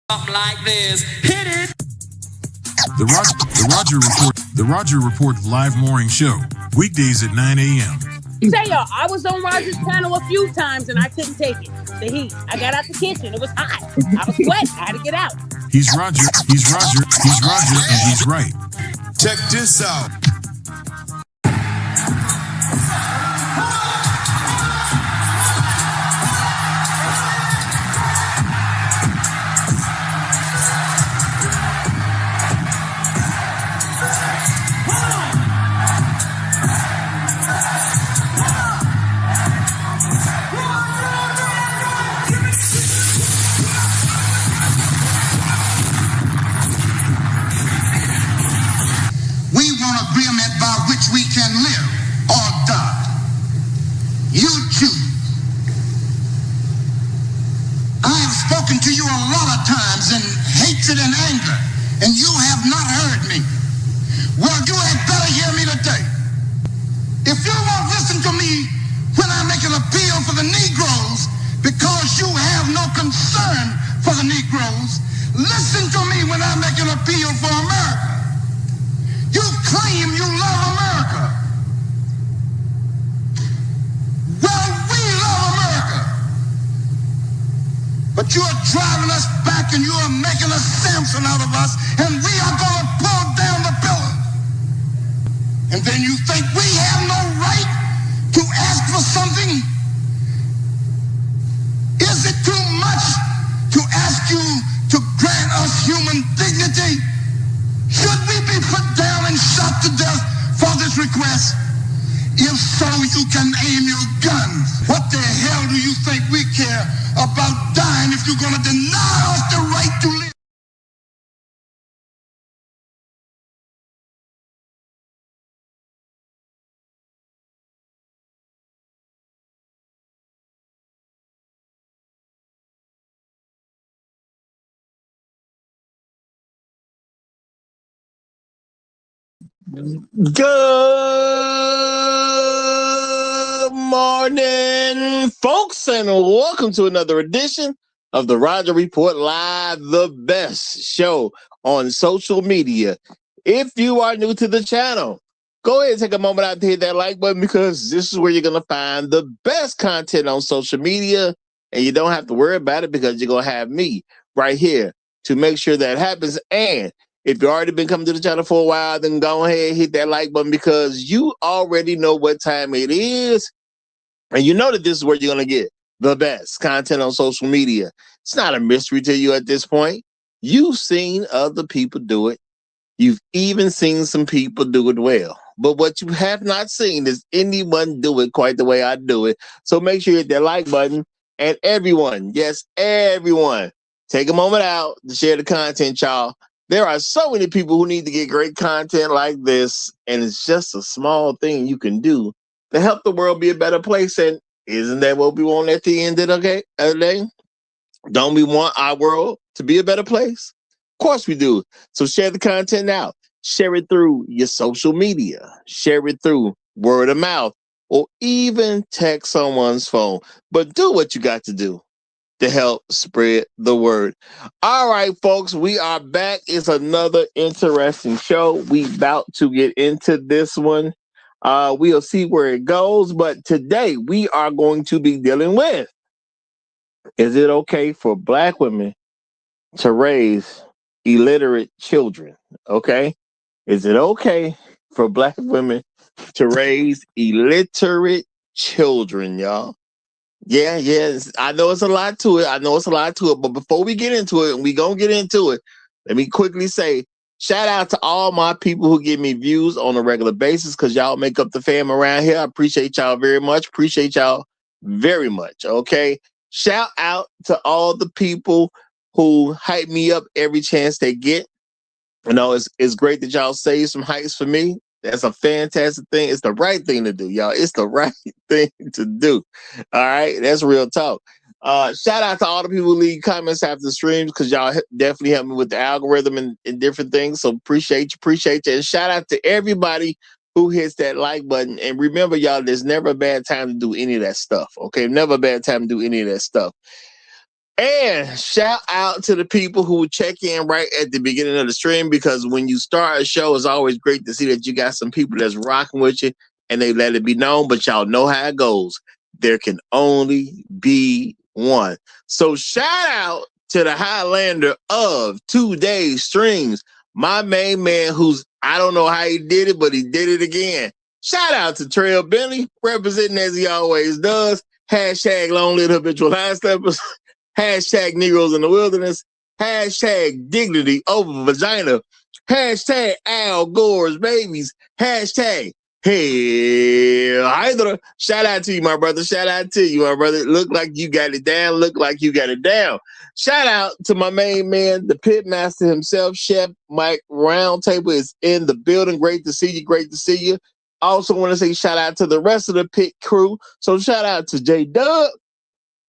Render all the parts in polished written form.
Something like this. Hit it. The Roger Report live morning show. Weekdays at 9 a.m. Say y'all, I was on Roger's panel a few times and I couldn't take it. The heat. I got out the kitchen. It was hot. I was sweating. I had to get out. He's Roger, and he's right. Check this out. We can live or die. You choose. I have spoken to you a lot of times in hatred and anger, and you have not heard me. Well, you had better hear me today. If you won't listen to me when I make an appeal for the Negroes because you have no concern for the Negroes, listen to me when I make an appeal for America. You claim you love America. Well, we love America. But you are driving us back and you are making a Samson out of us, and we are going to pull down the pillars. And then you think we have no right to ask for something? Is it too much to ask you to grant us human dignity? Should we be put down and shot to death for this request? If so, you can aim your guns. What the hell do you think we care about dying if you're going to deny us the right to live? Good morning, folks, and welcome to another edition of the Roger Report Live, the best show on social media. If you are new to the channel, go ahead and take a moment out to hit that like button, because this is where you're going to find the best content on social media, and you don't have to worry about it because you're going to have me right here to make sure that happens. And if you've already been coming to the channel for a while, then go ahead and hit that like button, because you already know what time it is. And you know that this is where you're going to get the best content on social media. It's not a mystery to you at this point. You've seen other people do it. You've even seen some people do it well. But what you have not seen is anyone do it quite the way I do it. So make sure you hit that like button. And everyone, yes, everyone, take a moment out to share the content, y'all. There are so many people who need to get great content like this, and it's just a small thing you can do to help the world be a better place. And isn't that what we want at the end of the day? Don't we want our world to be a better place? Of course we do. So share the content out. Share it through your social media. Share it through word of mouth, or even text someone's phone. But do what you got to do to help spread the word. All right, folks, we are back. It's another interesting show. We about to get into this one. We'll see where it goes. But today we are going to be dealing with, is it okay for Black women to raise illiterate children? Okay. Is it okay for Black women to raise illiterate children, y'all? Yeah, I know it's a lot to it. But before we get into it, and we gonna get into it, let me quickly say, shout out to all my people who give me views on a regular basis, because y'all make up the fam around here. I appreciate y'all very much. Okay. Shout out to all the people who hype me up every chance they get. You know, it's great that y'all save some heights for me. That's a fantastic thing. It's the right thing to do, y'all. It's the right thing to do. All right. That's real talk. Shout out to all the people who leave comments after the streams, because y'all definitely help me with the algorithm and different things. So appreciate you. And shout out to everybody who hits that like button. And remember, y'all, there's never a bad time to do any of that stuff. Okay. Never a bad time to do any of that stuff. And shout out to the people who check in right at the beginning of the stream, because when you start a show, it's always great to see that you got some people that's rocking with you and they let it be known, but y'all know how it goes. There can only be one. So shout out to the Highlander of 2 day streams, my main man who's, I don't know how he did it, but he did it again. Shout out to Trail Bentley, representing as he always does. Hashtag long live habitual high steppers. Hashtag Negroes in the Wilderness. Hashtag dignity over vagina. Hashtag Al Gore's babies. Hashtag Hail Hydra. Shout out to you, my brother. Shout out to you, my brother. Look like you got it down. Look like you got it down. Shout out to my main man, the pit master himself, Chef Mike Roundtable is in the building. Great to see you. Great to see you. Also want to say shout out to the rest of the pit crew. So shout out to J Dub.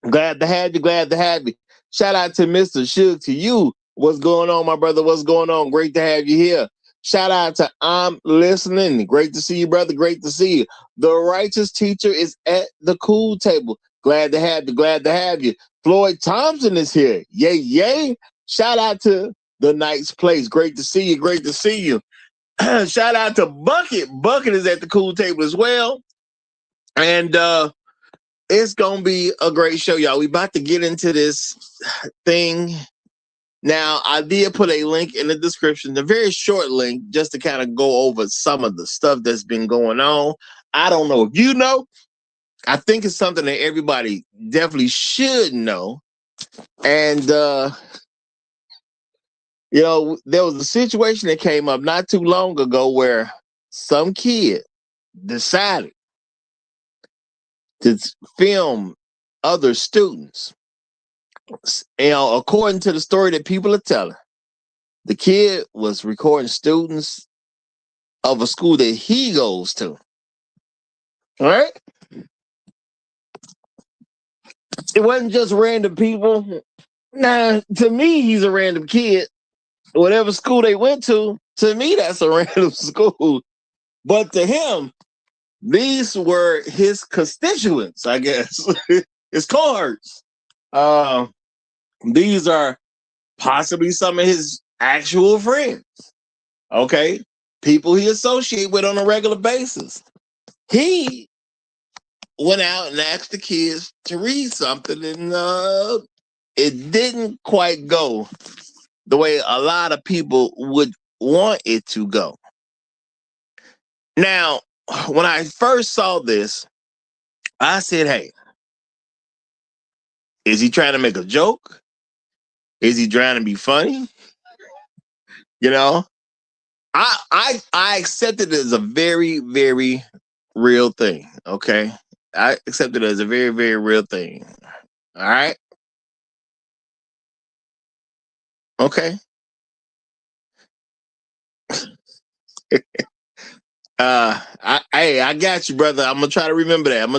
Glad to have you. Glad to have you. Shout out to Mr. Suge, to you. What's going on, my brother? What's going on? Great to have you here. Shout out to I'm Listening. Great to see you, brother. Great to see you. The Righteous Teacher is at the cool table. Glad to have you. Glad to have you. Floyd Thompson is here. Yay, yay. Shout out to The Night's Place. Great to see you. Great to see you. Shout out to Bucket. Bucket is at the cool table as well. And it's going to be a great show, y'all. We about to get into this thing. Now, I did put a link in the description, a very short link, just to kind of go over some of the stuff that's been going on. I don't know if you know. I think it's something that everybody definitely should know. And, you know, there was a situation that came up not too long ago where some kid decided to film other students. You know, according to the story that people are telling, the kid was recording students of a school that he goes to. All right? It wasn't just random people. Now, to me, he's a random kid. Whatever school they went to me, that's a random school. But to him, these were his constituents, I guess. His cohorts. These are possibly some of his actual friends. Okay? People he associate with on a regular basis. He went out and asked the kids to read something, and it didn't quite go the way a lot of people would want it to go. Now, when I first saw this, I said, hey, is he trying to make a joke? Is he trying to be funny? You know, I accept it as a very, very real thing. Okay. I accept it as a very, very real thing. All right. Okay. I got you, brother. I'm gonna try to remember that.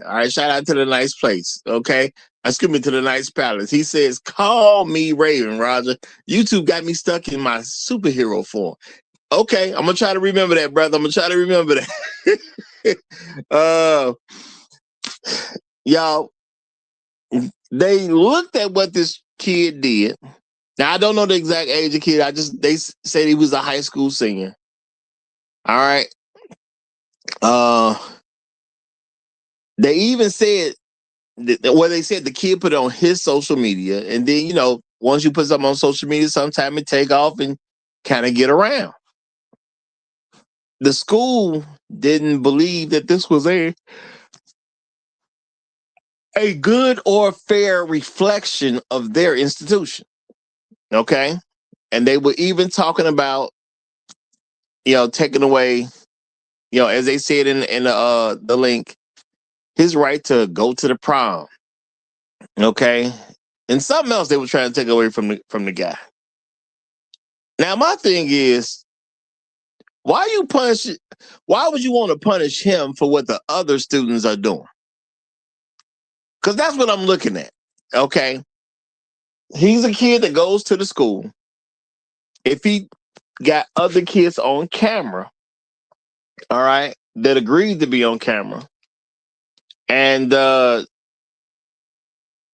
All right, shout out to The Nice Place. Okay, excuse me, to The Nice Palace. He says, "Call me Raven, Roger." YouTube got me stuck in my superhero form. Okay, I'm gonna try to remember that, brother. I'm gonna try to remember that. Y'all, they looked at what this kid did. Now I don't know the exact age of kid. They said he was a high school senior. All right. They even said they said the kid put it on his social media, and then, you know, once you put something on social media, sometimes it take off and kind of get around. The school didn't believe that this was a good or fair reflection of their institution. Okay. And they were even talking about, you know, taking away, you know, as they said in the link, his right to go to the prom. Okay. And something else they were trying to take away from the guy. Now, my thing is, why would you want to punish him for what the other students are doing? Because that's what I'm looking at. Okay. He's a kid that goes to the school. If he got other kids on camera, all right, that agreed to be on camera, and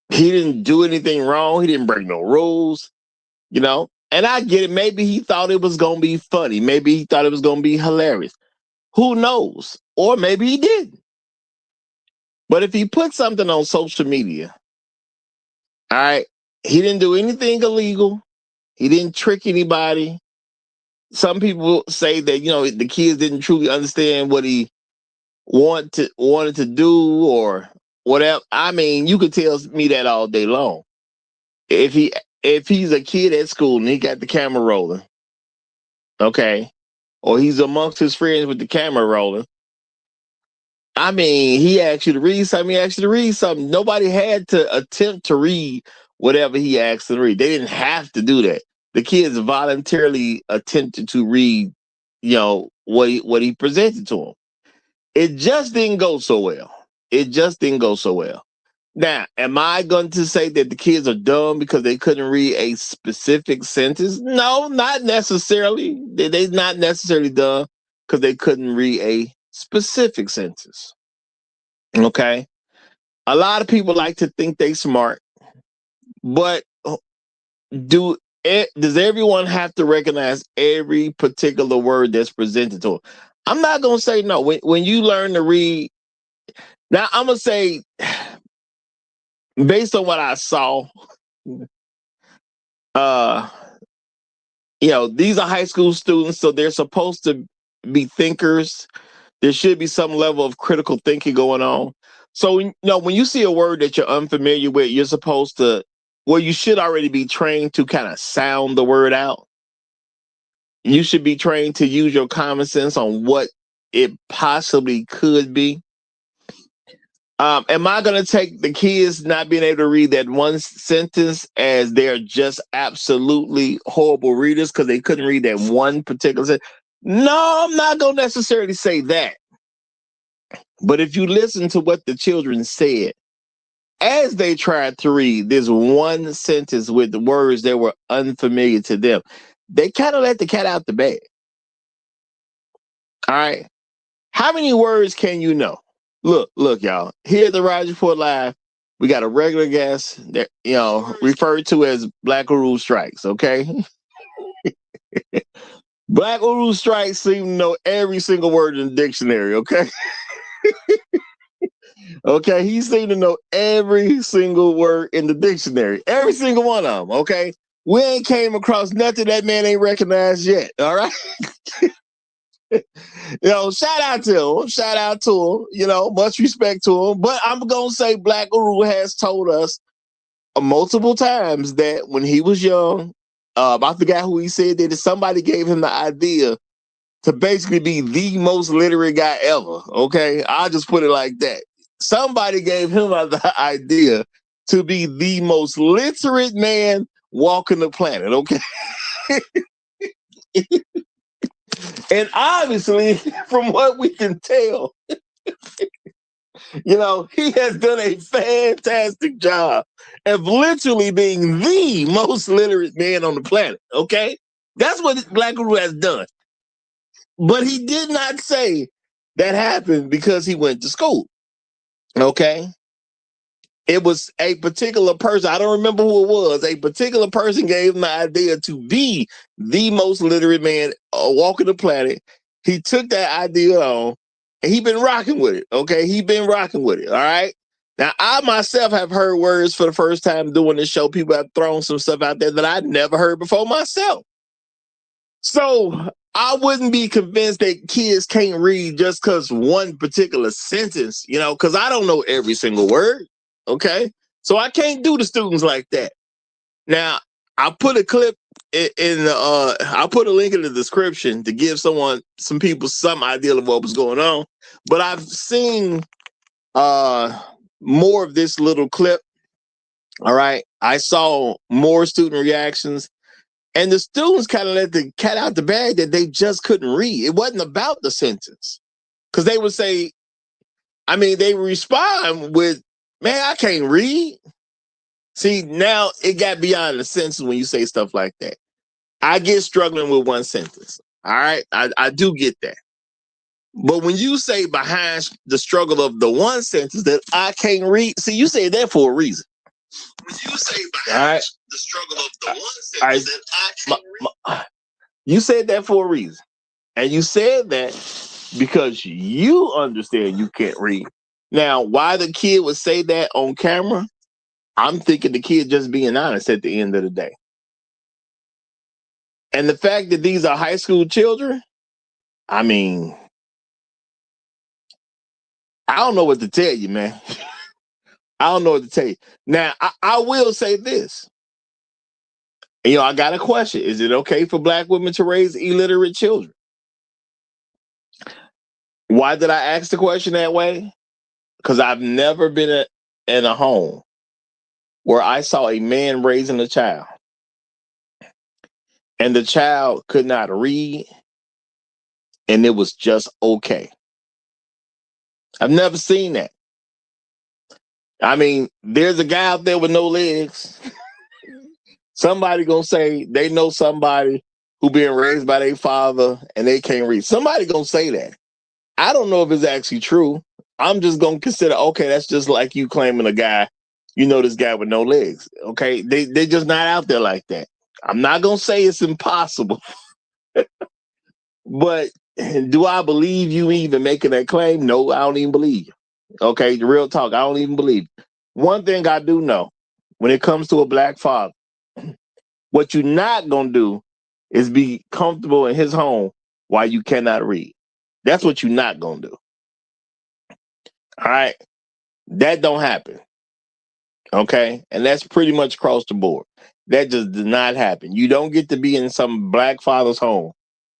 He didn't do anything wrong. He didn't break no rules, you know. And I get it. Maybe he thought it was going to be funny. Maybe he thought it was going to be hilarious. Who knows? Or maybe he didn't. But if he put something on social media, all right, he didn't do anything illegal. He didn't trick anybody. Some people say that, you know, the kids didn't truly understand what he wanted to do or whatever. I mean, you could tell me that all day long. If he's a kid at school and he got the camera rolling, okay, or he's amongst his friends with the camera rolling, I mean, he asked you to read something, he asked you to read something. Nobody had to attempt to read whatever he asked to read. They didn't have to do that. The kids voluntarily attempted to read, you know, what he presented to them. It just didn't go so well. It just didn't go so well. Now, am I going to say that the kids are dumb because they couldn't read a specific sentence? No, not necessarily. They're not necessarily dumb because they couldn't read a specific sentence. Okay? A lot of people like to think they smart, but does everyone have to recognize every particular word that's presented to them? I'm not going to say no. When you learn to read, now I'm going to say, based on what I saw, you know, these are high school students, so they're supposed to be thinkers. There should be some level of critical thinking going on. So, you know, when you see a word that you're unfamiliar with, you're supposed to, well, you should already be trained to kind of sound the word out. You should be trained to use your common sense on what it possibly could be. Am I going to take the kids not being able to read that one sentence as they're just absolutely horrible readers because they couldn't read that one particular sentence? No, I'm not going to necessarily say that. But if you listen to what the children said as they tried to read this one sentence with the words that were unfamiliar to them, they kind of let the cat out the bag. All right. How many words can you know? Look, y'all. Here at the Roger Report Live, we got a regular guest that, you know, referred to as Black Uru Strikes, okay? Black Uru Strikes seem to know every single word in the dictionary, okay? Okay, he seemed to know every single word in the dictionary. Every single one of them, okay? We ain't came across nothing that man ain't recognized yet, all right? You know, shout out to him, you know, much respect to him. But I'm going to say Black Uru has told us multiple times that when he was young, I forgot who he said that somebody gave him the idea to basically be the most literate guy ever. Okay, I'll just put it like that. Somebody gave him the idea to be the most literate man walking the planet. Okay. And obviously, from what we can tell, you know, he has done a fantastic job of literally being the most literate man on the planet. Okay. That's what Black Guru has done. But he did not say that happened because he went to school. Okay. It was a particular person. I don't remember who it was. A particular person gave him the idea to be the most literate man walking the planet. He took that idea on and he been rocking with it. Okay. He been rocking with it. All right. Now, I myself have heard words for the first time doing this show. People have thrown some stuff out there that I'd never heard before myself. So I wouldn't be convinced that kids can't read just because one particular sentence, you know, because I don't know every single word. Okay. So I can't do the students like that. Now, I put a clip I'll put a link in the description to give some people some idea of what was going on. But I've seen more of this little clip. All right. I saw more student reactions. And the students kind of let the cat out the bag that they just couldn't read. It wasn't about the sentence. Because they would say, I mean, they respond with, man, I can't read. See, now it got beyond the sentence when you say stuff like that. I get struggling with one sentence. All right. I do get that. But when you say behind the struggle of the one sentence that I can't read, see, you say that for a reason. When you say behind the struggle of the ones that I can't you said that for a reason. And you said that because you understand you can't read. Now, why the kid would say that on camera, I'm thinking the kid just being honest at the end of the day. And the fact that these are high school children, I mean, I don't know what to tell you, man. I don't know what to tell you. Now, I will say this. You know, I got a question. Is it okay for black women to raise illiterate children? Why did I ask the question that way? Because I've never been in a home where I saw a man raising a child and the child could not read and it was just okay. I've never seen that. I mean, there's a guy out there with no legs. Somebody gonna say they know somebody who being raised by their father and they can't read. Somebody gonna say that. I don't know if it's actually true. I'm just gonna consider, okay, that's just like you claiming a guy, you know, this guy with no legs. Okay, they're just not out there like that. I'm not gonna say it's impossible, but do I believe you even making that claim? No, I don't even believe you. Okay, the real talk, I don't even believe. One thing I do know, when it comes to a black father, what you're not gonna do is be comfortable in his home while you cannot read. That's what you're not gonna do. All right, that don't happen. Okay, and that's pretty much across the board. That just did not happen. You don't get to be in some black father's home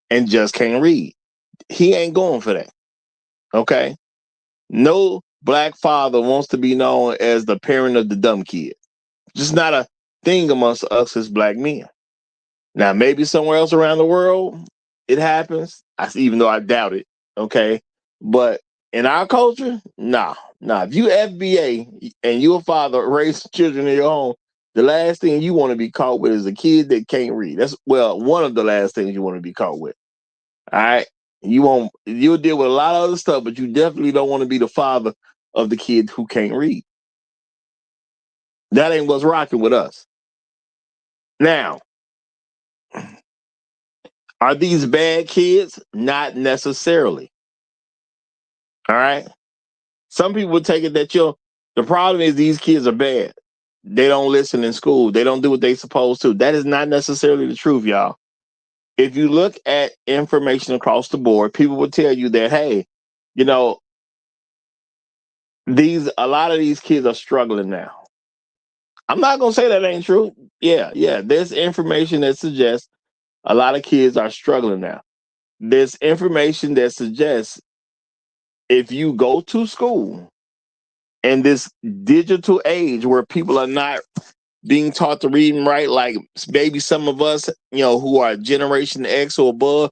and just can't read. He ain't going for that. Okay, no black father wants to be known as the parent of the dumb kid. Just not a thing amongst us as black men. Now, maybe somewhere else around the world it happens. Even though I doubt it. Okay, but in our culture, nah. If you FBA and you're a father raising children in your home, the last thing you want to be caught with is a kid that can't read. That's one of the last things you want to be caught with. All right, you'll deal with a lot of other stuff, but you definitely don't want to be the father of the kid who can't read. That ain't what's rocking with us. Now, are these bad kids? Not necessarily. All right. Some people take it that the problem is these kids are bad. They don't listen in school. They don't do what they're supposed to. That is not necessarily the truth, y'all. If you look at information across the board, people will tell you that, hey, you know, a lot of these kids are struggling now. I'm not gonna say that ain't true. Yeah. There's information that suggests a lot of kids are struggling now. There's information that suggests if you go to school in this digital age where people are not being taught to read and write, like maybe some of us, who are Generation X or above,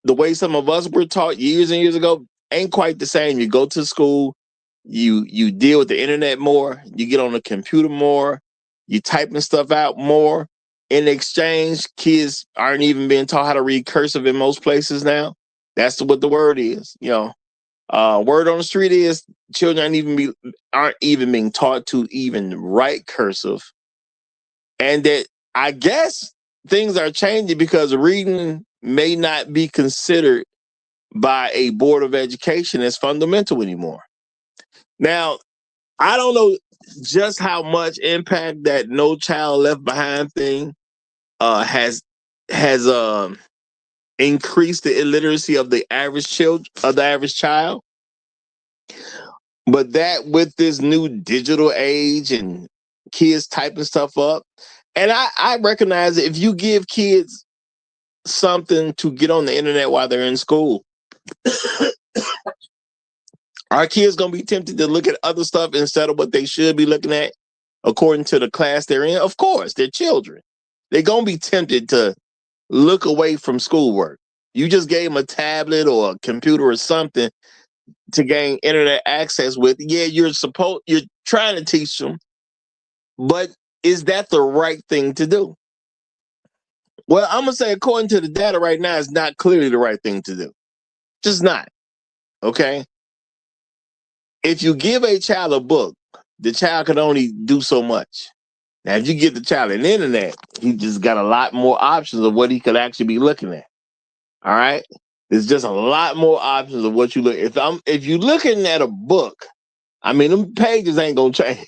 the way some of us were taught years and years ago ain't quite the same. You go to school, you deal with the internet more, you get on the computer more, you typing stuff out more. In exchange, kids aren't even being taught how to read cursive in most places now. That's what the word is, Word on the street is children aren't even being taught to even write cursive. And that I guess things are changing because reading may not be considered by a board of education as fundamental anymore. Now, I don't know just how much impact that No Child Left Behind thing has increased the illiteracy of the average child. But that with this new digital age and kids typing stuff up, and I recognize that if you give kids something to get on the internet while they're in school, our kids going to be tempted to look at other stuff instead of what they should be looking at according to the class they're in. Of course, they're children. They're going to be tempted to look away from schoolwork. You just gave them a tablet or a computer or something to gain internet access with. Yeah, you're trying to teach them, but is that the right thing to do? Well, I'm going to say, according to the data right now, it's not clearly the right thing to do. Just not. Okay? If you give a child a book the child can only do so much. Now, if you give the child an internet, he just got a lot more options of what he could actually be looking at. All right, there's just a lot more options of what you look. If you're looking at a book, I mean, them pages ain't gonna change.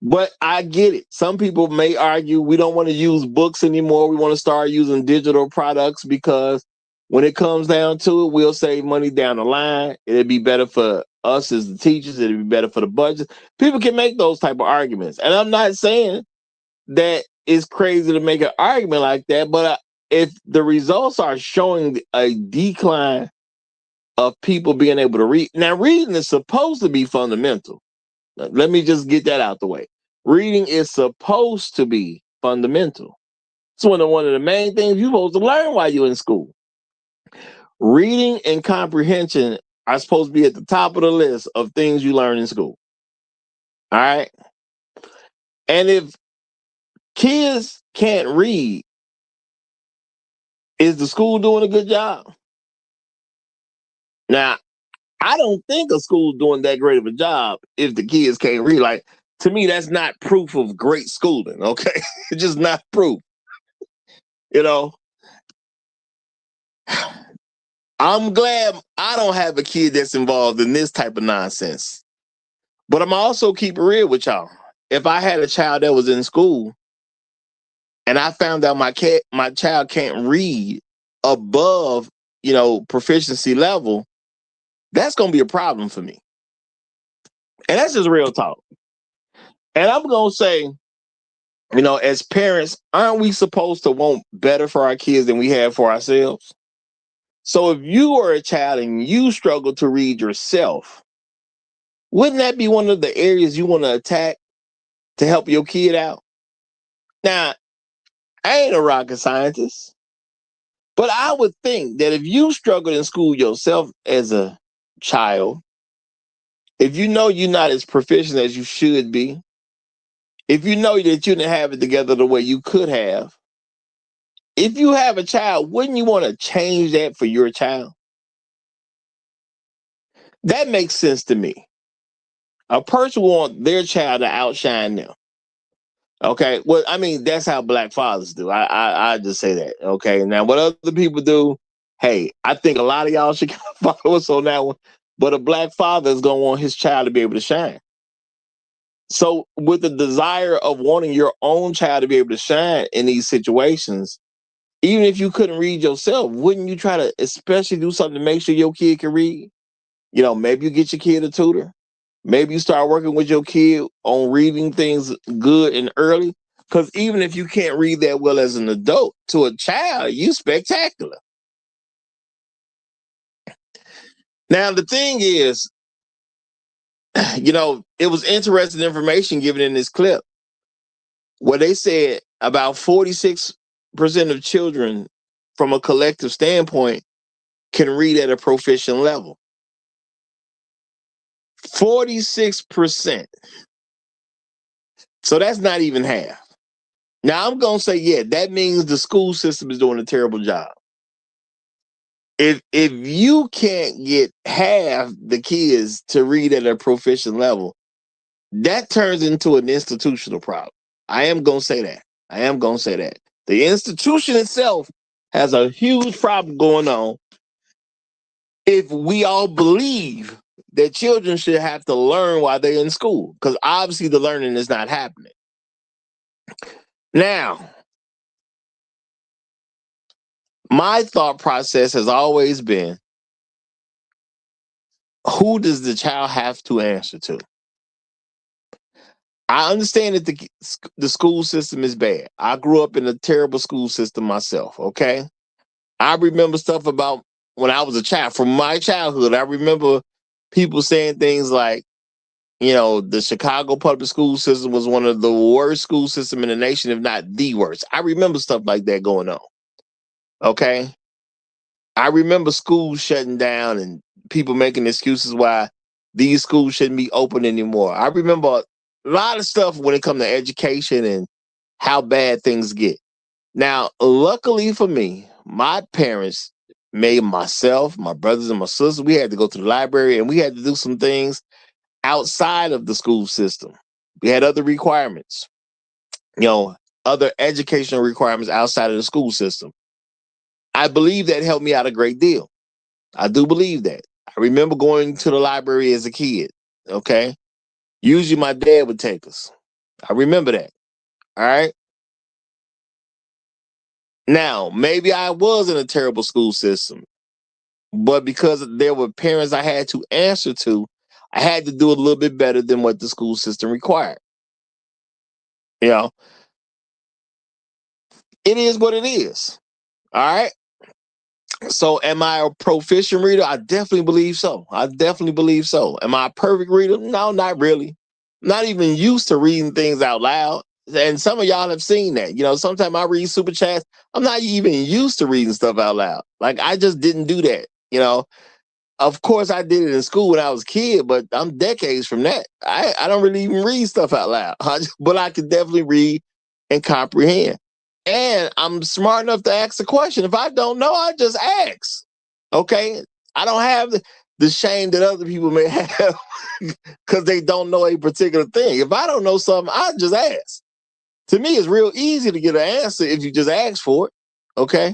But I get it. Some people may argue we don't want to use books anymore. We want to start using digital products because when it comes down to it, we'll save money down the line. It'd be better for us as the teachers. It'd be better for the budget. People can make those type of arguments. And I'm not saying that it's crazy to make an argument like that, but if the results are showing a decline of people being able to read. Now, reading is supposed to be fundamental. Let me just get that out the way. Reading is supposed to be fundamental. It's one of the main things you're supposed to learn while you're in school. Reading and comprehension are supposed to be at the top of the list of things you learn in school. All right? And if kids can't read, is the school doing a good job? Now, I don't think a school's doing that great of a job if the kids can't read. Like, to me, that's not proof of great schooling, okay? It's just not proof. You know, I'm glad I don't have a kid that's involved in this type of nonsense. But I'm also keep it real with y'all. If I had a child that was in school and I found out my child can't read above, proficiency level, that's going to be a problem for me. And that's just real talk. And I'm going to say, as parents, aren't we supposed to want better for our kids than we have for ourselves? So if you are a child and you struggle to read yourself, wouldn't that be one of the areas you want to attack to help your kid out? Now, I ain't a rocket scientist, but I would think that if you struggle in school yourself as a child, if you know you're not as proficient as you should be, if you know that you didn't have it together the way you could have, if you have a child, wouldn't you want to change that for your child? That makes sense to me. A person wants their child to outshine them. Okay, well, I mean, that's how Black fathers do. I just say that. Okay, now what other people do, hey, I think a lot of y'all should kind of follow us on that one. But a Black father is going to want his child to be able to shine. So with the desire of wanting your own child to be able to shine in these situations, even if you couldn't read yourself, wouldn't you try to especially do something to make sure your kid can read? Maybe you get your kid a tutor. Maybe you start working with your kid on reading things good and early. Because even if you can't read that well as an adult, to a child, you spectacular. Now, the thing is, it was interesting information given in this clip where they said about 46% of children from a collective standpoint can read at a proficient level. 46%. So that's not even half. Now I'm going to say, yeah, that means the school system is doing a terrible job. If you can't get half the kids to read at a proficient level, that turns into an institutional problem. I am going to say that. The institution itself has a huge problem going on if we all believe that children should have to learn while they're in school, because obviously the learning is not happening. Now, my thought process has always been, who does the child have to answer to? I understand that the school system is bad. I grew up in a terrible school system myself, okay? I remember stuff about when I was a child. From my childhood, I remember people saying things like, the Chicago public school system was one of the worst school systems in the nation, if not the worst. I remember stuff like that going on, okay? I remember schools shutting down and people making excuses why these schools shouldn't be open anymore. I remember a lot of stuff when it comes to education and how bad things get. Now, luckily for me, my parents made myself, my brothers and my sisters, we had to go to the library and we had to do some things. outside of the school system. We had other requirements, other educational requirements outside of the school system. I believe that helped me out a great deal. I do believe that. I remember going to the library as a kid, okay? Usually my dad would take us. I remember that, all right? Now, maybe I was in a terrible school system, but because there were parents I had to answer to, I had to do a little bit better than what the school system required. It is what it is, all right? So am I a proficient reader? I definitely believe so. Am I a perfect reader? No, not really. Not even used to reading things out loud. And some of y'all have seen that. Sometimes I read super chats. I'm not even used to reading stuff out loud. Like, I just didn't do that. Of course I did it in school when I was a kid, but I'm decades from that. I don't really even read stuff out loud. But I can definitely read and comprehend. And I'm smart enough to ask a question. If I don't know, I just ask. Okay? I don't have the shame that other people may have because they don't know a particular thing. If I don't know something, I just ask. To me, it's real easy to get an answer if you just ask for it. Okay?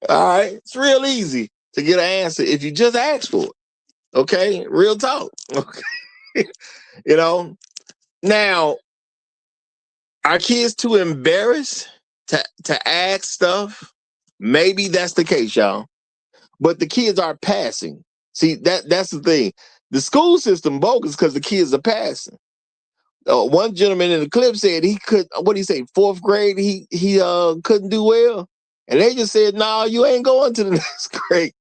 All right? It's real easy to get an answer if you just ask for it. Okay? Real talk. Okay? Now, are kids too embarrassed to ask stuff? Maybe that's the case, y'all. But the kids are passing. See, that's the thing. The school system bogus because the kids are passing. One gentleman in the clip said he could. What did he say? Fourth grade, he couldn't do well, and they just said, "No, you ain't going to the next grade.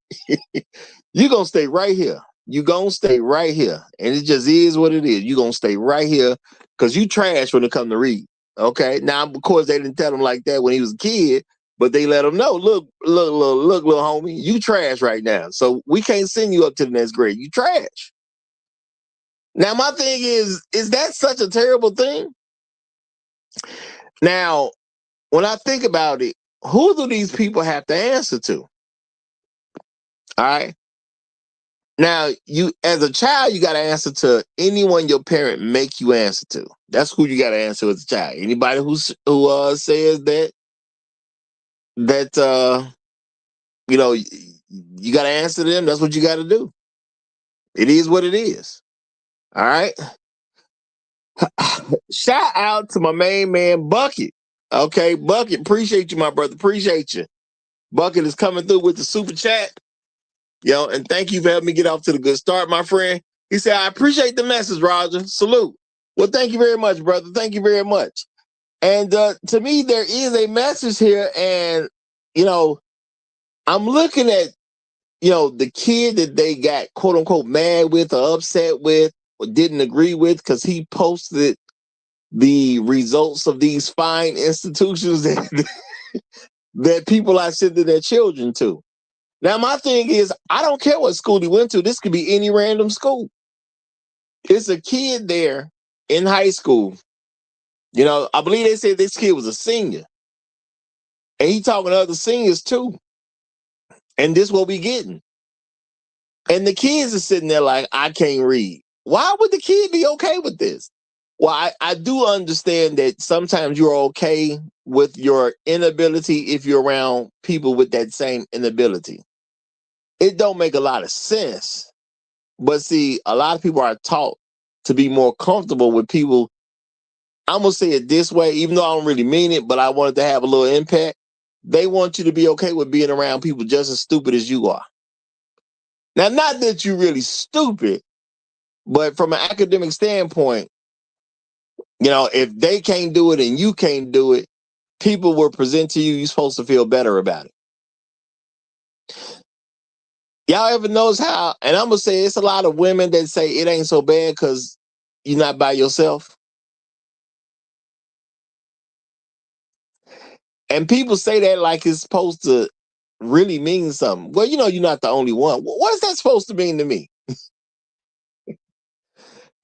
You gonna stay right here. You gonna stay right here, and it just is what it is. You gonna stay right here because you trash when it comes to read." Okay. Now, of course, they didn't tell him like that when he was a kid, but they let him know, look, little homie, you trash right now. So we can't send you up to the next grade. You trash. Now, my thing is that such a terrible thing? Now, when I think about it, who do these people have to answer to? All right. Now, you as a child, you got to answer to anyone your parent make you answer to. That's who you got to answer as a child. Anybody who says that you got to answer to them. That's what you got to do. It is what it is. All right. Shout out to my main man, Bucket. Okay, Bucket, appreciate you, my brother. Appreciate you. Bucket is coming through with the super chat. And thank you for helping me get off to the good start, my friend. He said, I appreciate the message, Roger. Salute. Well, thank you very much, brother. Thank you very much. And to me, there is a message here. And, I'm looking at, the kid that they got, quote unquote, mad with or upset with or didn't agree with because he posted the results of these fine institutions that people are sending their children to. Now, my thing is, I don't care what school he went to. This could be any random school. It's a kid there in high school. I believe they said this kid was a senior. And he talking to other seniors too. And this what we getting. And the kids are sitting there like, I can't read. Why would the kid be okay with this? Well, I do understand that sometimes you're okay with your inability if you're around people with that same inability. It don't make a lot of sense. But see, a lot of people are taught to be more comfortable with people. I'm going to say it this way, even though I don't really mean it, but I want it to have a little impact. They want you to be okay with being around people just as stupid as you are. Now, not that you're really stupid, but from an academic standpoint, if they can't do it and you can't do it, people will present to you, you're supposed to feel better about it. Y'all ever notice how, and I'm going to say it's a lot of women that say it ain't so bad because you're not by yourself. And people say that like it's supposed to really mean something. Well, you're not the only one. What is that supposed to mean to me?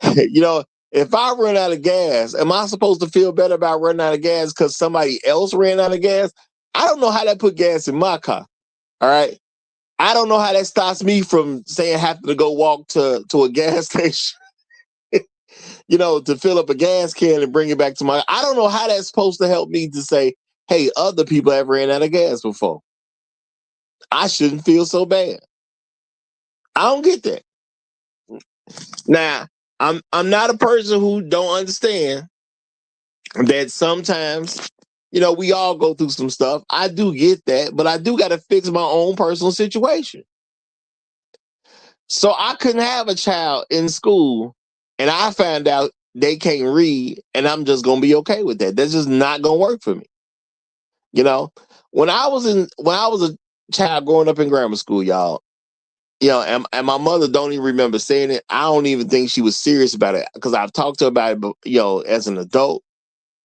If I run out of gas, am I supposed to feel better about running out of gas because somebody else ran out of gas? I don't know how that put gas in my car. All right. I don't know how that stops me from saying having to go walk to a gas station, to fill up a gas can and bring it back to my. I don't know how that's supposed to help me to say, hey, other people have ran out of gas before. I shouldn't feel so bad. I don't get that. Now, I'm not a person who don't understand that sometimes, we all go through some stuff. I do get that, but I do got to fix my own personal situation. So I couldn't have a child in school and I found out they can't read and I'm just going to be okay with that. That's just not going to work for me. When I was a child growing up in grammar school, y'all, and my mother don't even remember saying it. I don't even think she was serious about it because I've talked to her about it, as an adult.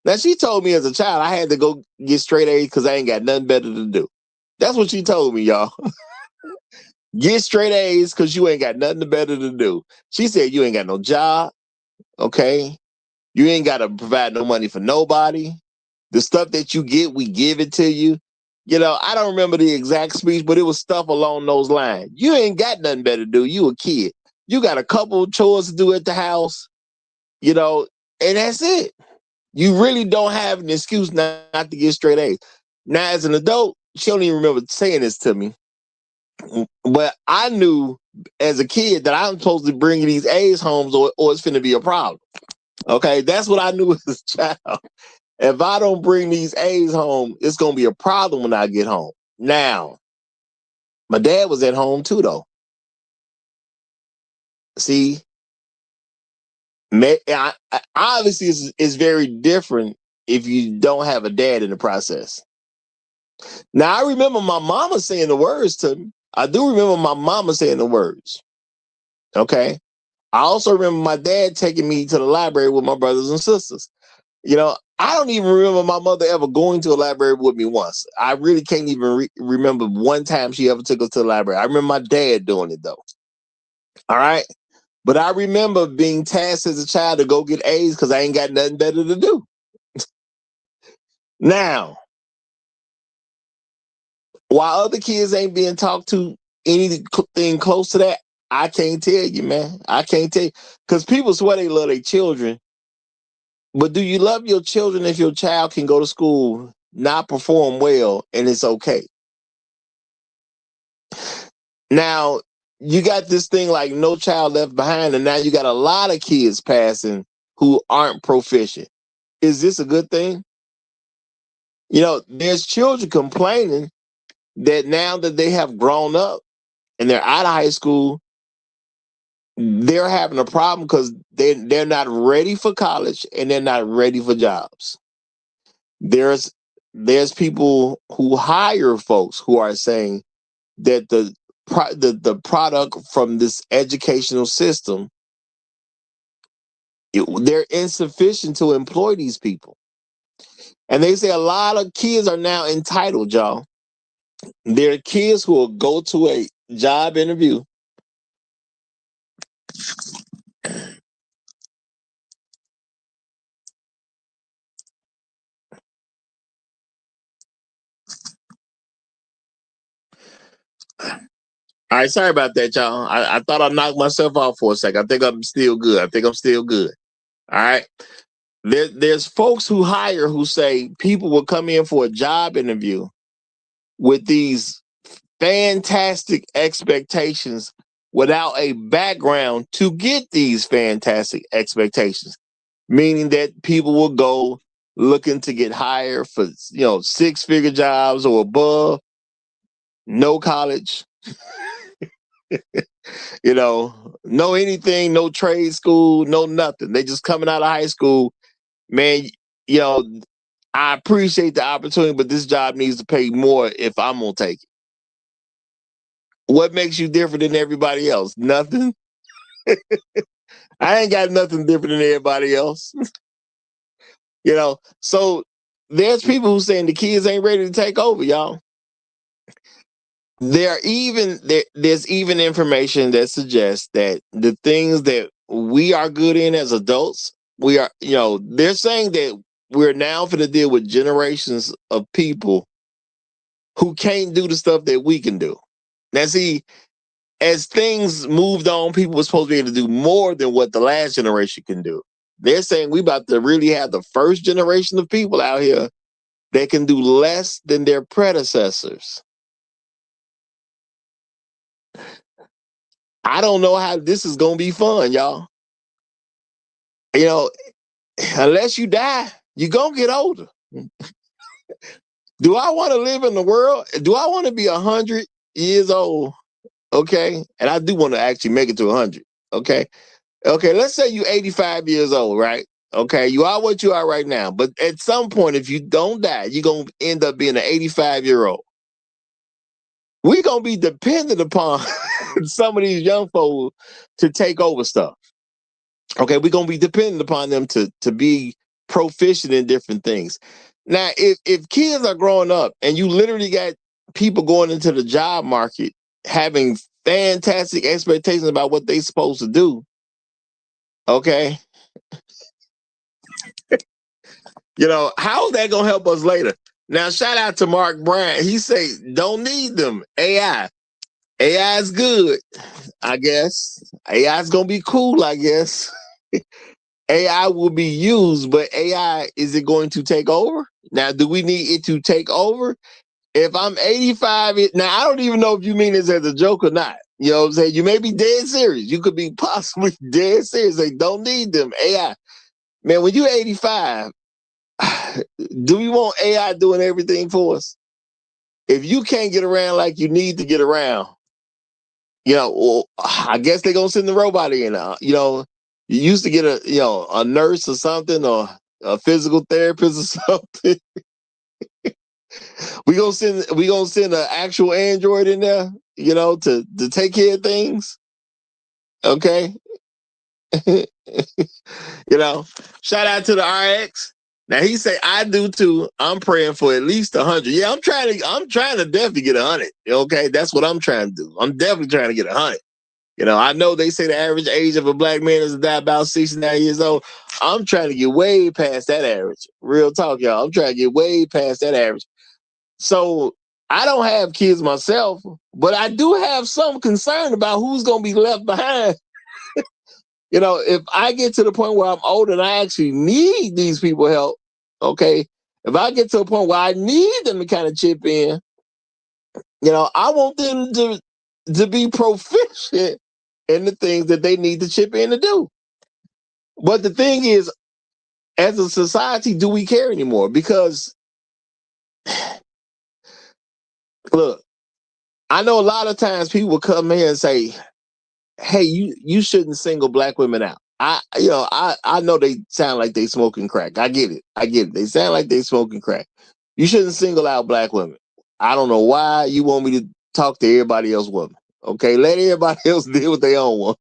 Now, she told me as a child I had to go get straight A's because I ain't got nothing better to do. That's what she told me, y'all. Get straight A's because you ain't got nothing better to do. She said you ain't got no job, okay? You ain't got to provide no money for nobody. The stuff that you get, we give it to you. I don't remember the exact speech, but it was stuff along those lines. You ain't got nothing better to do. You a kid. You got a couple of chores to do at the house, and that's it. You really don't have an excuse not to get straight A's. Now, as an adult, she don't even remember saying this to me. But I knew as a kid that I'm supposed to bring these A's home or it's finna be a problem. Okay, that's what I knew as a child. If I don't bring these A's home, it's gonna be a problem when I get home. Now, my dad was at home too, though. See, obviously it's very different if you don't have a dad in the process. Now, I remember my mama saying the words to me. I do remember my mama saying the words. Okay. I also remember my dad taking me to the library with my brothers and sisters. I don't even remember my mother ever going to a library with me once. I really can't even remember one time she ever took us to the library. I remember my dad doing it, though. All right. But I remember being tasked as a child to go get A's because I ain't got nothing better to do. Now, while other kids ain't being talked to anything close to that, I can't tell you, man. I can't tell you. Because people swear they love their children. But do you love your children if your child can go to school, not perform well, and it's okay? Now, you got this thing like No Child Left Behind, and now you got a lot of kids passing who aren't proficient. Is this a good thing? There's children complaining that now that they have grown up and they're out of high school, they're having a problem because they're not ready for college and they're not ready for jobs. There's people who hire folks who are saying that the product from this educational system, they're insufficient to employ these people. And they say a lot of kids are now entitled, y'all. There are kids who will go to a job interview. All right, sorry about that, y'all. I thought I knocked myself off for a second. I think I'm still good. All right. There's folks who hire who say people will come in for a job interview with these fantastic expectations without a background to get these fantastic expectations, meaning that people will go looking to get hired for, 6-figure jobs or above, no college, no anything, no trade school, no nothing. They just coming out of high school, man. I appreciate the opportunity, but this job needs to pay more if I'm gonna take it. What makes you different than everybody else? Nothing. I ain't got nothing different than everybody else. So there's people who saying the kids ain't ready to take over, y'all. There's even information that suggests that the things that we are good in as adults, they're saying that we're now going to deal with generations of people who can't do the stuff that we can do. Now, see, as things moved on, people were supposed to be able to do more than what the last generation can do. They're saying we about to really have the first generation of people out here that can do less than their predecessors. I don't know how this is going to be fun, y'all. You know, unless you die, you're going to get older. Do I want to live in the world? Do I want to be 100 years old? Okay. And I do want to actually make it to 100. Okay. Okay. Let's say you're 85 years old, right? Okay. You are what you are right now. But at some point, if you don't die, you're going to end up being an 85-year-old. We're going to be dependent upon some of these young folks to take over stuff. Okay. We're going to be dependent upon them to be proficient in different things. Now, if kids are growing up and you literally got people going into the job market having fantastic expectations about what they're supposed to do, okay, how is that going to help us later? Now, shout out to Mark Bryant. He say, don't need them. AI. AI is good, I guess. AI is going to be cool, I guess. AI will be used, but AI, is it going to take over? Now, do we need it to take over? If I'm 85, now I don't even know if you mean this as a joke or not. You know what I'm saying? You may be dead serious. You could be possibly dead serious. They don't need them. AI. Man, when you're 85, do we want AI doing everything for us? If you can't get around like you need to get around, well, I guess they're going to send the robot in. You used to get a nurse or something, or a physical therapist or something. We gonna send an actual android in there, to take care of things. Okay. Shout out to the RX. Now he say, I do too. I'm praying for at least 100. Yeah, I'm trying to definitely get 100. Okay, that's what I'm trying to do. I'm definitely trying to get 100. I know they say the average age of a black man is about 69 years old. I'm trying to get way past that average. Real talk, y'all. I'm trying to get way past that average. So I don't have kids myself, but I do have some concern about who's going to be left behind. If I get to the point where I'm old and I actually need these people help, okay, if I get to a point where I need them to kind of chip in, I want them to be proficient in the things that they need to chip in to do. But the thing is, as a society, do we care anymore? Because, look, I know a lot of times people will come here and say, hey, you shouldn't single black women out. I know they sound like they smoking crack. I get it. They sound like they smoking crack. You shouldn't single out black women. I don't know why you want me to talk to everybody else women. Okay, let everybody else deal with their own one.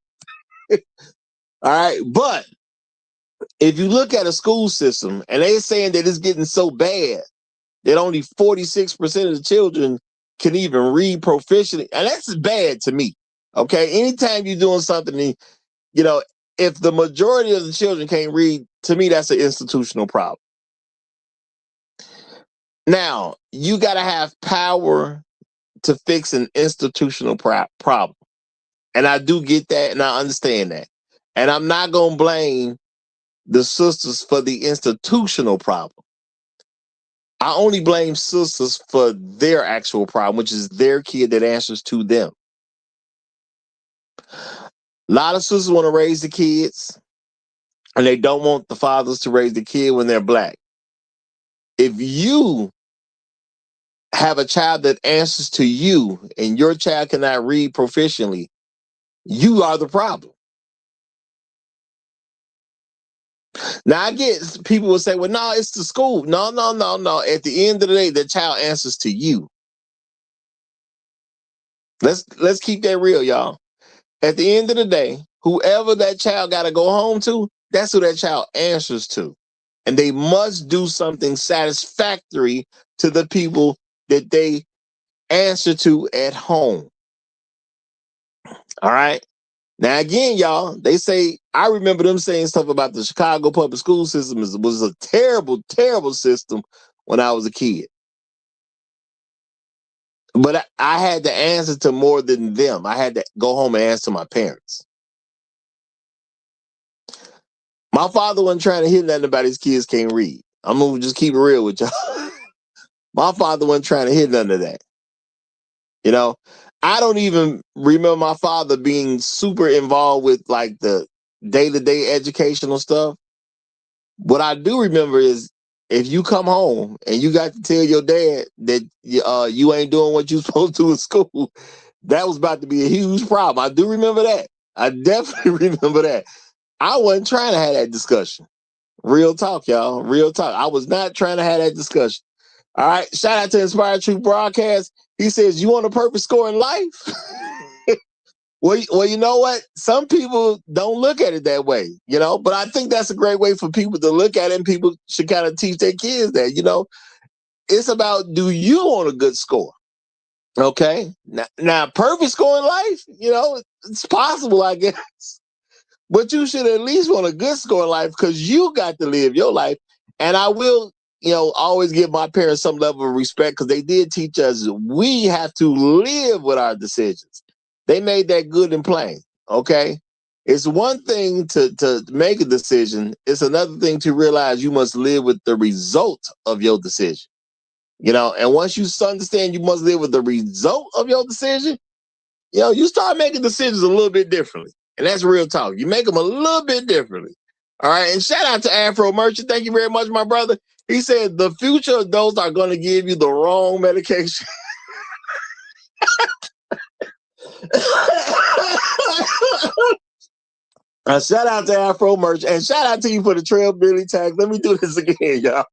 All right, but if you look at a school system and they're saying that it's getting so bad that only 46% of the children can even read proficiently, and that's bad to me. Okay, anytime you're doing something, if the majority of the children can't read, to me, that's an institutional problem. Now, you got to have power to fix an institutional problem. And I do get that, and I understand that. And I'm not going to blame the sisters for the institutional problem. I only blame sisters for their actual problem, which is their kid that answers to them. A lot of sisters want to raise the kids, and they don't want the fathers to raise the kid when they're black. If you have a child that answers to you and your child cannot read proficiently, you are the problem. Now, I get people will say, well, no, it's the school. No. At the end of the day, the child answers to you. Let's keep that real, y'all. At the end of the day, whoever that child got to go home to, that's who that child answers to. And they must do something satisfactory to the people that they answer to at home. All right. Now, again, y'all, they say, I remember them saying stuff about the Chicago public school system was a terrible, terrible system when I was a kid. But I had to answer to more than them. I had to go home and answer my parents. My father wasn't trying to hear nothing about his kids can't read. I'm gonna just keep it real with y'all. My father wasn't trying to hear none of that. You know, I don't even remember my father being super involved with like the day-to-day educational stuff. What I do remember is if you come home and you got to tell your dad that you ain't doing what you're supposed to in school, that was about to be a huge problem. I do remember that. I definitely remember that. I wasn't trying to have that discussion. Real talk, y'all. Real talk. I was not trying to have that discussion. All right. Shout out to Inspired Truth Broadcast. He says, you want a perfect score in life? Well, you know what? Some people don't look at it that way, you know, but I think that's a great way for people to look at it, and people should kind of teach their kids that, you know, it's about, do you want a good score? Okay. Now perfect score in life, you know, it's possible, I guess, but you should at least want a good score in life because you got to live your life. And I will, you know, always give my parents some level of respect because they did teach us we have to live with our decisions. They made that good and plain. Okay. It's one thing to make a decision. It's another thing to realize you must live with the result of your decision. You know, and once you understand you must live with the result of your decision, you know, you start making decisions a little bit differently. And that's real talk. You make them a little bit differently. All right. And shout out to Afro Merchant. Thank you very much, my brother. He said the future adults are going to give you the wrong medication. Shout out to Afro Merch and shout out to you for the Trail Billy tag. Let me do this again, y'all.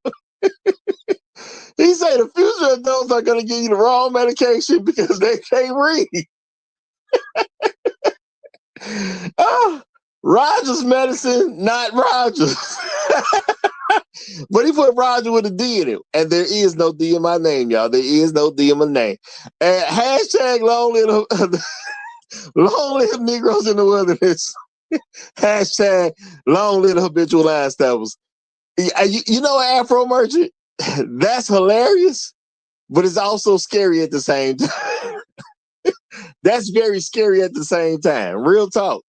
He said the future adults are going to give you the wrong medication because they can't read. Oh, Rogers medicine, not Rogers. But he put Roger with a D in it. And there is no D in my name, y'all. There is no D in my name. And hashtag long live Negroes in the wilderness. Hashtag long live habitual line steppers. You know, Afro Merchant, that's hilarious, but it's also scary at the same time. That's very scary at the same time. Real talk.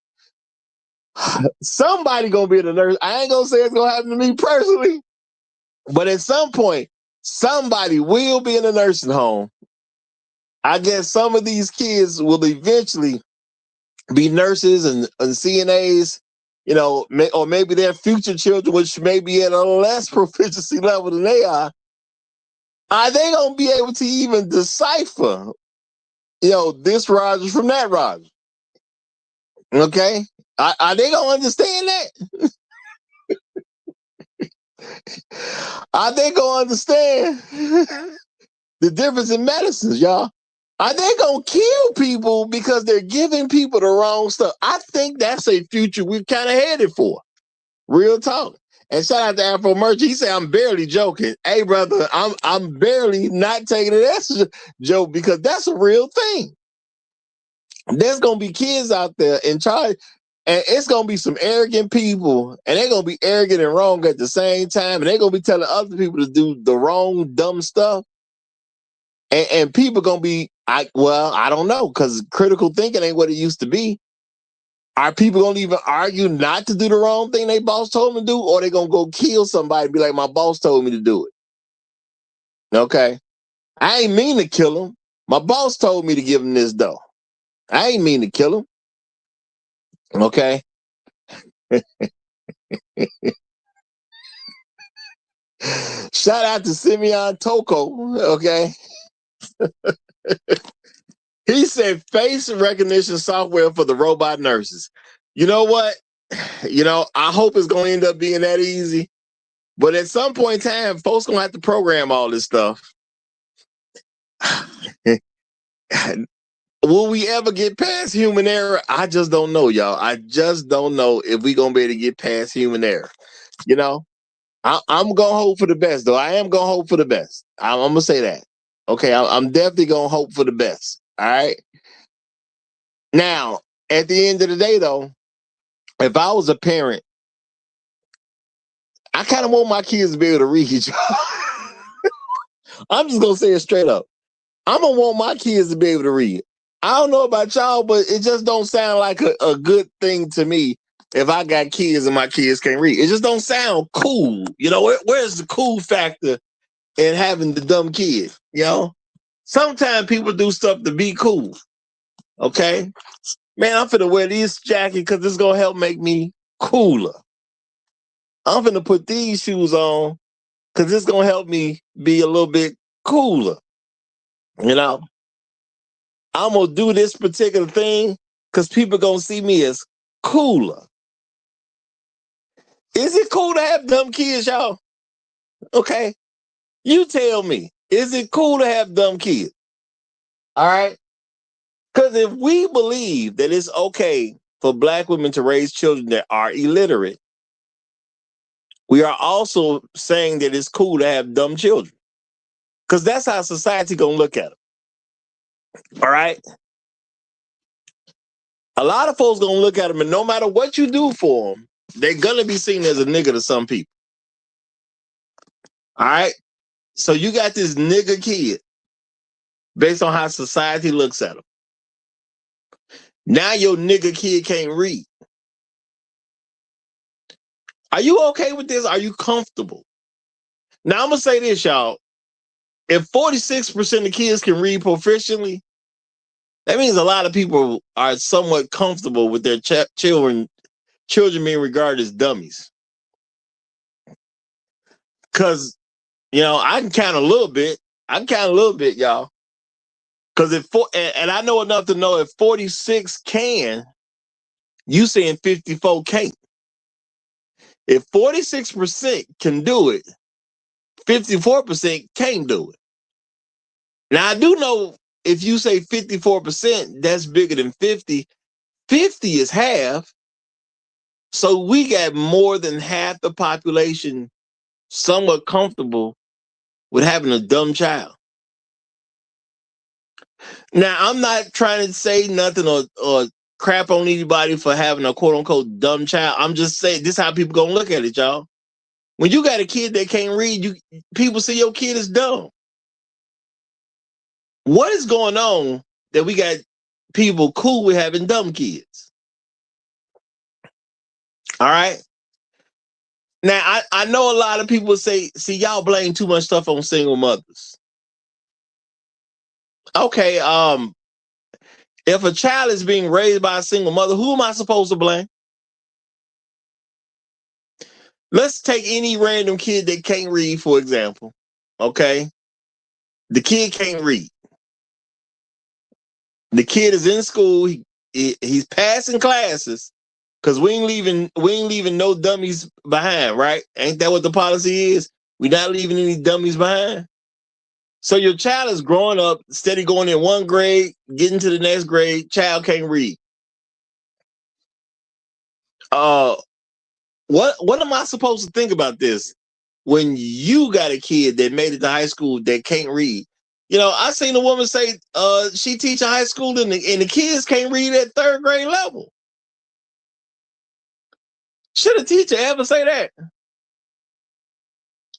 Somebody gonna be the nurse. I ain't gonna say it's gonna happen to me personally, but at some point, somebody will be in a nursing home. I guess some of these kids will eventually be nurses and CNAs, you know, or maybe their future children, which may be at a less proficiency level than they are they going to be able to even decipher, you know, this Roger from that Roger? Okay. Are they going to understand that? Are they going to understand the difference in medicines, y'all? Are they going to kill people because they're giving people the wrong stuff? I think that's a future we've kind of headed for. Real talk. And shout out to Afro Merch. He said, I'm barely joking. Hey, brother, I'm barely not taking it as a joke because that's a real thing. There's going to be kids out there in charge, and it's going to be some arrogant people, and they're going to be arrogant and wrong at the same time, and they're going to be telling other people to do the wrong, dumb stuff. And people going to be, I don't know, because critical thinking ain't what it used to be. Are people going to even argue not to do the wrong thing their boss told them to do, or they going to go kill somebody and be like, my boss told me to do it? Okay. I ain't mean to kill him. My boss told me to give him this dough. I ain't mean to kill him. Okay. Shout out to Simeon Toko. Okay. He said face recognition software for the robot nurses. You know what? You know, I hope it's going to end up being that easy. But at some point in time, folks going to have to program all this stuff. Will we ever get past human error? I just don't know, y'all. I just don't know if we're going to be able to get past human error. You know, I'm going to hope for the best, though. I am going to hope for the best. I'm going to say that. Okay, I'm definitely going to hope for the best. All right. Now, at the end of the day, though, if I was a parent, I kind of want my kids to be able to read. I'm just going to say it straight up. I'm gonna want my kids to be able to read. I don't know about y'all, but it just don't sound like a good thing to me if I got kids and my kids can't read. It just don't sound cool. You know, where's the cool factor in having the dumb kid? You know, sometimes people do stuff to be cool. Okay, man, I'm finna wear this jacket because it's gonna help make me cooler. I'm finna put these shoes on because it's gonna help me be a little bit cooler. You know, I'm gonna do this particular thing because people gonna see me as cooler. Is it cool to have dumb kids, y'all? Okay, you tell me. Is it cool to have dumb kids? All right, because if we believe that it's okay for Black women to raise children that are illiterate, we are also saying that it's cool to have dumb children, because that's how society gonna look at them. All right. A lot of folks gonna look at them, and no matter what you do for them, they're gonna be seen as a nigga to some people. All right. So you got this nigga kid based on how society looks at him. Now your nigga kid can't read. Are you okay with this? Are you comfortable? Now I'm gonna say this, y'all. If 46% of kids can read proficiently, that means a lot of people are somewhat comfortable with their children being regarded as dummies. Because, you know, I can count a little bit. Y'all. Because and I know enough to know if 46 can, you saying 54 can't. If 46% can do it, 54% can't do it. Now, I do know if you say 54%, that's bigger than 50. 50 is half. So we got more than half the population somewhat comfortable with having a dumb child. Now, I'm not trying to say nothing or crap on anybody for having a quote-unquote dumb child. I'm just saying this is how people gonna look at it, y'all. When you got a kid that can't read, people say your kid is dumb. What is going on that we got people cool with having dumb kids? All right. Now, I know a lot of people say, see, y'all blame too much stuff on single mothers. Okay, if a child is being raised by a single mother, who am I supposed to blame? Let's take any random kid that can't read, for example. Okay, the kid can't read. The kid is in school. He's passing classes because we ain't leaving no dummies behind, right? Ain't that what the policy is? We're not leaving any dummies behind. So your child is growing up, steady going in one grade, getting to the next grade. Child can't read. What am I supposed to think about this when you got a kid that made it to high school that can't read? You know, I seen a woman say she teaching high school and the kids can't read at third grade level. Should a teacher ever say that?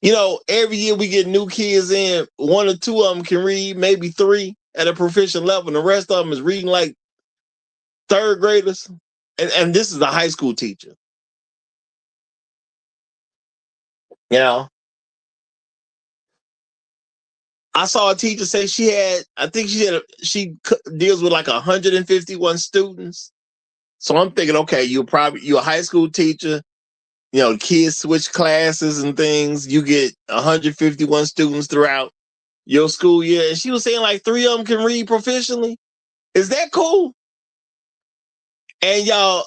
You know, every year we get new kids in, one or two of them can read, maybe three at a proficient level, and the rest of them is reading like third graders. And this is a high school teacher. You know, I saw a teacher say she deals with like 151 students. So I'm thinking, okay, you're a high school teacher. You know, kids switch classes and things. You get 151 students throughout your school year. And she was saying like 3 of them can read proficiently. Is that cool? And y'all,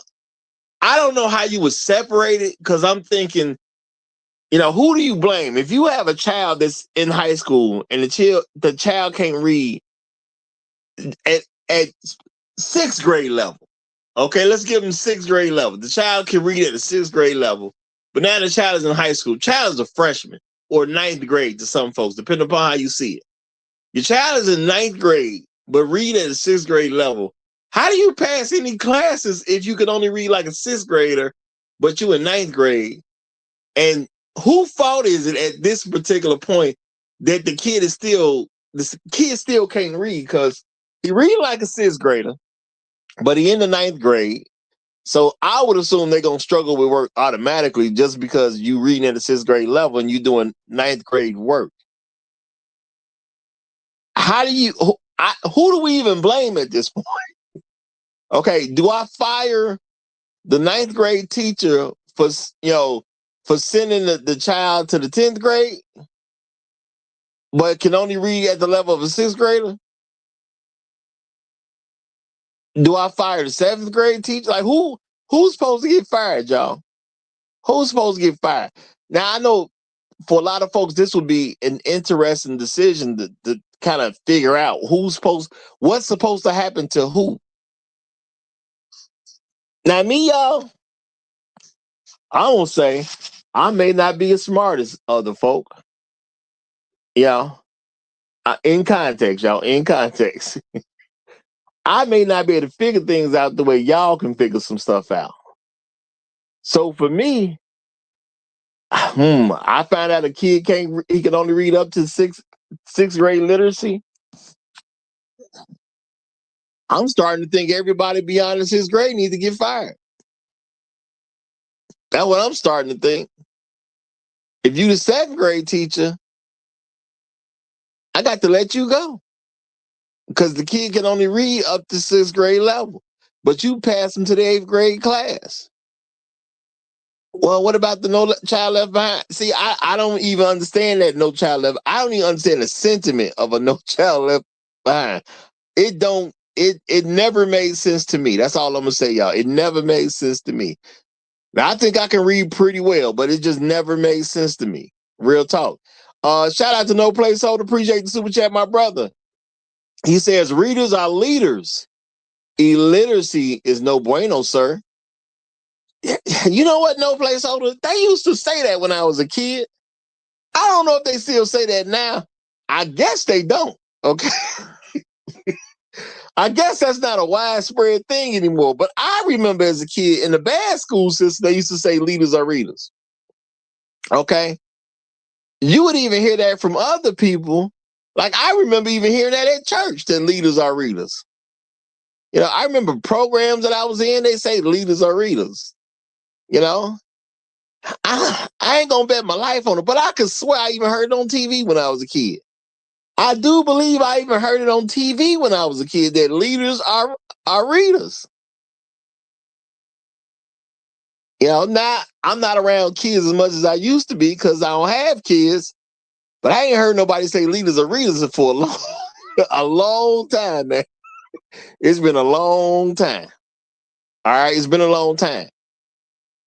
I don't know how you would separate it because I'm thinking, you know, who do you blame? If you have a child that's in high school and the child can't read at 6th grade level. Okay, let's give them 6th grade level. The child can read at the 6th grade level, but now the child is in high school. Child is a freshman or 9th grade to some folks, depending upon how you see it. Your child is in 9th grade, but read at a 6th grade level. How do you pass any classes if you can only read like a 6th grader, but you in 9th grade? And whose fault is it at this particular point that the kid is still this kid still can't read because he read like a sixth grader, but he in the ninth grade. So I would assume they're gonna struggle with work automatically just because you reading at the sixth grade level and you doing ninth grade work. How do you? Who do we even blame at this point? Okay, do I fire the ninth grade teacher for for sending the child to the 10th grade, but can only read at the level of a sixth grader? Do I fire the 7th grade teacher? Like who's supposed to get fired, y'all? Who's supposed to get fired? Now I know for a lot of folks this would be an interesting decision to kind of figure out what's supposed to happen to who. Now me, y'all, I won't say I may not be as smart as other folk. In context, y'all, in context. I may not be able to figure things out the way y'all can figure some stuff out. So for me, I found out a kid he can only read up to sixth grade literacy. I'm starting to think everybody beyond the sixth grade needs to get fired. That's what I'm starting to think. If you the 7th grade teacher, I got to let you go. Because the kid can only read up to 6th grade level. But you pass him to the 8th grade class. Well, what about the No Child Left Behind? See, I don't even understand that No Child Left. I don't even understand the sentiment of a No Child Left Behind. It never made sense to me. That's all I'm gonna say, y'all. It never made sense to me. Now I think I can read pretty well, but it just never made sense to me. Real talk. Shout out to No Placeholder. Appreciate the super chat, my brother. He says readers are leaders. Illiteracy is no bueno, sir. You know what, No Placeholder? They used to say that when I was a kid. I don't know if they still say that now. I guess they don't. Okay. I guess that's not a widespread thing anymore. But I remember as a kid in the bad school system, they used to say leaders are readers. Okay. You would even hear that from other people. Like I remember even hearing that at church, that leaders are readers. I remember programs that I was in, they say leaders are readers. I ain't gonna bet my life on it, but I could swear I even heard it on TV when I was a kid. I do believe I even heard it on TV when I was a kid that leaders are readers. Now I'm not around kids as much as I used to be because I don't have kids, but I ain't heard nobody say leaders are readers for a long time, man. It's been a long time. All right, it's been a long time.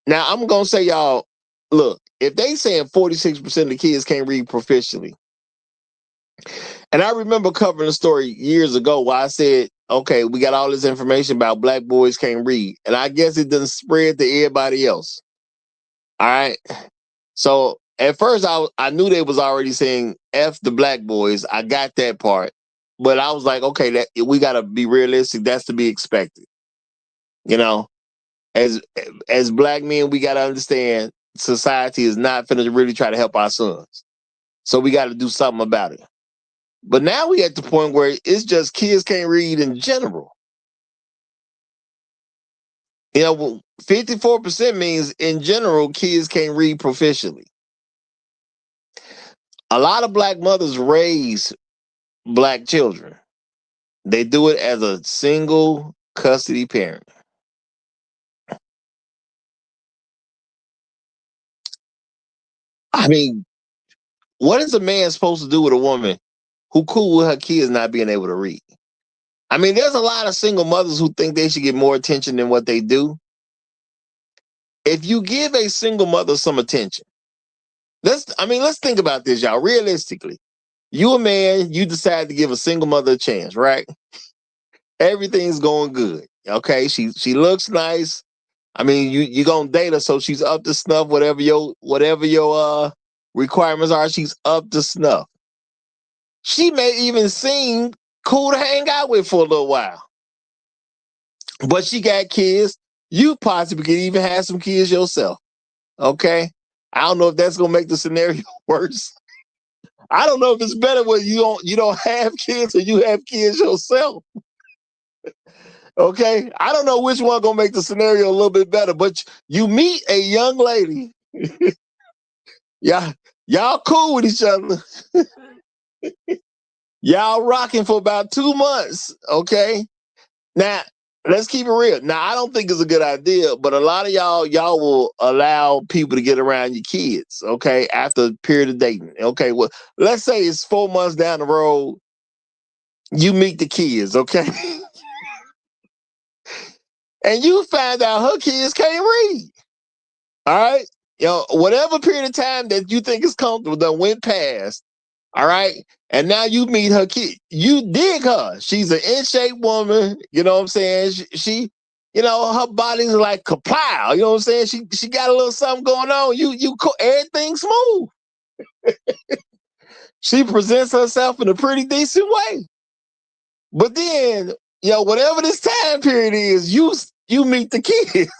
Now I'm gonna say, y'all, look, if they saying 46% of the kids can't read proficiently, and I remember covering a story years ago where I said, okay, we got all this information about black boys can't read, and I guess it doesn't spread to everybody else. All right, so at first I knew they was already saying F the black boys. I got that part, but I was like, okay, that we got to be realistic. That's to be expected. As black men, we got to understand society is not finna really try to help our sons. So we got to do something about it. But now we at the point where it's just kids can't read in general. 54% means in general, kids can't read proficiently. A lot of black mothers raise black children. They do it as a single custody parent. I mean, what is a man supposed to do with a woman who cool with her kids not being able to read? I mean, there's a lot of single mothers who think they should get more attention than what they do. If you give a single mother some attention, let's think about this, y'all. Realistically, you a man, you decide to give a single mother a chance, right? Everything's going good. Okay, she looks nice. I mean, you gonna date her, so she's up to snuff. Whatever your requirements are, she's up to snuff. She may even seem cool to hang out with for a little while. But she got kids. You possibly could even have some kids yourself. Okay? I don't know if that's going to make the scenario worse. I don't know if it's better when you don't have kids or you have kids yourself. Okay, I don't know which one gonna make the scenario a little bit better, but you meet a young lady. Y'all cool with each other. Y'all rocking for about 2 months. Okay, now let's keep it real. Now I don't think it's a good idea, but a lot of y'all will allow people to get around your kids. Okay, after a period of dating. Okay, well let's say it's 4 months down the road. You meet the kids. Okay. And you find out her kids can't read. All right. Whatever period of time that you think is comfortable done went past. All right. And now you meet her kid. You dig her. She's an in-shape woman. You know what I'm saying? She her body's like kapow. You know what I'm saying? She got a little something going on. Everything smooth. She presents herself in a pretty decent way. But then, whatever this time period is, you meet the kids.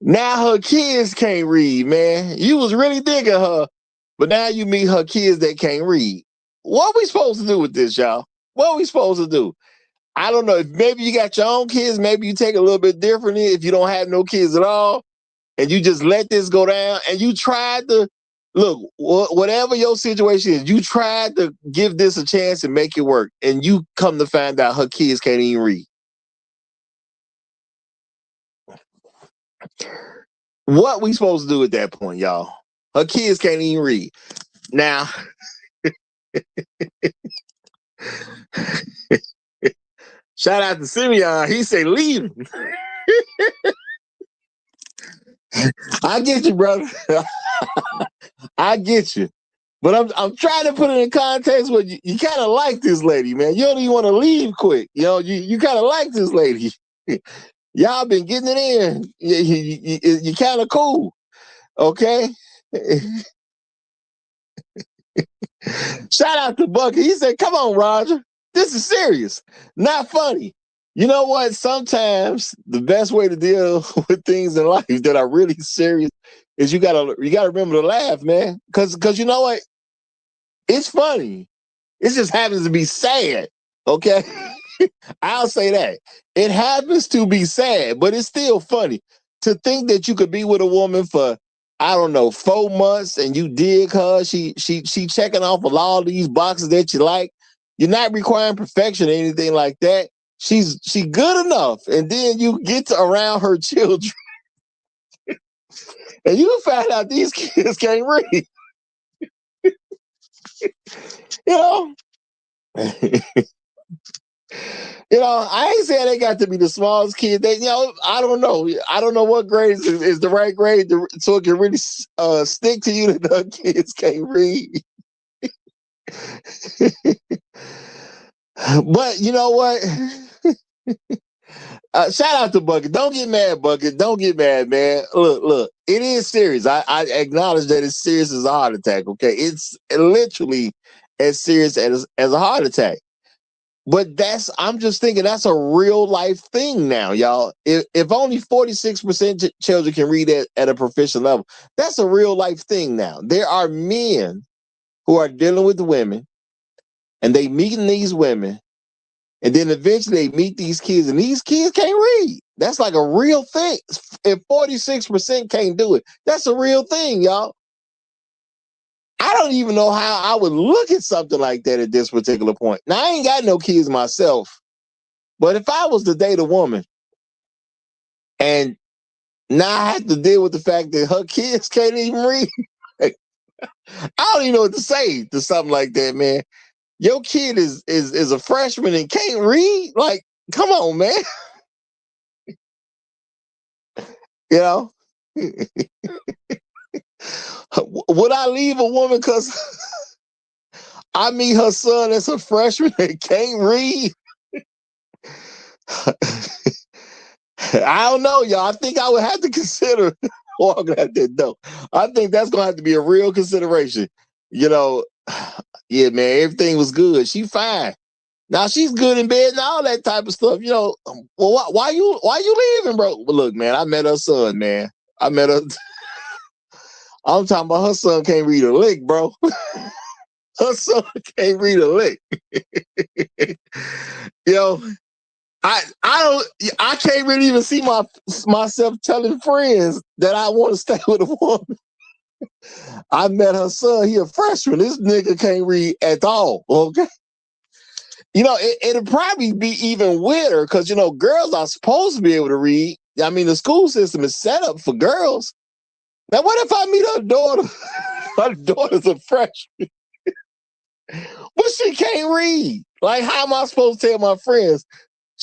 Now her kids can't read, man. You was really digging her, but now you meet her kids that can't read. What are we supposed to do with this, y'all? What are we supposed to do? I don't know. Maybe you got your own kids. Maybe you take it a little bit differently if you don't have no kids at all, and you just let this go down, and you tried to, look, whatever your situation is, you tried to give this a chance and make it work, and you come to find out her kids can't even read. What we supposed to do at that point, y'all? Her kids can't even read. Now, shout out to Simeon. He said, leave him. I get you, brother. I get you. But I'm trying to put it in context where you kind of like this lady, man. You don't even want to leave quick. You kind of like this lady. Y'all been getting it in. You kind of cool. Okay? Shout out to Bucky. He said, come on, Roger. This is serious. Not funny. You know what? Sometimes the best way to deal with things in life that are really serious is you gotta remember to laugh, man. Cause you know what? It's funny. It just happens to be sad. Okay? I'll say that. It happens to be sad, but it's still funny. To think that you could be with a woman for, I don't know, 4 months and you dig her, she checking off a lot of these boxes that you like. You're not requiring perfection or anything like that. She good enough, and then you get around her children, and you find out these kids can't read. I ain't saying they got to be the smallest kid. I don't know. I don't know what grade is the right grade so it can really stick to you that the kids can't read. But you know what? Shout out to Bucket. Don't get mad, Bucket. Don't get mad, man. Look. It is serious. I acknowledge that it's serious as a heart attack. Okay, it's literally as serious as a heart attack. But I'm just thinking that's a real life thing now, y'all. If only 46% children can read at a proficient level, that's a real life thing now. There are men who are dealing with women, and they meeting these women, and then eventually they meet these kids, and these kids can't read. That's like a real thing. If 46% can't do it, that's a real thing, y'all. I don't even know how I would look at something like that at this particular point. Now, I ain't got no kids myself, but if I was to date a woman and now I have to deal with the fact that her kids can't even read, I don't even know what to say to something like that, man. Your kid is a freshman and can't read? Like, come on, man. Would I leave a woman because I meet her son as a freshman and can't read? I don't know, y'all. I think I would have to consider walking out that door. I think that's going to have to be a real consideration. Yeah, man, everything was good. She fine. Now she's good in bed and all that type of stuff. Well, why you leaving, bro? But look, man, I met her son, man. I met her I'm talking about her son can't read a lick, bro. Her son can't read a lick. Yo, I can't really even see myself telling friends that I want to stay with a woman. I met her son. He a freshman. This nigga can't read at all. Okay. You know, it'll probably be even weirder because, you know, girls are supposed to be able to read. I mean, the school system is set up for girls. Now, what if I meet her daughter? Her daughter's a freshman. But she can't read. Like, how am I supposed to tell my friends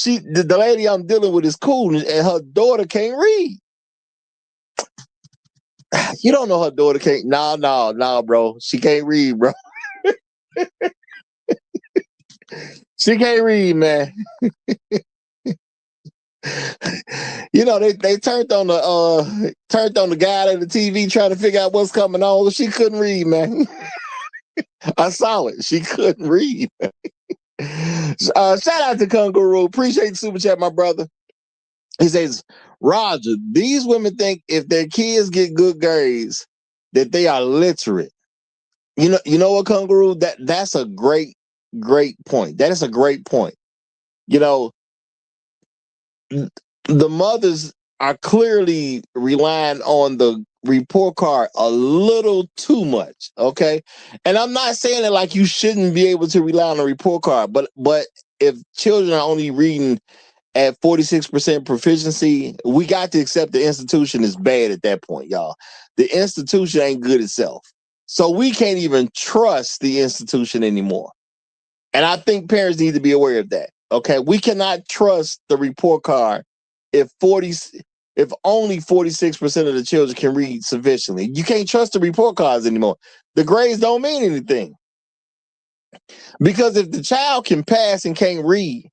the lady I'm dealing with is cool and her daughter can't read? You don't know her daughter can't. No, bro. She can't read, bro. She can't read, man. You know, they turned on the guy on the TV trying to figure out what's coming on. She couldn't read, man. I saw it. She couldn't read. Shout out to Kangaroo. Appreciate the super chat, my brother. He says, Roger, these women think if their kids get good grades, that they are literate. You know what, Kangaroo? That's a great point. That is a great point. You know, the mothers are clearly relying on the report card a little too much, okay? And I'm not saying it like you shouldn't be able to rely on a report card, but if children are only reading at 46% proficiency, we got to accept the institution is bad at that point, y'all. The institution ain't good itself. So we can't even trust the institution anymore. And I think parents need to be aware of that. Okay, we cannot trust the report card if only 46% of the children can read sufficiently. You can't trust the report cards anymore. The grades don't mean anything. Because if the child can pass and can't read,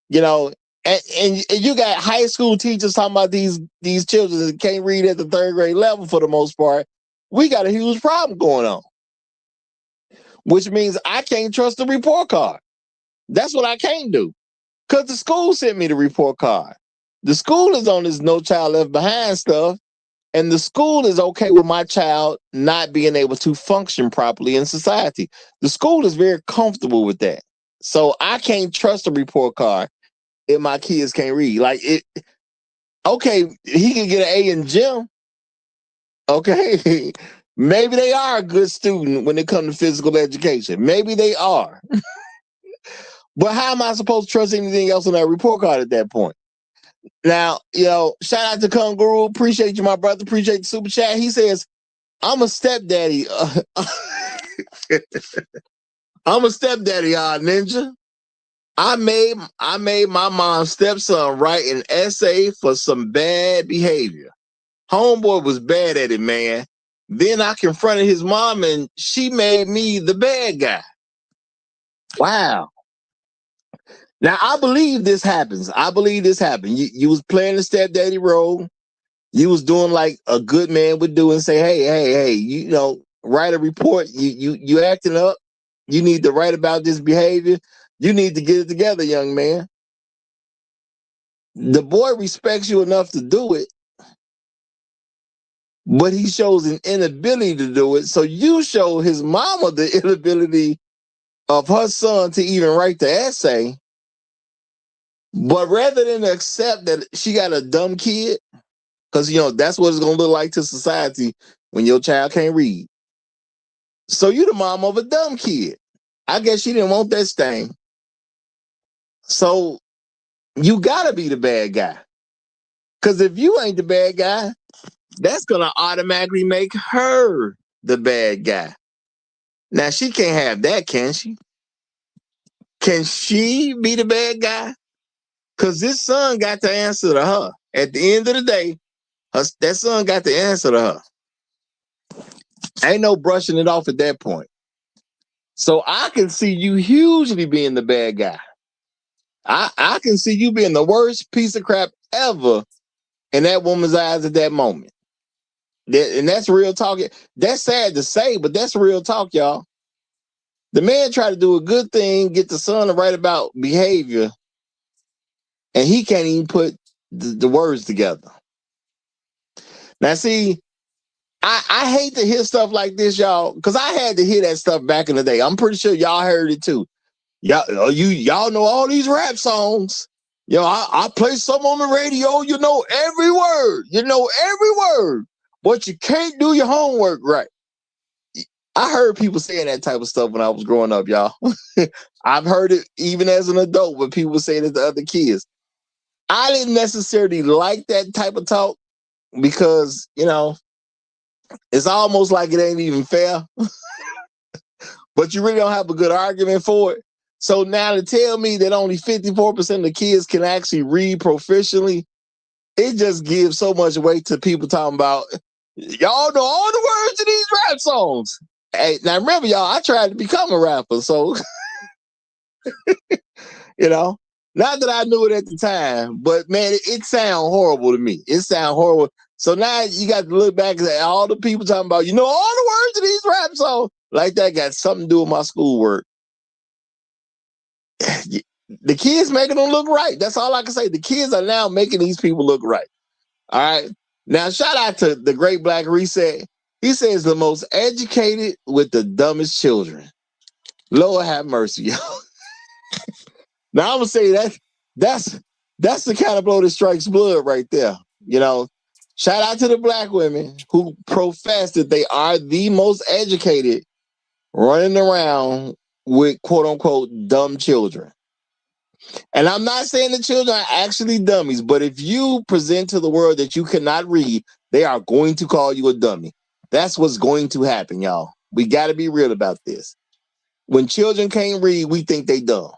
you know, and you got high school teachers talking about these children that can't read at the third grade level for the most part, we got a huge problem going on. Which means I can't trust the report card. That's what I can't do. Because the school sent me the report card. The school is on this No Child Left Behind stuff, and the school is okay with my child not being able to function properly in society. The school is very comfortable with that. So I can't trust the report card if my kids can't read. Like, okay, he can get an A in gym. Okay, maybe they are a good student when it comes to physical education. Maybe they are. But how am I supposed to trust anything else on that report card at that point? Now, you know, shout out to Kangaroo. Appreciate you, my brother. Appreciate the super chat. He says, I'm a stepdaddy. I'm a stepdaddy, ninja. I made my mom's stepson write an essay for some bad behavior. Homeboy was bad at it, man. Then I confronted his mom and she made me the bad guy. Wow. Now, I believe this happens. You was playing the stepdaddy role. You was doing like a good man would do and say, hey, you know, write a report. You acting up. You need to write about this behavior. You need to get it together, young man. The boy respects you enough to do it, but he shows an inability to do it. So you show his mama the inability of her son to even write the essay. But rather than accept that she got a dumb kid, because, you know, that's what it's going to look like to society when your child can't read. So you the mom of a dumb kid. I guess she didn't want that stain. So you got to be the bad guy. Because if you ain't the bad guy, that's going to automatically make her the bad guy. Now, she can't have that, can she? Can she be the bad guy? Because this son got to answer to her. At the end of the day, that son got to answer to her. Ain't no brushing it off at that point. So I can see you hugely being the bad guy. I can see you being the worst piece of crap ever in that woman's eyes at that moment. And that's real talk. That's sad to say, but that's real talk, y'all. The man tried to do a good thing, get the son to write about behavior, and he can't even put the words together. Now, see, I hate to hear stuff like this, y'all, because I had to hear that stuff back in the day. I'm pretty sure y'all heard it too. Y'all know all these rap songs. I play some on the radio. You know every word. But you can't do your homework right. I heard people saying that type of stuff when I was growing up, y'all. I've heard it even as an adult when people say it to other kids. I didn't necessarily like that type of talk because, it's almost like it ain't even fair. But you really don't have a good argument for it. So now to tell me that only 54% of the kids can actually read proficiently, it just gives so much weight to people talking about, y'all know all the words of these rap songs. Hey, now remember, y'all, I tried to become a rapper, so, not that I knew it at the time, but man, it sounds horrible to me. It sounds horrible. So now you got to look back at all the people talking about, all the words of these rap songs. Like that got something to do with my schoolwork. The kids making them look right. That's all I can say. The kids are now making these people look right. All right. Now, shout out to the Great Black Reset. He says the most educated with the dumbest children. Lord have mercy, y'all. Now I'm gonna say that's the kind of blow that strikes blood right there. Shout out to the black women who profess that they are the most educated running around with quote unquote dumb children. And I'm not saying the children are actually dummies, but if you present to the world that you cannot read, they are going to call you a dummy. That's what's going to happen, y'all. We got to be real about this. When children can't read, we think they dumb.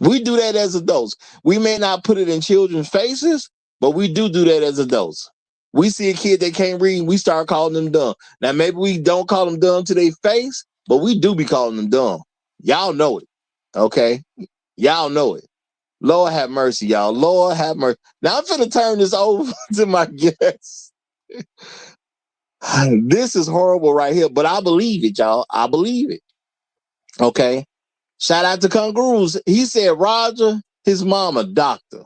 We do that as adults. We may not put it in children's faces, but we do that as adults. We see a kid that can't read, we start calling them dumb. Now, maybe we don't call them dumb to their face, but we do be calling them dumb. Y'all know it, okay? Y'all know it. Lord have mercy, y'all. Lord have mercy. Now, I'm finna turn this over to my guests. This is horrible right here, but I believe it, y'all. I believe it. Okay? Shout out to Kangaroos. He said, Roger, his mama, doctor.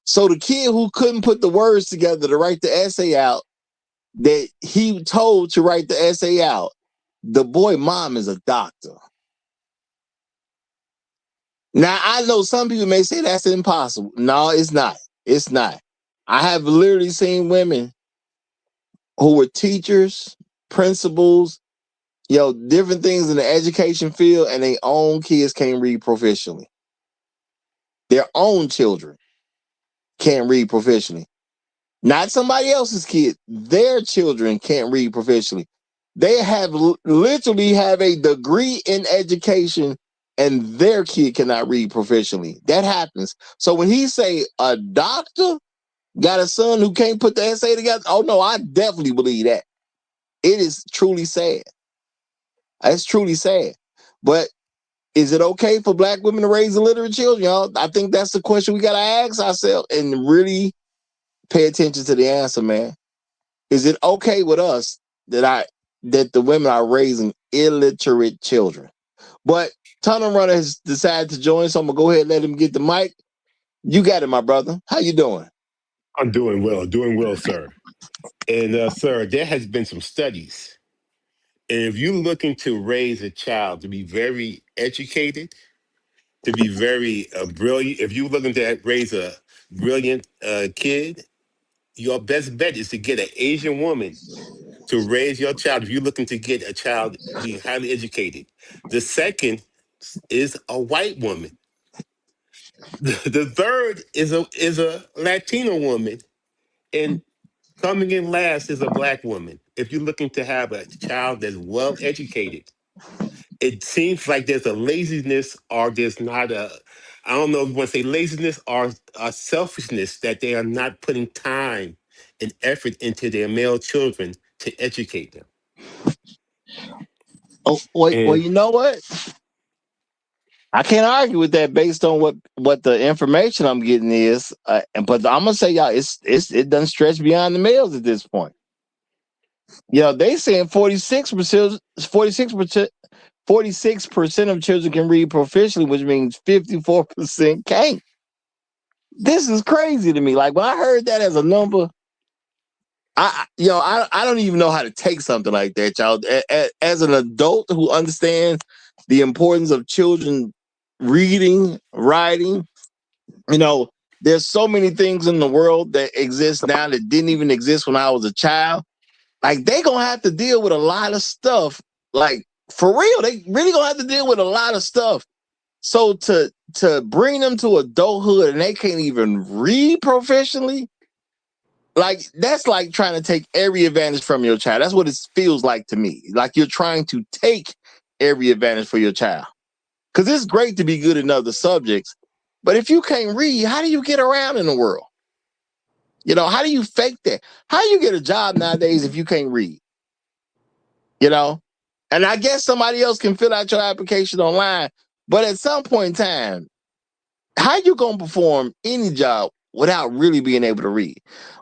So the kid who couldn't put the words together to write the essay out, that he told to write the essay out, the boy mom is a doctor. Now, I know some people may say that's impossible. No, it's not. It's not. I have literally seen women who were teachers, principals, different things in the education field, and their own kids can't read proficiently. Their own children can't read proficiently. Not somebody else's kid. Their children can't read proficiently. They have literally have a degree in education and their kid cannot read proficiently. That happens. So when he say a doctor got a son who can't put the essay together, oh no, I definitely believe that. It is truly sad. It's truly sad. But is it okay for black women to raise illiterate children, y'all? I think that's the question we got to ask ourselves and really pay attention to the answer, man. Is it okay with us that the women are raising illiterate children? But Tunnel Runner has decided to join, so I'm going to go ahead and let him get the mic. You got it, my brother. How you doing? I'm doing well, sir. And sir, there has been some studies. And if you're looking to raise a child to be very educated, to be very brilliant, if you're looking to raise a brilliant kid, your best bet is to get an Asian woman to raise your child. If you're looking to get a child being highly educated, the second is a white woman. The third is a Latino woman, and coming in last is a black woman. If you're looking to have a child that's well educated, it seems like there's a laziness or there's not a, I don't know if you want to say laziness or a selfishness that they are not putting time and effort into their male children to educate them. Oh, wait, well, And you know what? I can't argue with that based on what the information I'm getting is. But I'm gonna say, y'all, it doesn't stretch beyond the males at this point. They saying 46%, 46% of children can read proficiently, which means 54% can't. This is crazy to me. Like when I heard that as a number, I don't even know how to take something like that, y'all. As an adult who understands the importance of children reading, writing, there's so many things in the world that exist now that didn't even exist when I was a child. Like, they gonna have to deal with a lot of stuff. Like, for real, they really gonna have to deal with a lot of stuff. So to bring them to adulthood and they can't even read professionally, like, that's like trying to take every advantage from your child. That's what it feels like to me. Like, you're trying to take every advantage for your child. Because it's great to be good in other subjects, but if you can't read, how do you get around in the world? How do you fake that? How do you get a job nowadays if you can't read? And I guess somebody else can fill out your application online, but at some point in time, how you gonna perform any job without really being able to read?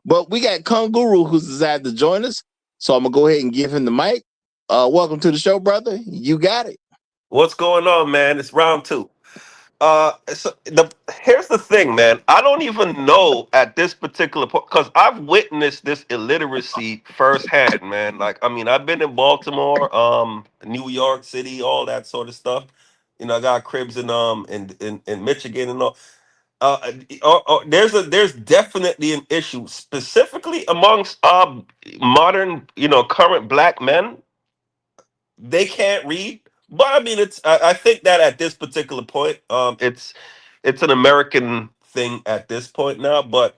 But we got Kung Guru who's decided to join us, so I'm gonna go ahead and give him the mic. Welcome to the show, brother. You got it. What's going on, man? It's round two. Here's the thing, man. I don't even know at this particular point because I've witnessed this illiteracy firsthand, man. Like, I mean, I've been in Baltimore, New York City, all that sort of stuff. I got cribs in Michigan and all. There's definitely an issue specifically amongst modern, current black men. They can't read, but I mean, I think that at this particular point, it's an American thing at this point now. But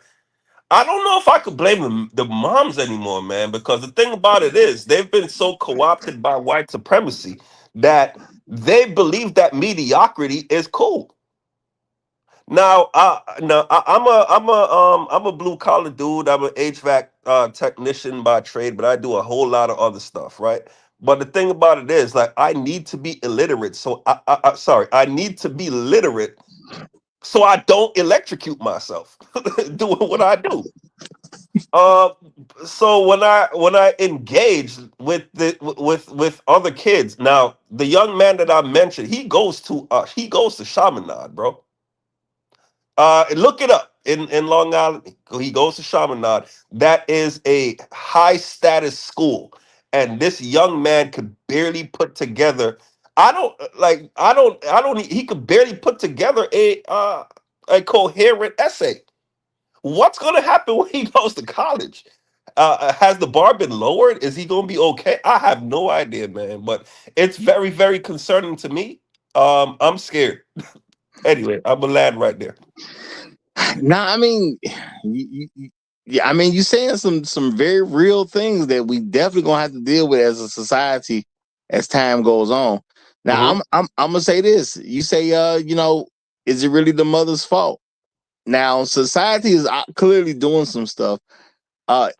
I don't know if I could blame the moms anymore, man, because the thing about it is they've been so co-opted by white supremacy that they believe that mediocrity is cool. I'm a blue collar dude. I'm an HVAC technician by trade, but I do a whole lot of other stuff, right? But the thing about it is, like, I need to be illiterate. So I need to be literate so I don't electrocute myself doing what I do. Uh, so when I engage with other kids, now the young man that I mentioned, he goes to Chaminade, bro. Look it up in Long Island. He goes to Chaminade. That is a high status school, and this young man could barely put together. He could barely put together a coherent essay. What's going to happen when he goes to college? Has the bar been lowered? Is he going to be okay? I have no idea, man. But it's very, very concerning to me. I'm scared. Anyway, I'm a lad right there. Nah, I mean, yeah, I mean, you're saying some very real things that we definitely gonna have to deal with as a society as time goes on. Now, Mhm. I'm gonna say this. You say, is it really the mother's fault? Now, society is clearly doing some stuff.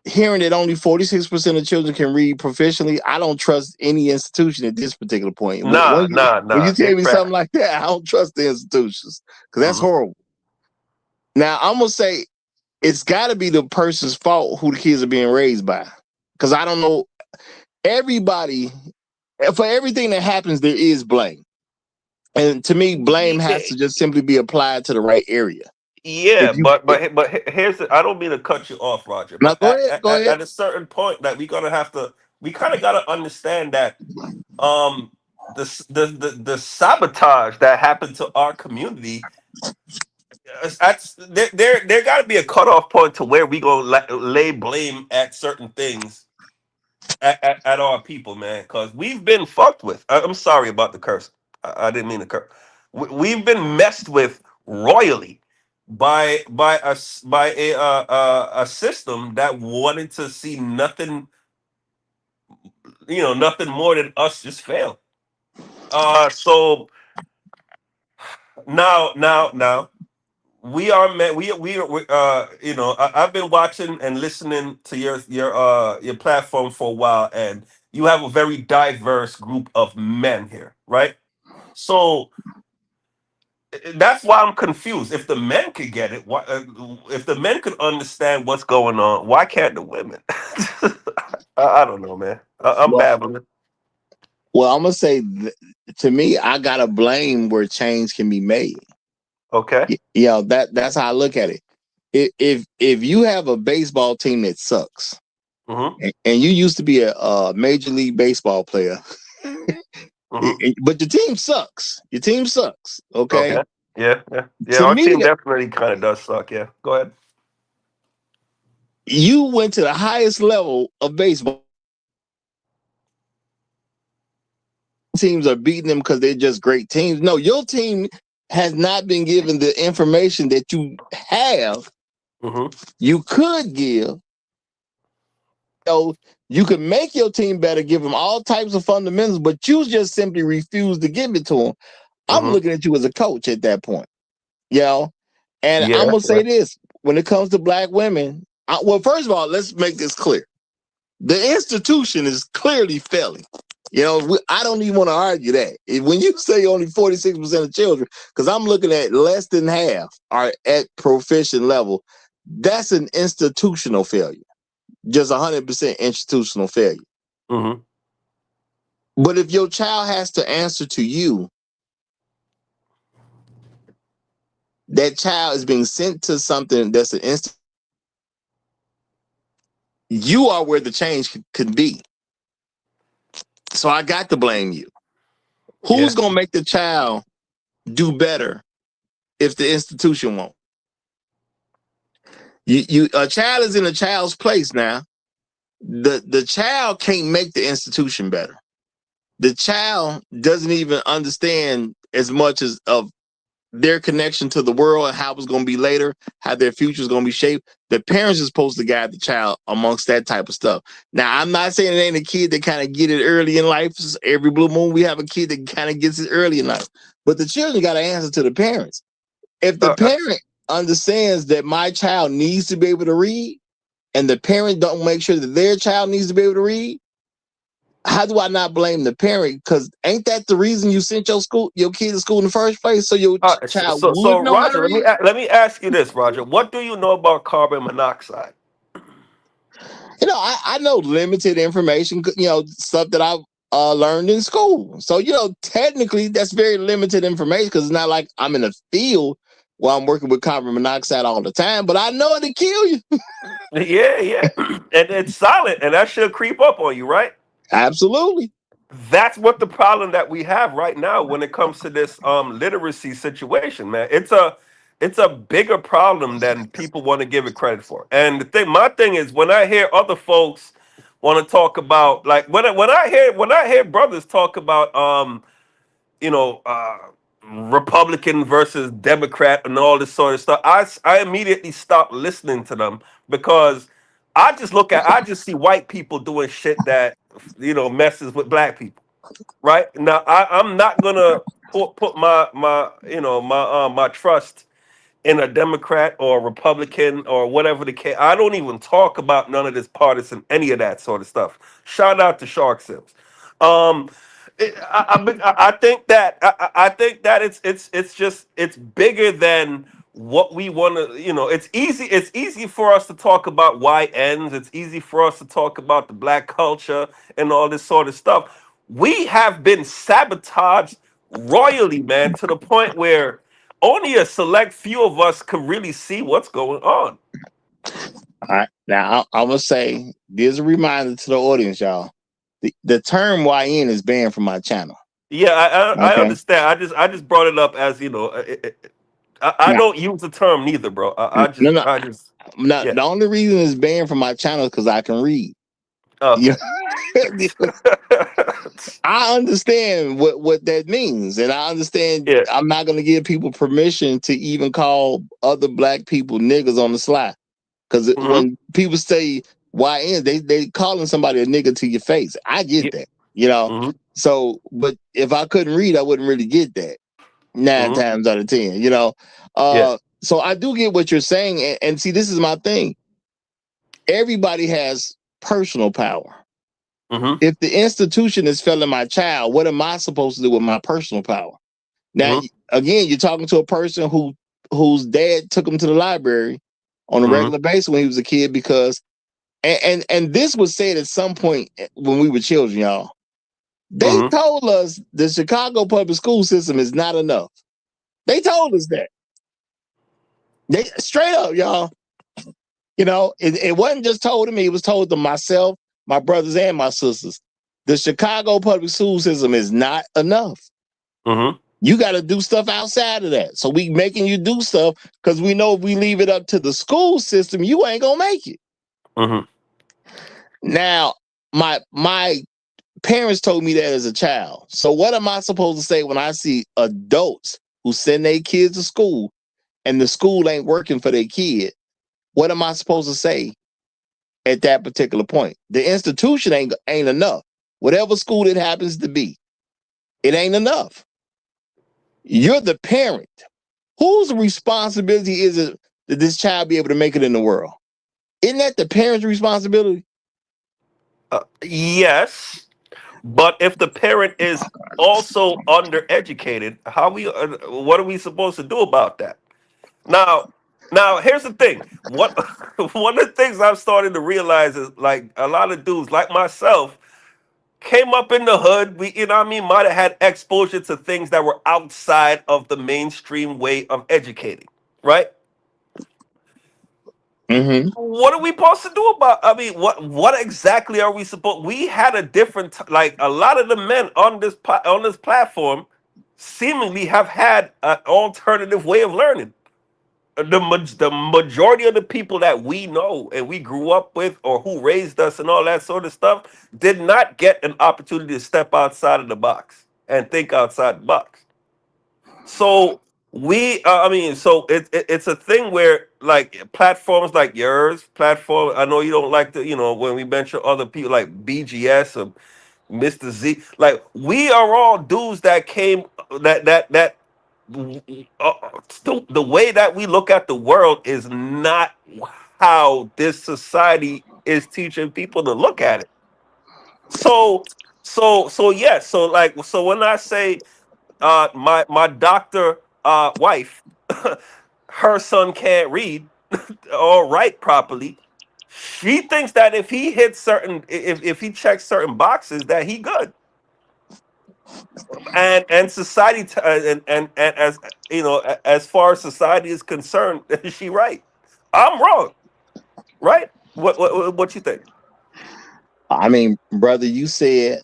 Hearing that only 46% of children can read proficiently, I don't trust any institution at this particular point. Nah, When you nah. tell They're me crap. something like that, I don't trust the institutions because that's Mhm. horrible. Now, I'm gonna say it's got to be the person's fault who the kids are being raised by, because I don't know. Everybody, for everything that happens, there is blame, and to me, blame Yeah, has to just simply be applied to the right area. yeah, If you here's I don't mean to cut you off, Roger, Now, but go ahead, go ahead. at a certain point that we kind of gotta understand that the sabotage that happened to our community, there got to be a cutoff point to where we gonna lay blame at certain things at our people, man, because we've been fucked with. I'm sorry about the curse. I didn't mean to curse. We've been messed with royally by a system that wanted to see nothing, nothing more than us just fail. So now we are met. I've been watching and listening to your platform for a while, and you have a very diverse group of men here, right? So that's why I'm confused. If the men could get it, why, if the men could understand what's going on, why can't the women? I don't know, man. I'm Well, babbling. I'm gonna say, to me, I gotta blame where change can be made. Okay. That's how I look at it. If you have a baseball team that sucks, and you used to be a Major League Baseball player, but your team sucks. Your team sucks. Okay. Okay. Yeah. To Our me, team definitely kind of does suck. Yeah. Go ahead. you went to the highest level of baseball. Teams are beating them because they're just great teams. No, your team has not been given the information that you have. You could give. So you could make your team better, give them all types of fundamentals, but you just simply refuse to give it to them. I'm looking at you as a coach at that point, and I'm gonna say this: when it comes to black women, well, first of all, let's make this clear: the institution is clearly failing. I don't even want to argue that. When you say only 46% of children, because I'm looking at less than half are at proficient level, that's an institutional failure. Just 100% institutional failure. But if your child has to answer to you, that child is being sent to something that's an instant. You are where the change could be. So I got to blame you. Who's going to make the child do better if the institution won't? A child is in a child's place now. The child can't make the institution better. The child doesn't even understand as much as of their connection to the world and how it's going to be later, how their future is going to be shaped. The parents are supposed to guide the child amongst that type of stuff. Now, I'm not saying it ain't a kid that kind of get it early in life. Every blue moon, we have a kid that kind of gets it early in life. But the children got to answer to the parents. If the parent understands that my child needs to be able to read, and the parent don't make sure that their child needs to be able to read, how do I not blame the parent? Because ain't that the reason you sent your kid to school in the first place, so your child would know how to Roger, read? let me ask you this, Roger. What do you know about carbon monoxide? I know limited information. Stuff that I've learned in school. So technically that's very limited information because it's not like I'm in a field where I'm working with carbon monoxide all the time. But I know it'll kill you. Yeah, and it's silent, and that should creep up on you, right? Absolutely. That's what the problem that we have right now when it comes to this literacy situation, man. It's a bigger problem than people want to give it credit for. And my thing is, when I hear other folks want to talk about, like when I hear brothers talk about Republican versus Democrat and all this sort of stuff, I immediately stop listening to them because I just see white people doing shit that messes with black people. Right now, I'm not gonna put my trust in a Democrat or a Republican or whatever the case. I don't even talk about none of this partisan, any of that sort of stuff. Shout out to Shark Sims. Um, I think that I think that it's bigger than what we want to. It's easy for us to talk about YNs. It's easy for us to talk about the black culture and all this sort of stuff. We have been sabotaged royally, man, to the point where only a select few of us can really see what's going on. All right. Now, I'm going to say, there's a reminder to the audience, y'all. The term YN is banned from my channel. Yeah, I understand. I just brought it up as, I don't use the term neither, bro. The only reason it's banned from my channel is because I can read. Okay. I understand what that means, and I understand I'm not going to give people permission to even call other black people niggas on the sly. Because when people say YN, they calling somebody a nigga to your face. I get that, So, but if I couldn't read, I wouldn't really get that 9 times out of 10, So I do get what you're saying. And see, this is my thing. Everybody has personal power. If the institution is failing my child, what am I supposed to do with my personal power? Now, again, you're talking to a person whose dad took him to the library on a regular basis when he was a kid because, and this was said at some point when we were children, y'all. They told us the Chicago public school system is not enough. They told us that. They straight up, y'all. It wasn't just told to me, it was told to myself, my brothers, and my sisters. The Chicago public school system is not enough. Mm-hmm. You got to do stuff outside of that. So we making you do stuff because we know if we leave it up to the school system, you ain't gonna make it. Mm-hmm. Now, my parents told me that as a child. So what am I supposed to say when I see adults who send their kids to school and the school ain't working for their kid? What am I supposed to say at that particular point? The institution ain't enough. Whatever school it happens to be, it ain't enough. You're the parent. Whose responsibility is it that this child be able to make it in the world? Isn't that the parent's responsibility? Yes, but if the parent is also undereducated, what are we supposed to do about that? Now, here's the thing. What one of the things I'm starting to realize is like a lot of dudes like myself came up in the hood. We, might have had exposure to things that were outside of the mainstream way of educating, right? Mm-hmm. What are we supposed to do about? I mean, what exactly are we supposed? We had a different like a lot of the men on this platform seemingly have had an alternative way of learning. The majority of the people that we know and we grew up with or who raised us and all that sort of stuff did not get an opportunity to step outside of the box and think outside the box. So so it's a thing where like platforms like yours, platform. I know you don't like to, when we mention other people like BGS or Mr. Z, like we are all dudes that came that uh, the way that we look at the world is not how this society is teaching people to look at it. So yes, so when I say my doctor wife, her son can't read or write properly, she thinks that if he hits if he checks certain boxes that he good. And society and as as far as society is concerned, she right. I'm wrong, right? What you think? I mean, brother, you said,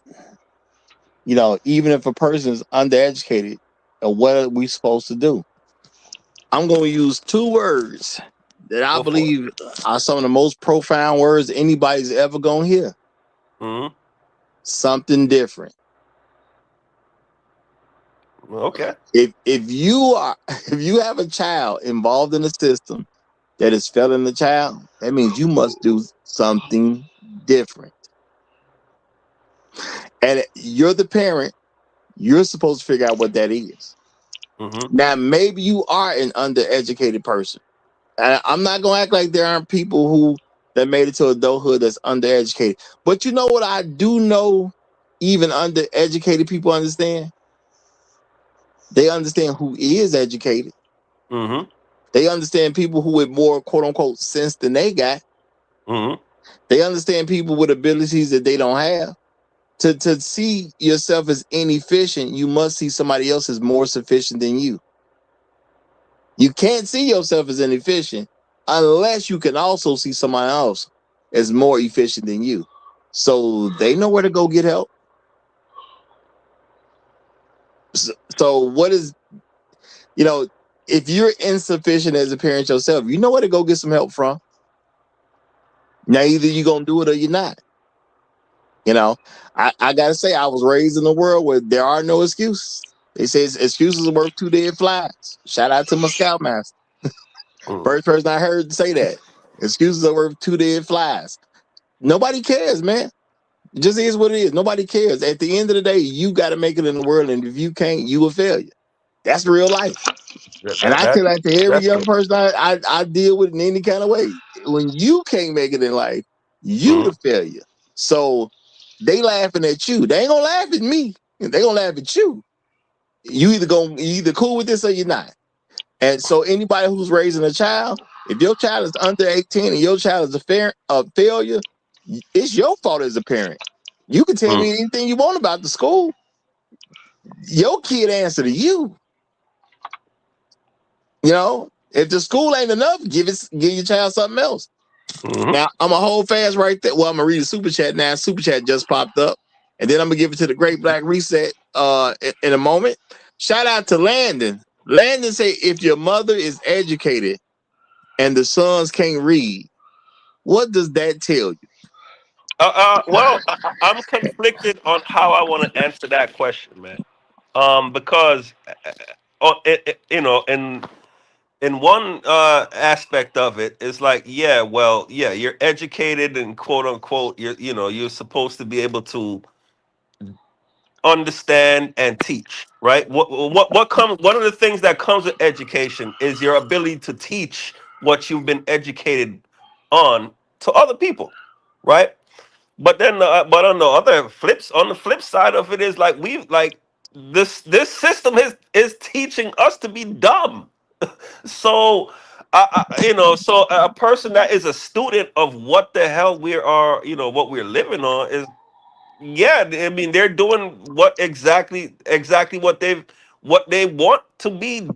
even if a person is undereducated, what are we supposed to do? I'm going to use two words that I Go for it. believe are some of the most profound words anybody's ever going to hear. Hmm. Something different. Okay. If you have a child involved in the system that is failing the child, that means you must do something different. And you're the parent, you're supposed to figure out what that is. Hmm. Now, maybe you are an undereducated person. And I'm not gonna act like there aren't people who that made it to adulthood that's undereducated. But you know what I do know, even undereducated people understand? They understand who is educated. Hmm. They understand people who with more quote unquote sense than they got. Hmm. They understand people with abilities that they don't have. To see yourself as inefficient, you must see somebody else as more sufficient than you. You can't see yourself as inefficient unless you can also see somebody else as more efficient than you. So they know where to go get help. So what is, if you're insufficient as a parent yourself, you know where to go get some help from. Now, either you're going to do it or you're not. I got to say, I was raised in a world where there are no excuses. They say excuses are worth two dead flies. Shout out to my scoutmaster. First person I heard say that. Excuses are worth two dead flies. Nobody cares, man. It just is what it is. Nobody cares. At the end of the day, you got to make it in the world, and if you can't, you a failure. That's real life. And I tell that to every That's young it. person I deal with in any kind of way. When you can't make it in life, you the Hmm. failure. So they laughing at you. They ain't gonna laugh at me. They gonna laugh at you. You either cool with this or you're not. And so anybody who's raising a child, if your child is under 18 and your child is a failure, it's your fault as a parent. You can tell me anything you want about the school. Your kid answer to you. If the school ain't enough, give your child something else. Now I'm gonna hold fast right there. Well, I'm gonna read the super chat now. Super chat just popped up, and then I'm gonna give it to the Great Black Reset in a moment. Shout out to Landon. Landon say, if your mother is educated and the sons can't read, what does that tell you? Well, I'm conflicted on how I want to answer that question, man. Because you know, in one aspect of it, it's like, yeah, well, yeah, you're educated and quote unquote, you're supposed to be able to understand and teach, right? What comes? One of the things that comes with education is your ability to teach what you've been educated on to other people, right? But then, but on the flip side of it is like this system is teaching us to be dumb. So, so a person that is a student of what the hell we are, what we're living on is, yeah. I mean, they're doing exactly what they want to be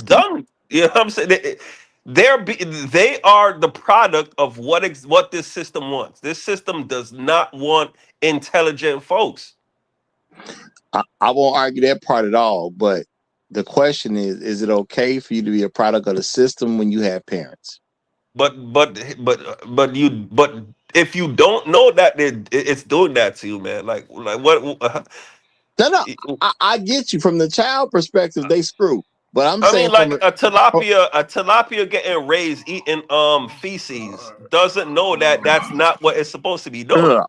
done. You know what I'm saying? They are the product of what this system wants. This system does not want intelligent folks. I won't argue that part at all, but the question is it okay for you to be a product of the system when you have parents? But if you don't know that it's doing that to you, man, like what? No, I get you. From the child perspective, they screw. But I'm I mean, saying like a tilapia getting raised eating feces doesn't know that that's not what it's supposed to be doing.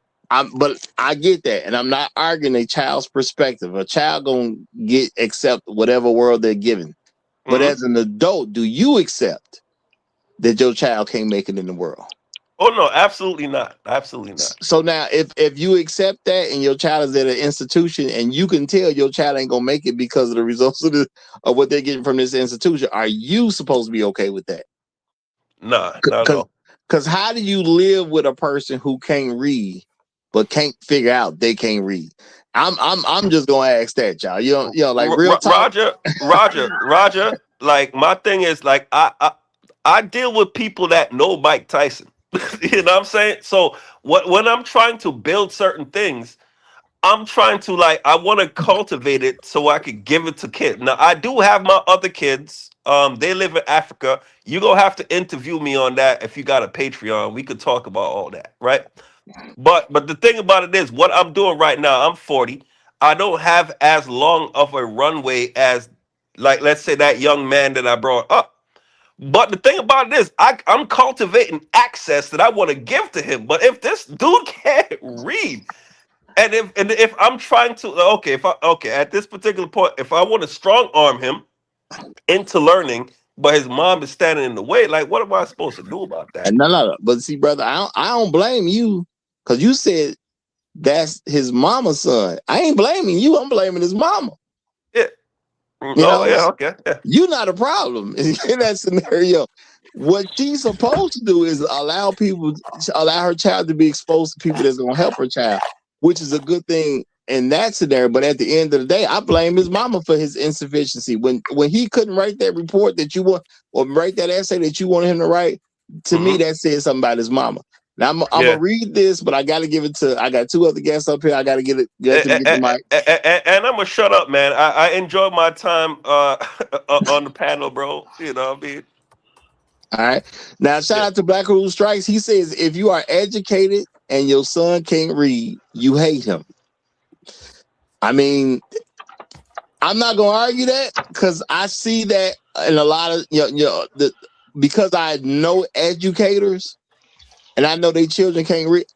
But I get that, and I'm not arguing a child's perspective. A child gonna accept whatever world they're given. But as an adult, do you accept that your child can't make it in the world? Oh no, absolutely not. Absolutely not. So now, if you accept that, and your child is at an institution, and you can tell your child ain't gonna make it because of the results of what they're getting from this institution, are you supposed to be okay with that? Nah, not at all. Because how do you live with a person who can't read but can't figure out they can't read? I'm just gonna ask that, y'all. You know, like real talk. Roger. Like my thing is, like I deal with people that know Mike Tyson. You know what I'm saying? So when I'm trying to build certain things, I'm trying to I want to cultivate it so I could give it to kids. Now I do have my other kids. They live in Africa. You gonna have to interview me on that if you got a Patreon. We could talk about all that, right? But the thing about it is, what I'm doing right now, I'm 40. I don't have as long of a runway as, like, let's say that young man that I brought up. But the thing about it is, I'm cultivating access that I want to give to him. But if this dude can't read, and if I'm trying to at this particular point, if I want to strong arm him into learning, but his mom is standing in the way, like, what am I supposed to do about that? No. But see, brother, I don't blame you, because you said that's his mama's son. I ain't blaming you. I'm blaming his mama. Yeah. Okay. Yeah. You're not a problem in that scenario. What she's supposed to do is allow her child to be exposed to people that's gonna help her child, which is a good thing in that scenario. But at the end of the day, I blame his mama for his insufficiency. When he couldn't write that report that you want, or write that essay that you wanted him to write, to me that says something about his mama. Now I'm gonna read this, but I gotta give it to. I got two other guests up here. I gotta get the mic. And I'm gonna shut up, man. I enjoyed my time on the panel, bro. You know what I mean? All right. Now, shout out to Black Rule Strikes. He says, if you are educated and your son can't read, you hate him. I mean, I'm not gonna argue that, because I see that in a lot of because I know educators. And I know their children can't read.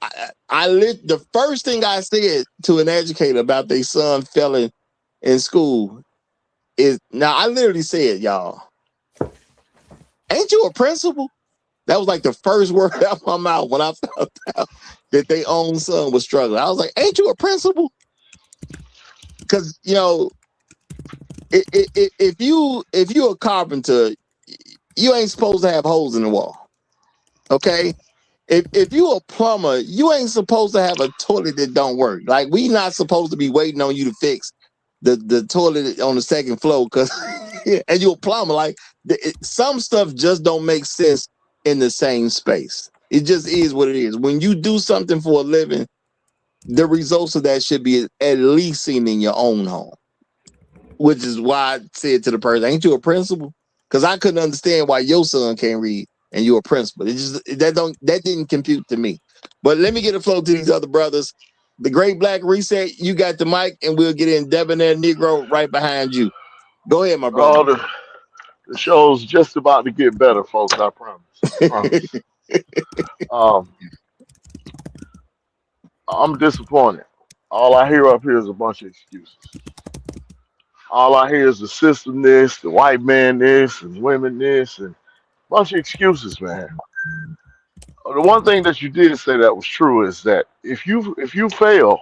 The first thing I said to an educator about their son failing in school is, now I literally said, y'all, ain't you a principal? That was like the first word out of my mouth when I found out that their own son was struggling. I was like, ain't you a principal? Because, if you're a carpenter, you ain't supposed to have holes in the wall. Okay? If you a plumber, you ain't supposed to have a toilet that don't work. Like, we not supposed to be waiting on you to fix the toilet on the second floor, because and you a plumber. Like, some stuff just don't make sense in the same space. It just is what it is. When you do something for a living, the results of that should be at least seen in your own home. Which is why I said to the person, "Ain't you a principal?" Because I couldn't understand why your son can't read and you're a principal. It just that didn't compute to me. But let me get a flow to these other brothers. The Great Black Reset, you got the mic, and we'll get in Debonair Negro right behind you. Go ahead, my brother. Oh, the show's just about to get better, folks. I promise. I promise. um, I'm disappointed. All I hear up here is a bunch of excuses. All I hear is the system this, the white man this, and women this, and a bunch of excuses, man. The one thing that you did say that was true is that if you fail,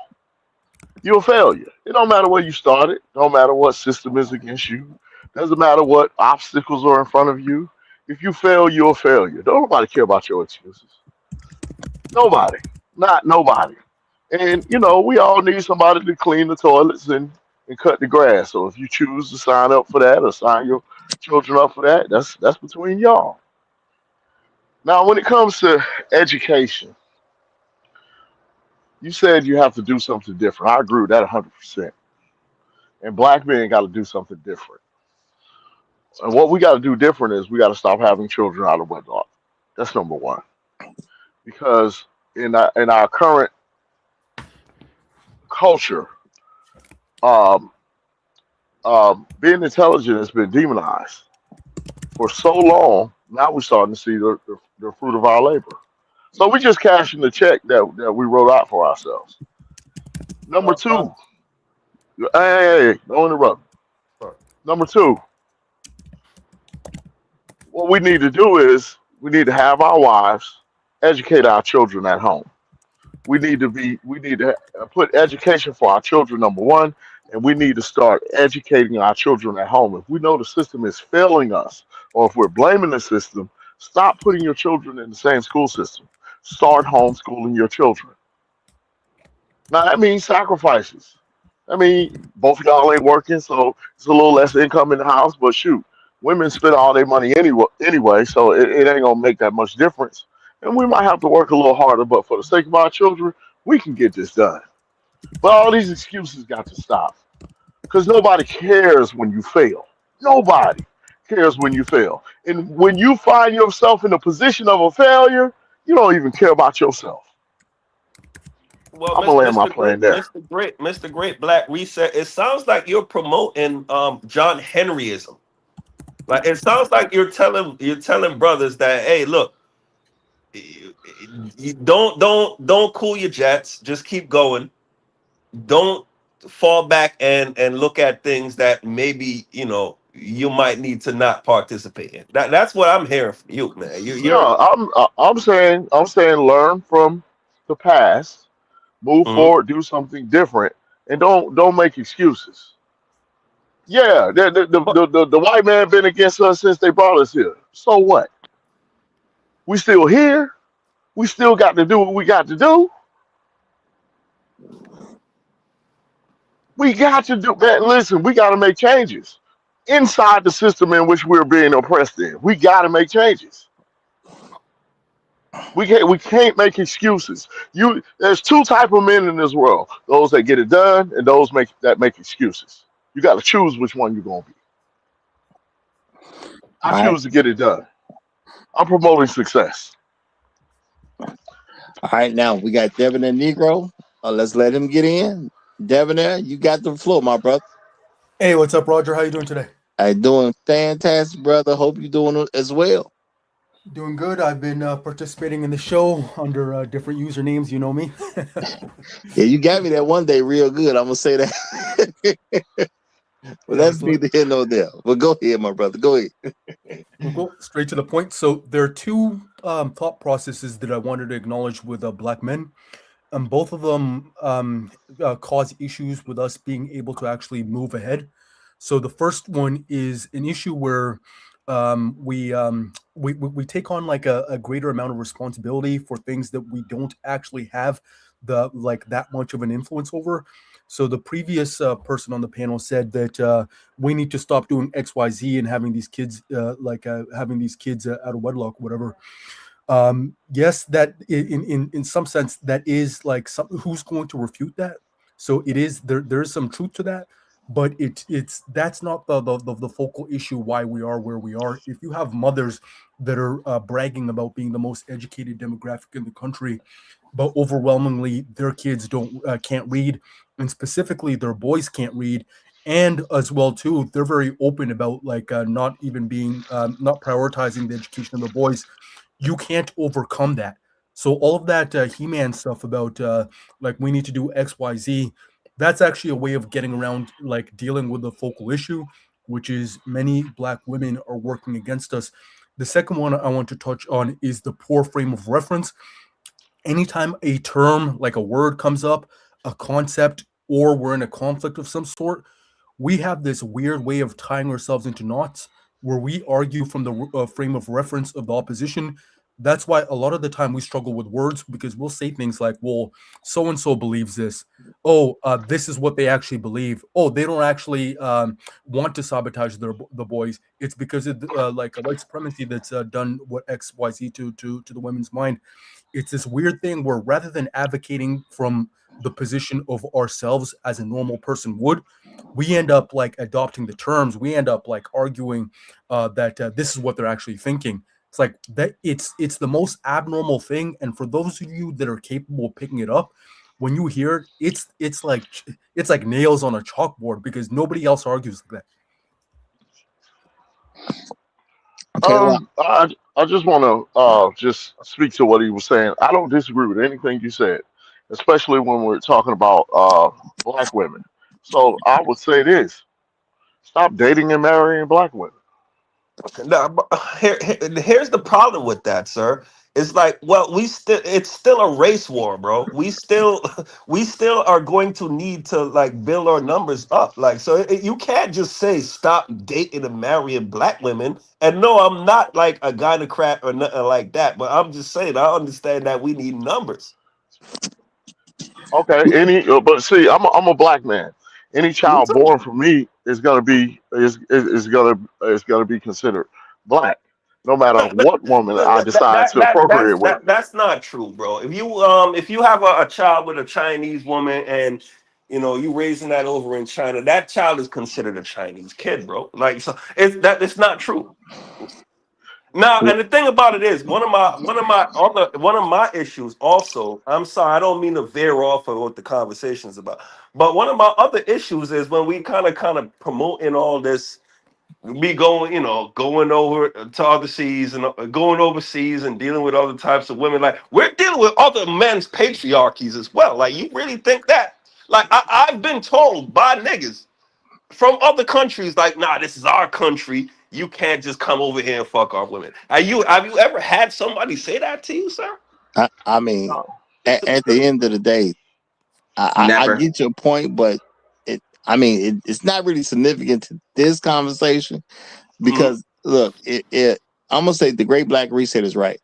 you're a failure. It don't matter where you started. Don't matter what system is against you. Doesn't matter what obstacles are in front of you. If you fail, you're a failure. Don't nobody care about your excuses. Nobody. Not nobody. And we all need somebody to clean the toilets and cut the grass. So if you choose to sign up for that or sign your children up for that, that's between y'all. Now, when it comes to education, you said you have to do something different. I agree with that 100%. And black men got to do something different. And what we got to do different is we got to stop having children out of wedlock. That's number one. Because in our current culture, um, being intelligent has been demonized for so long. Now we're starting to see the fruit of our labor. So we just cashing the check that we wrote out for ourselves. Number two, hey, don't interrupt. Number two, what we need to do is we need to have our wives educate our children at home. We need to put education for our children number one, and we need to start educating our children at home. If we know the system is failing us, or if we're blaming the system, stop putting your children in the same school system. Start homeschooling your children. Now that means sacrifices. I mean, both of y'all ain't working, so it's a little less income in the house. But shoot, women spend all their money anyway, so it ain't gonna make that much difference. And we might have to work a little harder, but for the sake of our children, we can get this done. But all these excuses got to stop because nobody cares when you fail. Nobody cares when you fail. And when you find yourself in a position of a failure, you don't even care about yourself. Well, I'm gonna land my plane there. Mr. Great Black Reset. It sounds like you're promoting John Henryism. Like it sounds like you're telling brothers that, hey, look, you don't cool your jets. Just keep going. Don't fall back and look at things that maybe you might need to not participate in. That's what I'm hearing from you, man. You're No, I'm saying learn from the past, move Mhm. forward, do something different, and don't make excuses. Yeah, But the white man been against us since they brought us here. So what? We still here. We still got to do what we got to do. We got to do that. Listen, we got to make changes inside the system in which we're being oppressed in. We got to make changes. We can't make excuses. There's two type of men in this world: those that get it done and those that make excuses. You got to choose which one you're gonna be. I All right. choose to get it done. I'm promoting success. All right, now we got Debonair Negro. Let's let him get in. Debonair, you got the floor, my brother. Hey, what's up, Roger? How you doing today? I doing fantastic, brother. Hope you're doing it as well. Doing good. I've been participating in the show under different usernames. You know me. Yeah, you got me that one day real good. I'm gonna say that. Well, that's Excellent. neither here nor there. But go ahead, my brother. Go ahead. We'll go straight to the point. So there are two thought processes that I wanted to acknowledge with black men, and both of them cause issues with us being able to actually move ahead. So the first one is an issue where we take on like a greater amount of responsibility for things that we don't actually have the like that much of an influence over. So the previous person on the panel said that we need to stop doing XYZ and having these kids having these kids out of wedlock, whatever. Yes, that in some sense that is like some, who's going to refute that? So it is there is some truth to that, but it's that's not the focal issue why we are where we are. If you have mothers that are bragging about being the most educated demographic in the country, but overwhelmingly their kids don't can't read, and specifically their boys can't read, and as well too they're very open about like not even being not prioritizing the education of the boys, you can't overcome that. So all of that He-Man stuff about like we need to do XYZ, that's actually a way of getting around like dealing with the focal issue, which is many black women are working against us. The second one I want to touch on is the poor frame of reference. Anytime a term like a word comes up, a concept, or we're in a conflict of some sort, we have this weird way of tying ourselves into knots where we argue from the frame of reference of the opposition. That's why a lot of the time we struggle with words because we'll say things like, well, so and so believes this. Oh, this is what they actually believe. Oh, they don't actually want to sabotage the boys. It's because of like a white supremacy that's done what X, Y, Z to the women's mind. It's this weird thing where rather than advocating from the position of ourselves as a normal person would, we end up like adopting the terms. We end up like arguing that this is what they're actually thinking. It's like that. It's the most abnormal thing. And for those of you that are capable of picking it up, when you hear it, it's like nails on a chalkboard because nobody else argues like that. Okay, well, I just want to just speak to what he was saying. I don't disagree with anything you said, especially when we're talking about black women. So I would say this: stop dating and marrying black women. Now, here's the problem with that, sir. It's like, well, it's still a race war, bro. We still are going to need to like build our numbers up. Like, so you can't just say stop dating and marrying black women. And no, I'm not like a gynocrat or nothing like that. But I'm just saying, I understand that we need numbers. Okay, but see, I'm a black man. Any Me child too. born from me is gonna be considered black, no matter what woman I decide to procreate with. That's not true, bro. If you have a child with a Chinese woman and you raising that over in China, that child is considered a Chinese kid, bro. Like, so it's not true. Now, and the thing about it is, one of my issues also. I'm sorry, I don't mean to veer off of what the conversation is about, but one of my other issues is when we kind of promoting all this, me going, going over to other seas and going overseas and dealing with other types of women. Like, we're dealing with other men's patriarchies as well. Like, you really think that? Like, I've been told by niggas from other countries, like, nah, this is our country. You can't just come over here and fuck our women. Have you ever had somebody say that to you, sir? I mean, No. at the end of the day, I Never. get your point, but it's not really significant to this conversation Mhm. because look, I'm gonna say the Great Black Reset is right?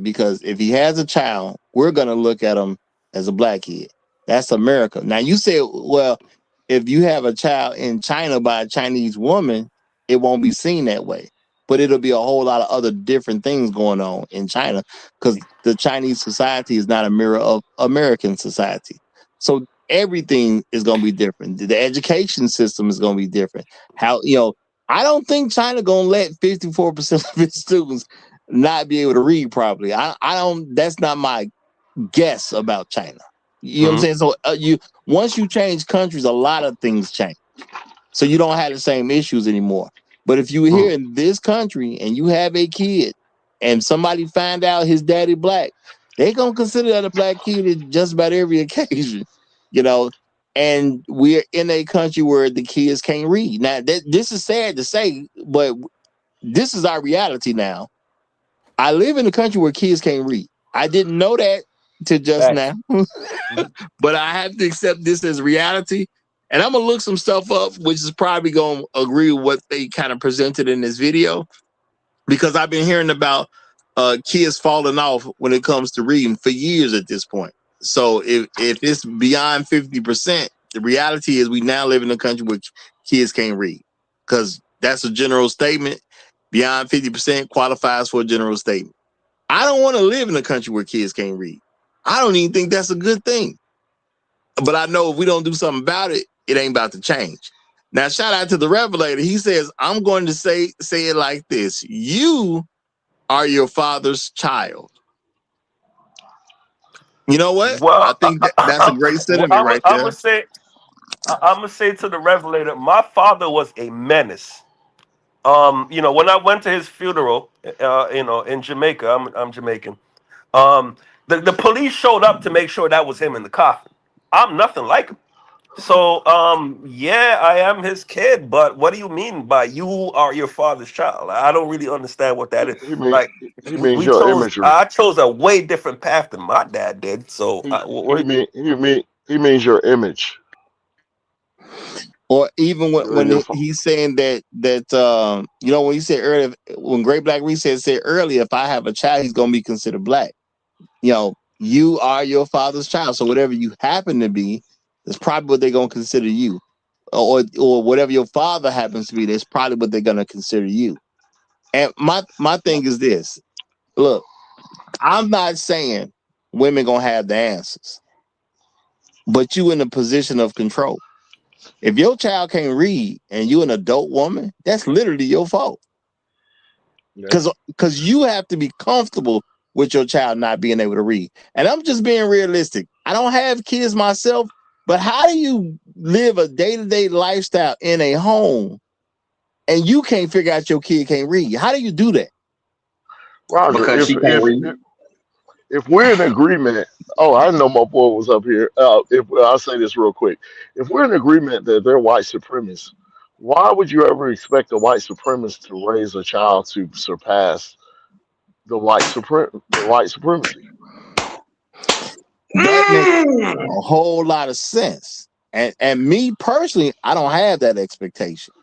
Because if he has a child, we're gonna look at him as a black kid. That's America. Now you say, well, if you have a child in China by a Chinese woman, it won't be seen that way. But it'll be a whole lot of other different things going on in China because the Chinese society is not a mirror of American society. So everything is going to be different. The education system is going to be different. How, I don't think China going to let 54% of its students not be able to read properly. I don't, that's not my guess about China. You know what I'm Mhm. saying? So once you change countries, a lot of things change. So you don't have the same issues anymore. But if you're here Mhm. in this country and you have a kid and somebody find out his daddy black, they gonna consider that a black kid in just about every occasion, you know. And we're in a country where the kids can't read. Now, this is sad to say, but this is our reality now. I live in a country where kids can't read. I didn't know that till just now, Facts. Mhm. but I have to accept this as reality. And I'm gonna look some stuff up, which is probably gonna agree with what they kind of presented in this video, because I've been hearing about kids falling off when it comes to reading for years at this point. So if it's beyond 50%, the reality is we now live in a country where kids can't read, because that's a general statement. Beyond 50% qualifies for a general statement. I don't want to live in a country where kids can't read. I don't even think that's a good thing. But I know if we don't do something about it, it ain't about to change. Now, shout out to the Revelator. He says, I'm going to say it like this. You are your father's child. You know what? I Well, think that's a great sentiment right I'm there. gonna say to the Revelator, my father was a menace. When I went to his funeral, in Jamaica, I'm Jamaican. Um, the police showed up to make sure that was him in the coffin. I'm nothing like him. So, yeah, I am his kid, but what do you mean by you are your father's child? I don't really understand what that is. He mean Like, he means we your chose, imagery. I chose a way different path than my dad did. So, He he means your image. Or even You're in your phone. he's saying that when he said earlier, when Great Black Reset said earlier, if I have a child, he's going to be considered black. You are your father's child. So whatever you happen to be, that's probably what they're going to consider you. Or whatever your father happens to be, that's probably what they're going to consider you. And my thing is this. Look, I'm not saying women going to have the answers, but you in a position of control. If your child can't read and you're an adult woman, that's literally your fault. Yeah. Because you have to be comfortable with your child not being able to read. And I'm just being realistic. I don't have kids myself, but how do you live a day-to-day lifestyle in a home and you can't figure out your kid can't read? How do you do that? Roger, Because she can't read. if we're in agreement, oh, I didn't know my boy was up here. If I'll say this real quick, if we're in agreement that they're white supremacists, why would you ever expect a white supremacist to raise a child to surpass the white supremacy? That makes a whole lot of sense. And me personally, I don't have that expectation.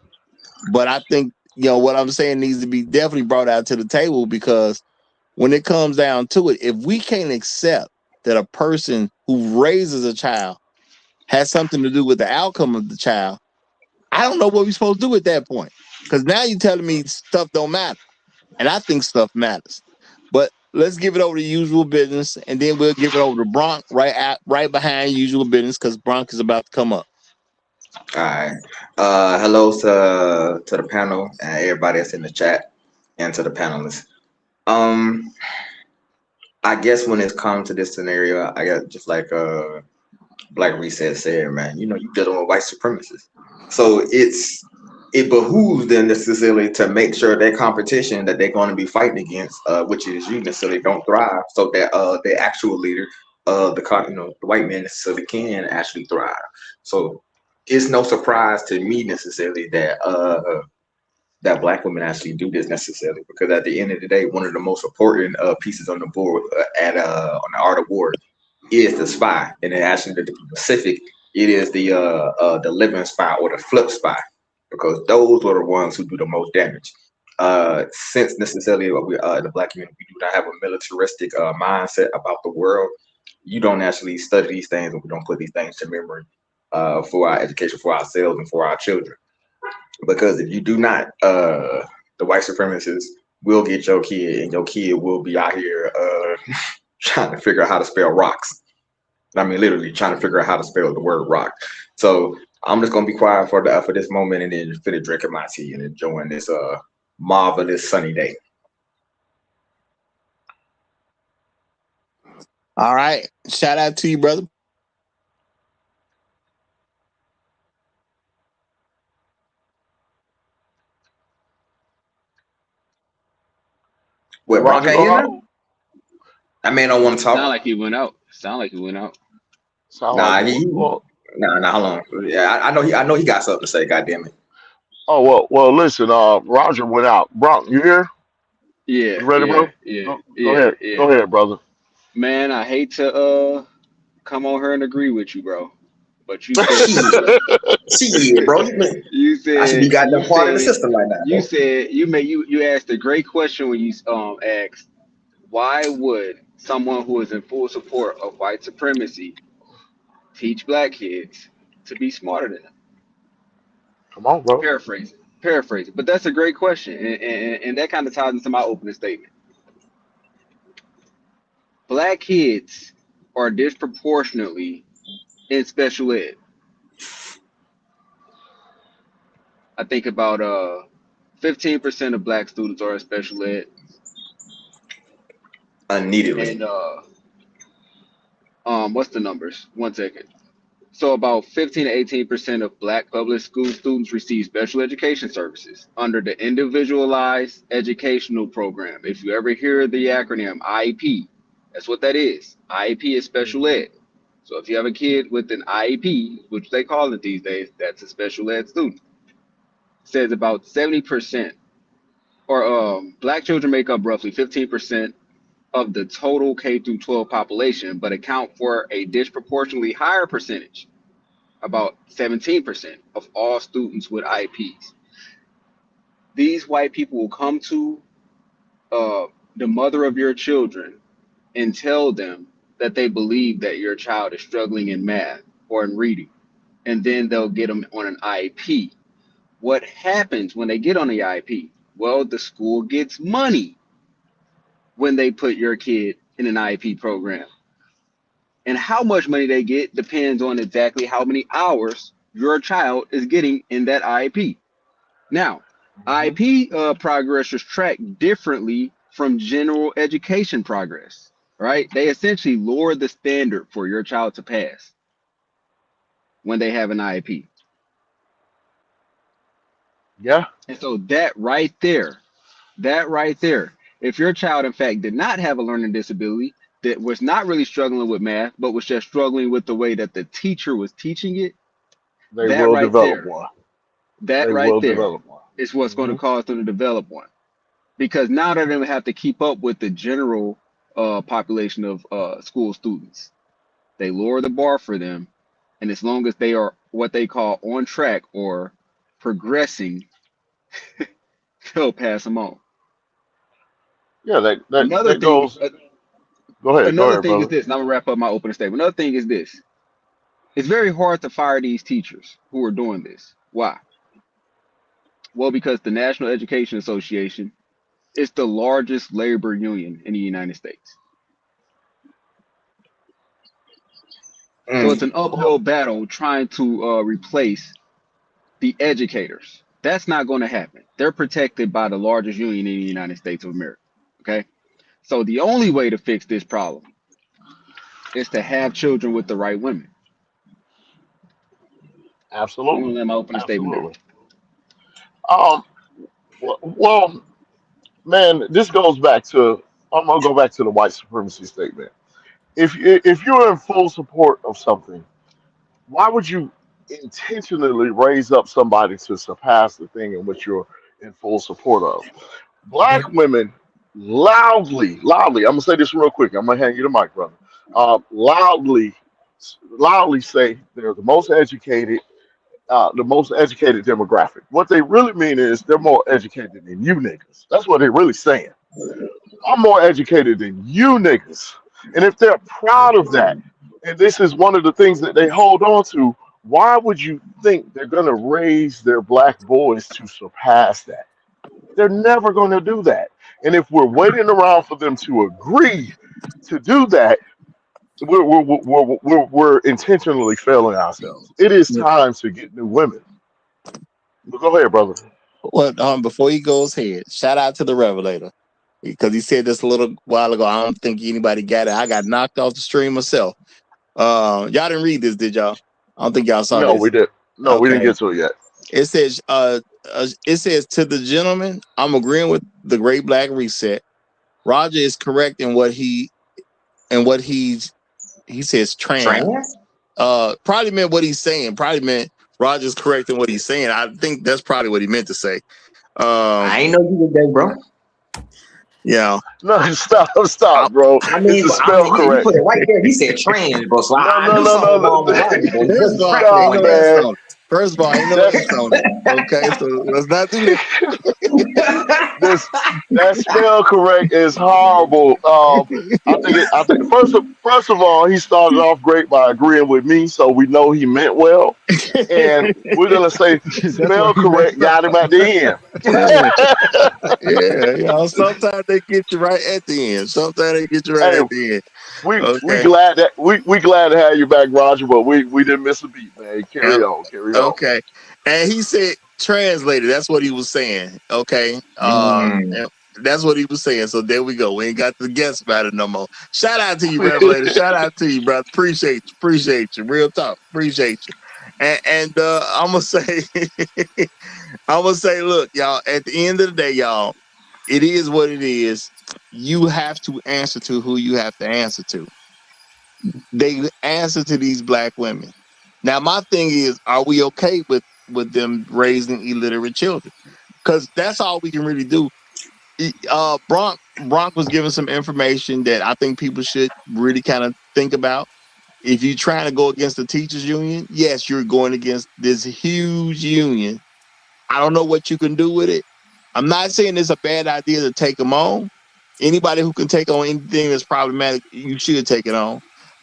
But I think, what I'm saying needs to be definitely brought out to the table, because when it comes down to it, if we can't accept that a person who raises a child has something to do with the outcome of the child, I don't know what we're supposed to do at that point. Because now you're telling me stuff don't matter. And I think stuff matters. But let's give it over to usual business, and then we'll give it over to Bronk right behind usual business, because Bronk is about to come up. All right. Hello to the panel and everybody that's in the chat, and to the panelists. I guess when it's come to this scenario, I got just like Black Reset said, man, you dealing with white supremacists. So it behooves them necessarily to make sure that competition that they're going to be fighting against, which is you, necessarily don't thrive, so that the actual leader, the white man necessarily can actually thrive. So it's no surprise to me necessarily that that Black women actually do this necessarily, because at the end of the day, one of the most important pieces on the board on the art of war is the spy, and then actually to be specific, it is the living spy or the flip spy, because those are the ones who do the most damage. Since necessarily we the Black community, we do not have a militaristic mindset about the world. You don't actually study these things, and we don't put these things to memory for our education, for ourselves, and for our children. Because if you do not, the white supremacists will get your kid, and your kid will be out here trying to figure out how to spell rocks. I mean, literally trying to figure out how to spell the word rock. So I'm just gonna be quiet for this moment, and then finish drinking my tea and enjoying this marvelous sunny day. All right. Shout out to you, brother. What, Bronk Roger, ain't go here out. now? That man don't want to Sound talk. like he went out. Sound like he went out. Sound Nah, like it. Well, nah, hold on. Yeah, I know he got something to say. God damn it. oh well. Listen, Roger went out. Bronk, you here? Yeah, You ready, yeah, bro? yeah, Go yeah, ahead. yeah. Go ahead, brother. Man, I hate to come on here and agree with you, bro. But you said Shit, bro. I should be goddamn part of the system right now. you asked a great question when you asked, why would someone who is in full support of white supremacy teach Black kids to be smarter than them? Come on, bro. Paraphrasing. But that's a great question, and that kind of ties into my opening statement. black kids are disproportionately in special ed. I think about 15% of black students are in special ed, Unneededly. and what's the numbers? 1 second. So about 15 to 18% of black public school students receive special education services under the Individualized Educational Program. If you ever hear the acronym IEP, that's what that is. IEP is special ed. So if you have a kid with an IEP, which they call it these days, that's a special ed student. It says about 70% or black children make up roughly 15% of the total K through 12 population, but account for a disproportionately higher percentage, about 17% of all students with IEPs. These white people will come to the mother of your children and tell them that they believe that your child is struggling in math or in reading, and then they'll get them on an IEP. What happens when they get on the IEP? Well, the school gets money when they put your kid in an IEP program. And how much money they get depends on exactly how many hours your child is getting in that IEP. Now, IEP progress is tracked differently from general education progress, right? They essentially lower the standard for your child to pass when they have an IEP. Yeah. And so that right there, if your child, in fact, did not have a learning disability, that was not really struggling with math, but was just struggling with the way that the teacher was teaching it, They that will right develop there, one. that They right will there develop one. is what's going to Mhm. cause them to develop one. Because now they're going to have to keep up with the general population of school students. They lower the bar for them, and as long as they are what they call on track or progressing, they'll pass them on. Yeah, Another that thing, goes. Go ahead, is brother. this, and I'm gonna wrap up my opening statement. Another thing is this: it's very hard to fire these teachers who are doing this. Why? Well, because the National Education Association is the largest labor union in the United States. So it's an uphill battle trying to replace the educators. That's not going to happen. They're protected by the largest union in the United States of America. Okay. So the only way to fix this problem is to have children with the right women. I'm Absolutely, gonna let my opening statement there. absolutely. Um, well, man, this goes back to. I'm gonna go back to the white supremacy statement. If you're in full support of something, why would you intentionally raise up somebody to surpass the thing in which you're in full support of? Black But women loudly. I'm gonna say this real quick. I'm gonna hand you the mic, brother. Loudly, loudly say they're the most educated demographic. What they really mean is they're more educated than you niggas. That's what they're really saying. I'm more educated than you niggas. And if they're proud of that, and this is one of the things that they hold on to, why would you think they're going to raise their black boys to surpass that? They're never going to do that. And if we're waiting around for them to agree to do that, we're intentionally failing ourselves. It is time to get new women. But go ahead, brother. Well, before he goes ahead, shout out to the Revelator because he said this a little while ago. I don't think anybody got it. I got knocked off the stream myself. Y'all didn't read this, did y'all? I don't think y'all saw No, this. we did. No, we didn't Okay. get to it yet. It says to the gentleman, I'm agreeing with the Great Black Reset. Roger is correct in what he says trans. Probably meant what he's saying. Probably meant Roger's correct in what he's saying. I think that's probably what he meant to say. I ain't know you was that, bro. Yeah. No, stop, bro. I mean, It's spell you correct. put it right there. He said trans, bro. So I knew something wrong with Roger, bro. He First wasn't of all, tracking ain't like no that. S on it. First of all, ain't no S on it. Okay, so let's not do that. That spell correct is horrible. I think first of all, he started off great by agreeing with me, so we know he meant well. And we're gonna say that's why spell he correct messed up. got him at the end. Yeah, sometimes they get you right at the end. Sometimes they get you right Hey, at the end. We Okay. glad that we glad to have you back, Roger. But we didn't miss a beat, man. Carry Um, on, carry on. okay. And he said translated. That's what he was saying. Okay. Mm. And that's what he was saying. So there we go. We ain't got to guess about it no more. Shout out to you, Revelator. Shout out to you, brother. Appreciate you. Appreciate you. Real talk. Appreciate you. And I'm gonna say, I'm gonna say, look, y'all. At the end of the day, y'all, it is what it is. You have to answer to who you have to answer to. They answer to these black women. Now, my thing is, are we okay with them raising illiterate children? Because that's all we can really do. Bronk was giving some information that I think people should really kind of think about. If you're trying to go against the teachers union, yes, you're going against this huge union. I don't know what you can do with it. I'm not saying it's a bad idea to take them on. Anybody who can take on anything that's problematic, you should take it on.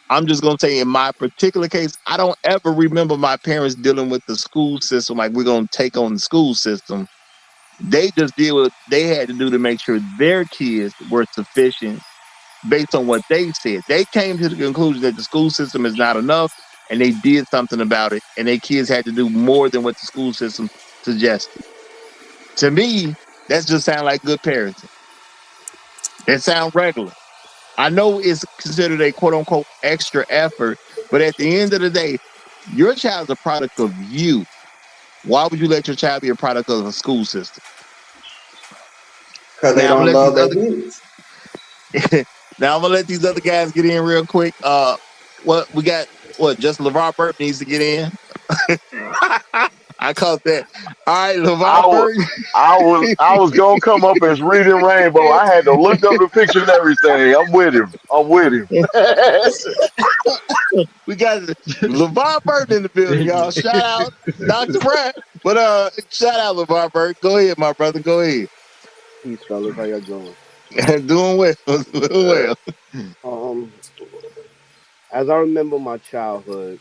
I'm just gonna say in my particular case, I don't ever remember my parents dealing with the school system like we're gonna take on the school system. They just did what they had to do to make sure their kids were sufficient based on what they said. They came to the conclusion that the school system is not enough and they did something about it and their kids had to do more than what the school system suggested. To me, that just sounds like good parenting. That sounds regular. I know it's considered a quote unquote extra effort, but at the end of the day, your child's a product of you. Why would you let your child be a product of a school system? Because they Now I'm don't gonna let love these their other kids. now I'm gonna let these other guys get in real quick. What we got? What just LeVar Burton needs to get in? I caught that. All right, I LeVar was Burton. I was gonna come up as reading Rainbow. I had to look up the picture and everything. I'm with him. I'm with him. We got LeVar Burton in the building, y'all. Shout out Dr. Brad. But shout out LeVar Burton. Go ahead, my brother. Go ahead. Peace, fellas. How y'all doing? Doing well. Doing well. Um, as I remember my childhood,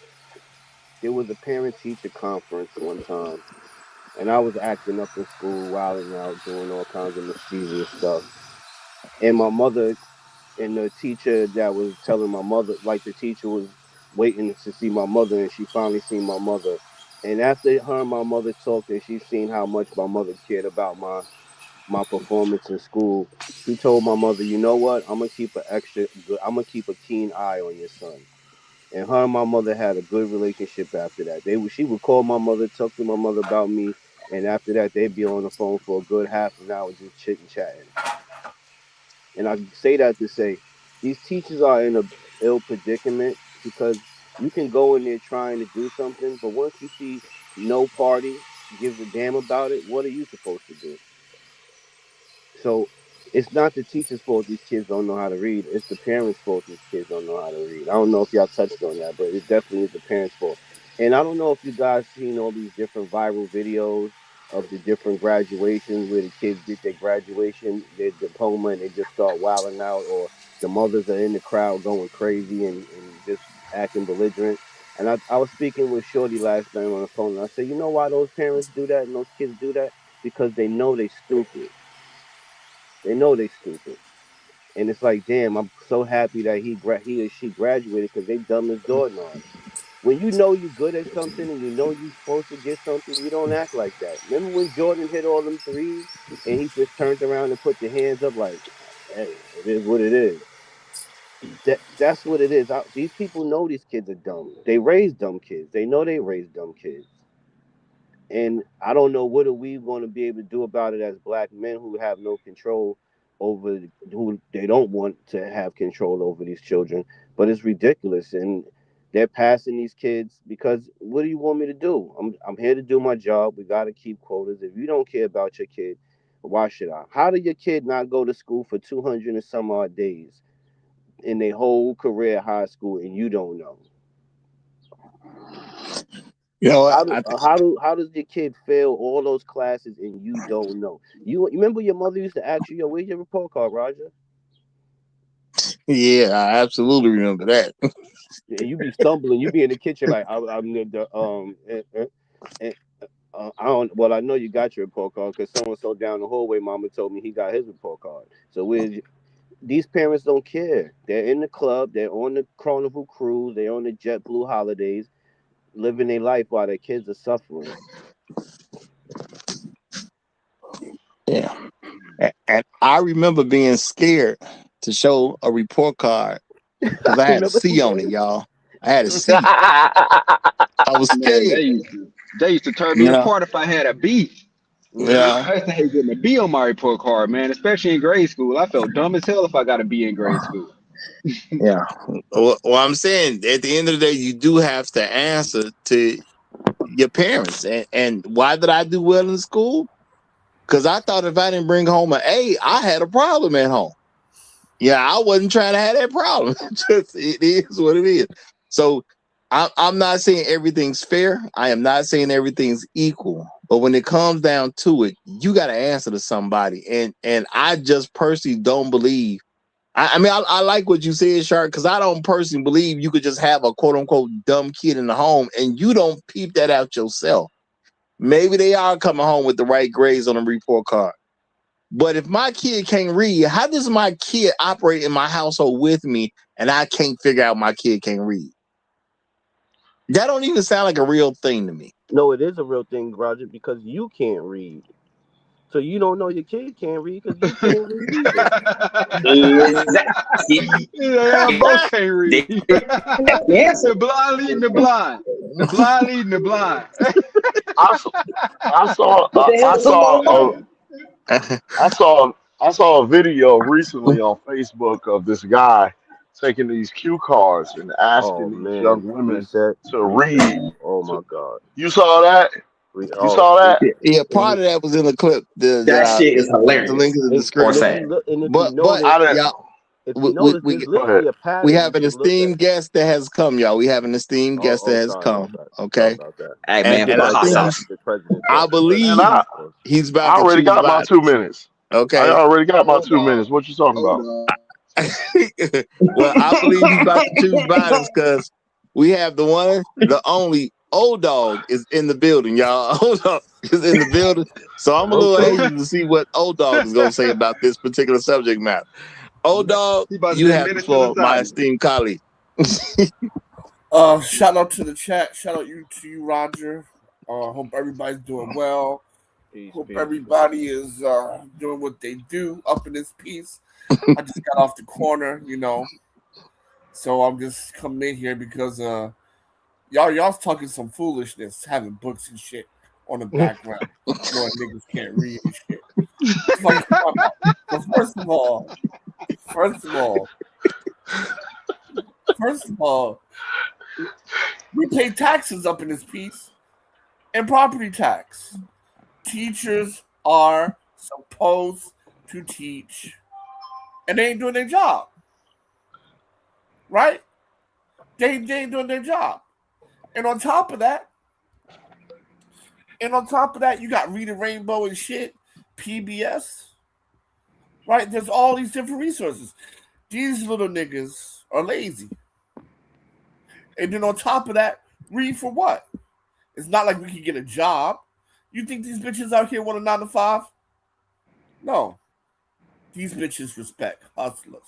there was a parent-teacher conference one time, and I was acting up in school, wilding out, doing all kinds of mischievous stuff. And my mother and the teacher that was telling my mother, like the teacher was waiting to see my mother, and she finally seen my mother. And after her and my mother talked, and she seen how much my mother cared about my performance in school, she told my mother, "You know what? I'm gonna keep I'm gonna keep a keen eye on your son." And her and my mother had a good relationship after that. She would call my mother, talk to my mother about me, and after that they'd be on the phone for a good half an hour just chit and chatting. And I say that to say these teachers are in a ill predicament because you can go in there trying to do something, but once you see no party gives a damn about it, what are you supposed to do? So it's not the teacher's fault these kids don't know how to read. It's the parents' fault these kids don't know how to read. I don't know if y'all touched on that, but it definitely is the parents' fault. And I don't know if you guys seen all these different viral videos of the different graduations where the kids get their graduation, their diploma, and they just start wilding out, or the mothers are in the crowd going crazy and just acting belligerent. And I was speaking with Shorty last night on the phone, and I said, you know why those parents do that and those kids do that? Because they know they stupid. They know they stupid, and it's like, damn, I'm so happy that he or she graduated because they dumb as doorknobs. When you know you're good at something and you know you're supposed to get something, you don't act like that. Remember when Jordan hit all them threes and he just turned around and put the hands up like, hey, it is what it is. That's what it is. These people know these kids are dumb. They raise dumb kids. They know they raise dumb kids. And I don't know what are we going to be able to do about it as black men who have no control over, who they don't want to have control over these children. But it's ridiculous, and they're passing these kids because what do you want me to do? I'm here to do my job. We got to keep quotas. If you don't care about your kid, why should I? How did your kid not go to school for 200 and some odd days in their whole career at high school and you don't know? You know what? How do how does your kid fail all those classes and you don't know? You remember your mother used to ask you, "Yo, where's your report card, Roger?" Yeah, I absolutely remember that. And you be stumbling, you be in the kitchen like, I'm I don't. Well, I know you got your report card because so and so down the hallway, Mama told me he got his report card. So where's these parents don't care. They're in the club. They're on the Carnival cruise. They're on the JetBlue holidays, living their life while their kids are suffering. Yeah. And I remember being scared to show a report card because I had a C on it, y'all. I had a C. I was Man, scared. they used to tear me You know? apart if I had a B. Yeah. I used to hate getting a B on my report card, man, especially in grade school. I felt dumb as hell if I got a B in grade school. Yeah. Well, I'm saying at the end of the day, you do have to answer to your parents. And why did I do well in school? Because I thought if I didn't bring home an A, I had a problem at home. Yeah, I wasn't trying to have that problem. Just it is what it is. So I'm not saying everything's fair. I am not saying everything's equal. But when it comes down to it, you got to answer to somebody. And I just personally don't believe. I mean, I like what you said, Shark, because I don't personally believe you could just have a quote unquote dumb kid in the home and you don't peep that out yourself. Maybe they are coming home with the right grades on the report card. But if my kid can't read, how does my kid operate in my household with me and I can't figure out my kid can't read? That don't even sound like a real thing to me. No, it is a real thing, Roger, because you can't read. So you don't know your kid can't read because you can't read either. Exactly. Yeah, both can't read. Yes. The blind leading the blind. The blind leading the blind. I saw a video recently on Facebook of this guy taking these cue cards and Oh asking these young man, women reset. to read. Oh my God. You saw that? You saw that? Yeah, part of that was in the clip. That shit is The link hilarious. in the And description. Or if sad. you look, and if But you notice, I didn't. y'all, if you notice, there's Go ahead. literally a pattern. we have if an you look at. esteemed guest that has come, y'all. We have an esteemed guest that has Sorry come. about that. Okay. Sorry about that. Hey And, man, and fuck I hot think sauce. The president. I The believe And I he's about to already choose got my violence. 2 minutes. I Okay. already got my 2 minutes. What you talking about? Well, I believe he's about to choose violence because we have the one, the only old dog is in the building, y'all. Old dog is in the building. So I'm a little anxious to see what old dog is going to say about this particular subject matter. Old dog, He about to you be a have the menace to floor, my society. esteemed colleague. Shout out to the chat. Shout out to you, Roger. Hope everybody's doing well. Peace, Hope peace. everybody is doing what they do up in this piece. I just got off the corner, so I'm just coming in here because y'all's talking some foolishness, having books and shit on the background, knowing niggas can't read and shit. But first of all, we pay taxes up in this piece and property tax. Teachers are supposed to teach, and they ain't doing their job. Right? They ain't doing their job. And on top of that, you got Reading Rainbow and shit, PBS. Right? There's all these different resources. These little niggas are lazy. And then on top of that, read for what? It's not like we can get a job. You think these bitches out here want a 9 to 5? No. These bitches respect hustlers.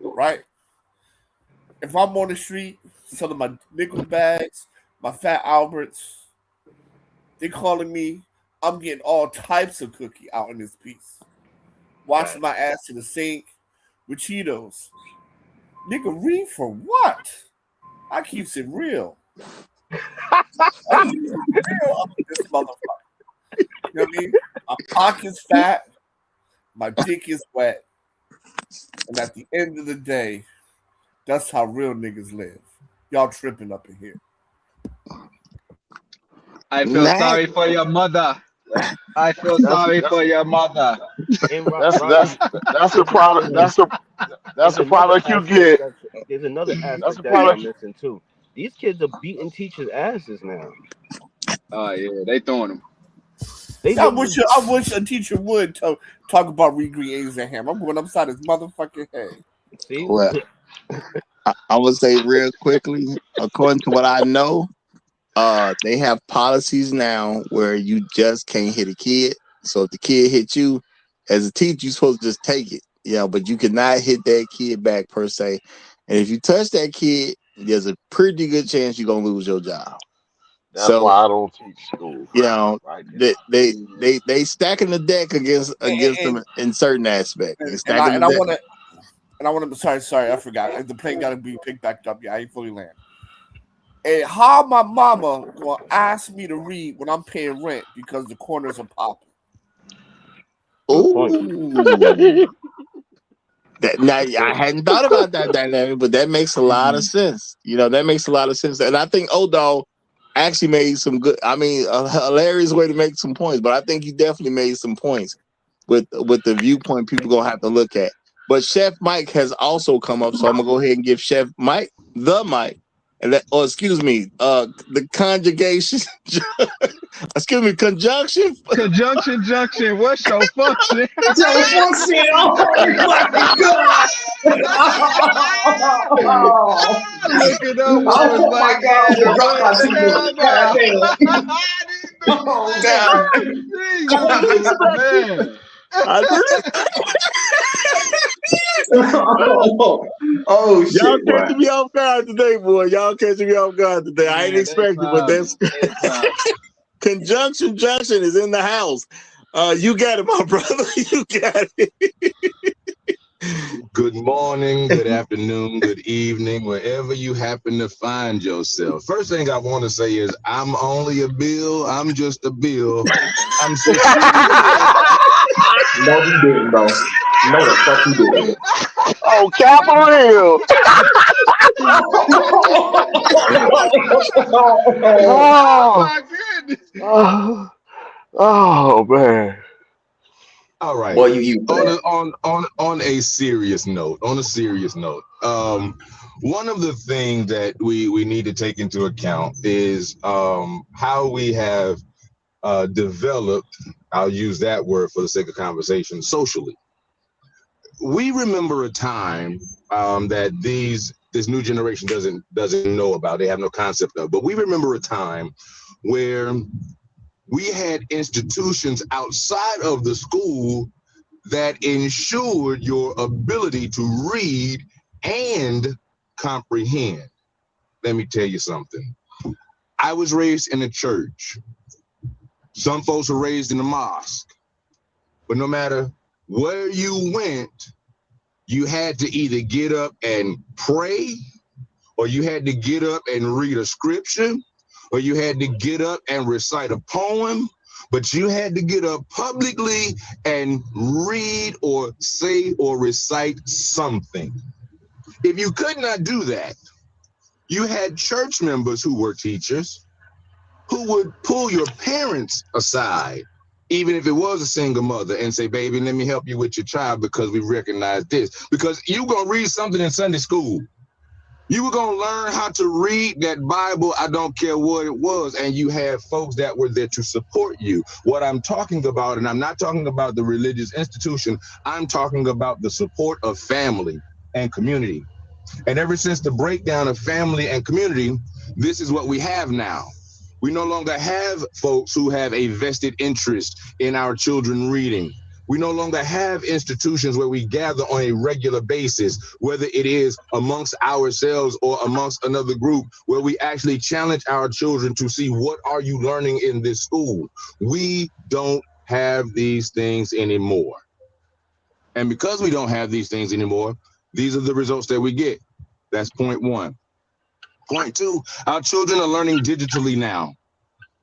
Right? If I'm on the street selling my nickel bags, my Fat Alberts, they calling me, I'm getting all types of cookie out in this piece. Washing my ass in the sink with Cheetos. Nigga, read for what? I keeps it real. I keeps it real up in this motherfucker. You know what I mean? My pocket's fat, my dick is wet. And at the end of the day, that's how real niggas live. Y'all tripping up in here. I feel sorry for your mother. I feel sorry for your mother. That's a product. That's a product you get. There's another aspect That's a that y'all product. missing too. These kids are beating teachers' asses now. Oh yeah, they throwing them. I wish a teacher would talk about Reed Green Abraham. I'm going upside his motherfucking head. See? Well, I would say real quickly, according to what I know, they have policies now where you just can't hit a kid. So if the kid hits you, As a teacher, you're supposed to just take it, but you cannot hit that kid back per se. And if you touch that kid, there's a pretty good chance you're gonna lose your job. That's So, why I don't teach school. Right they stacking the deck against them in certain aspects. They stacking and the I deck. want to. Sorry, I forgot. The plane got to be picked back up. Yeah, I ain't fully land. And how my mama gonna ask me to read when I'm paying rent because the corners are popping? Ooh. Now, I hadn't thought about that dynamic, but that makes a lot of sense. That makes a lot of sense. And I think O'Dog actually made some good, a hilarious way to make some points, but I think he definitely made some points with the viewpoint people going to have to look at. But Chef Mike has also come up, so I'm going to go ahead and give Chef Mike the mic. And the conjugation, conjunction. Conjunction junction. What's your function? Your function. Oh my God. Look it up. Oh my God. I dropped my seatbelt. God damn. Oh God. Oh shit, y'all boy. catching me off guard today, boy. Y'all catching me off guard today. I ain't expecting, but that's conjunction junction is in the house. You got it, my brother. You got it. Good morning, good afternoon, good evening, wherever you happen to find yourself. First thing I want to say is I'm only a bill. I'm just a bill. I'm No, you didn't, bro. No, the fuck you didn't. Oh, Capitol Hill. Oh my goodness. Oh man. All right. Boy, you on a serious note, one of the things that we need to take into account is how we have developed, I'll use that word for the sake of conversation, socially. We remember a time that this new generation doesn't know about, they have no concept of, but we remember a time where we had institutions outside of the school that ensured your ability to read and comprehend. Let me tell you something. I was raised in a church. Some folks were raised in a mosque. But no matter where you went, you had to either get up and pray, or you had to get up and read a scripture, or you had to get up and recite a poem, but you had to get up publicly and read or say or recite something. If you could not do that, you had church members who were teachers who would pull your parents aside, even if it was a single mother, and say, baby, let me help you with your child because we recognize this. Because you're going to read something in Sunday school. You were going to learn how to read that Bible, I don't care what it was, and you had folks that were there to support you. What I'm talking about, and I'm not talking about the religious institution, I'm talking about the support of family and community. And ever since the breakdown of family and community, this is what we have now. We no longer have folks who have a vested interest in our children reading. We no longer have institutions where we gather on a regular basis, whether it is amongst ourselves or amongst another group, where we actually challenge our children to see what are you learning in this school. We don't have these things anymore. And because we don't have these things anymore, these are the results that we get. That's point one. Point two, our children are learning digitally now.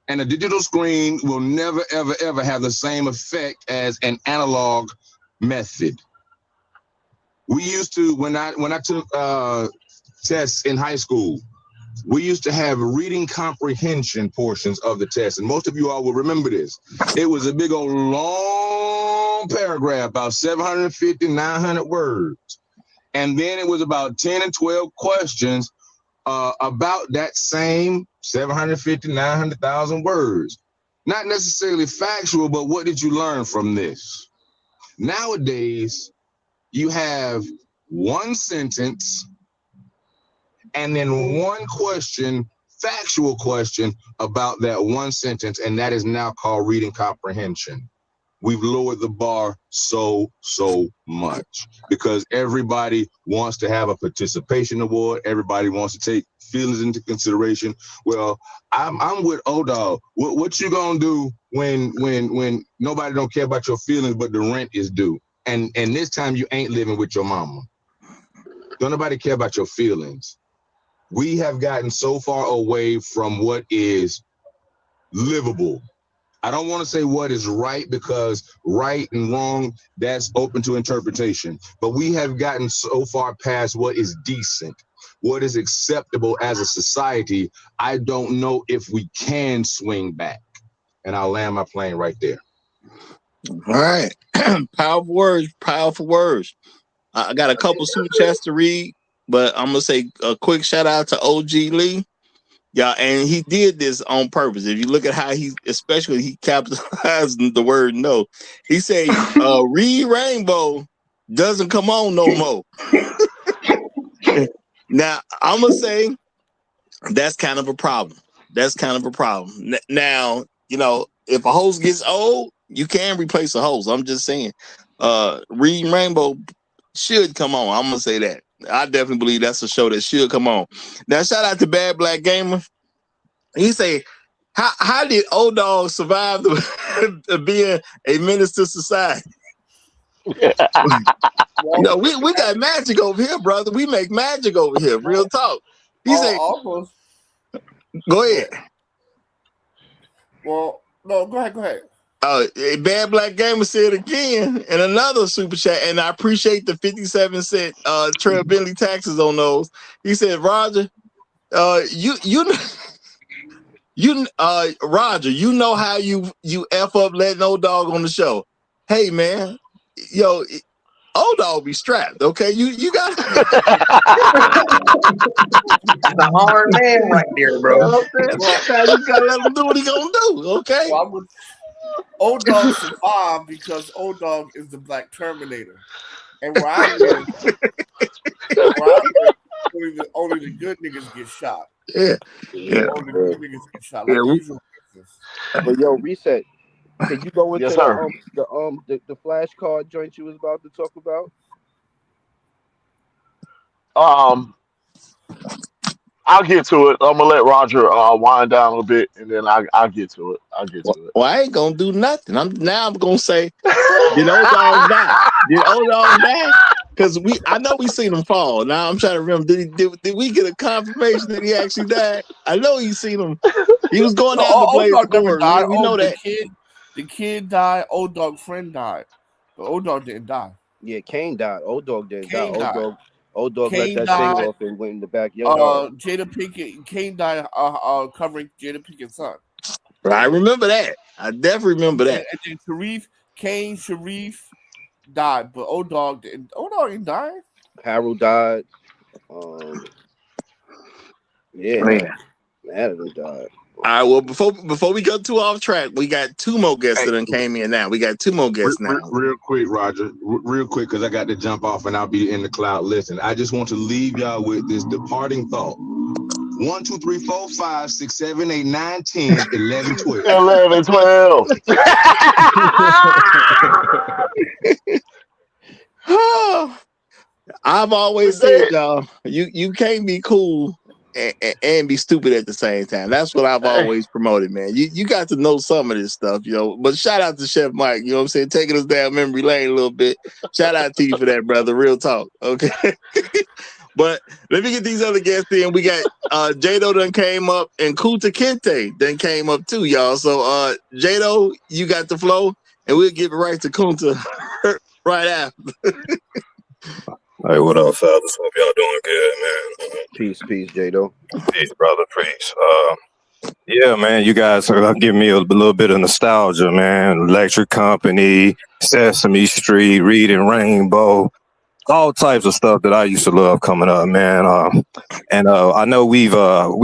And a digital screen will never, ever, ever have the same effect as an analog method. We used to, when I took tests in high school, we used to have reading comprehension portions of the test. And most of you all will remember this. It was a big old long paragraph, about 750, 900 words. And then it was about 10 and 12 questions about that same 750, 900,000 words. Not necessarily factual, but what did you learn from this? Nowadays, you have one sentence and then one question, factual question about that one sentence, and that is now called reading comprehension. we've lowered the bar so much because everybody wants to have a participation award. Everybody wants to take feelings into consideration. Well, I'm with O-Dog. What you gonna do when nobody don't care about your feelings, but the rent is due? And this time you ain't living with your mama. Don't nobody care about your feelings. We have gotten so far away from what is livable. I don't want to say what is right because right and wrong, that's open to interpretation. But we have gotten so far past what is decent, what is acceptable as a society. I don't know if we can swing back. And I'll land my plane right there. All right. Powerful words, powerful words. I got a couple super chats to read, but I'm going to say a quick shout out to OG Lee. Yeah, and he did this on purpose. If you look at how he capitalized the word no. He said, Read Rainbow doesn't come on no more. Now, I'm going to say that's kind of a problem. That's kind of a problem. Now, you know, if a hose gets old, you can replace a hose. I'm just saying. Read Rainbow should come on. I'm going to say that. I definitely believe that's a show that should come on. Now, shout out to Bad Black Gamer. He say, how did O-Dog survive being a menace to society? You know, we got magic over here, brother. We make magic over here. Real talk. He say, almost. Go ahead. Well, no, go ahead. Bad Black Gamer said again in another super chat, and I appreciate the 57-cent Trail Bentley taxes on those. He said, Roger, Roger, you know how you F up letting O-Dog on the show. Hey man, yo, O-Dog be strapped, okay? You got That's a hard man right there, bro. You gotta let him do what he gonna do, okay? Well, O-Dog survived because O-Dog is the Black Terminator. And where I live, only the good niggas get shot. Yeah. Only the good niggas get shot. Yeah, Like but yo, Reset. Can you go into Yes, sir. the flashcard joint you was about to talk about? I'll get to it. I'm gonna let Roger wind down a little bit, and then I'll get to it. Well, I ain't gonna do nothing. I'm gonna say, did O-Dog die? Did O-Dog die? Because I know we seen him fall. Now I'm trying to remember. Did we get a confirmation that he actually died? I know he seen him. He was going down to play O-Dog never score. died. We know that. The kid died. O-Dog friend died, but O-Dog didn't die. Yeah, Kane died. O-Dog didn't die. Died. O-Dog let Kane that died. thing off and went in the backyard. Jada Pinkett. Kane died covering Jada Pinkett's son. I remember that. I definitely remember that. And then Sharif died, but O-Dog didn't. O-Dog didn't die. Harold died. Yeah, Man. Madison died. All right. Well, before we go too off track, we got two more guests that done came in now. We got two more guests now. Real quick, Roger. Real quick, because I got to jump off and I'll be in the cloud listening. I just want to leave y'all with this departing thought. 1, 2, 3, 4, 5, 6, 7, 8, 9, 10, 11, 12. 11, 12. I've always said, y'all, you can't be cool and be stupid at the same time. That's what I've always promoted, man. You got to know some of this stuff, But shout out to Chef Mike, you know what I'm saying? Taking us down memory lane a little bit. Shout out to you for that, brother. Real talk, okay? But let me get these other guests in. We got Jado done came up and Kuta Kente done came up too, y'all. So Jado, you got the flow, and we'll give it right to Kunta right after. Hey, what up, fellas? Hope y'all doing good, man. Peace, Jado. Peace, brother. Peace. Yeah, man, you guys are giving me a little bit of nostalgia, man. Electric Company, Sesame Street, Reading Rainbow, all types of stuff that I used to love coming up, man. And I know we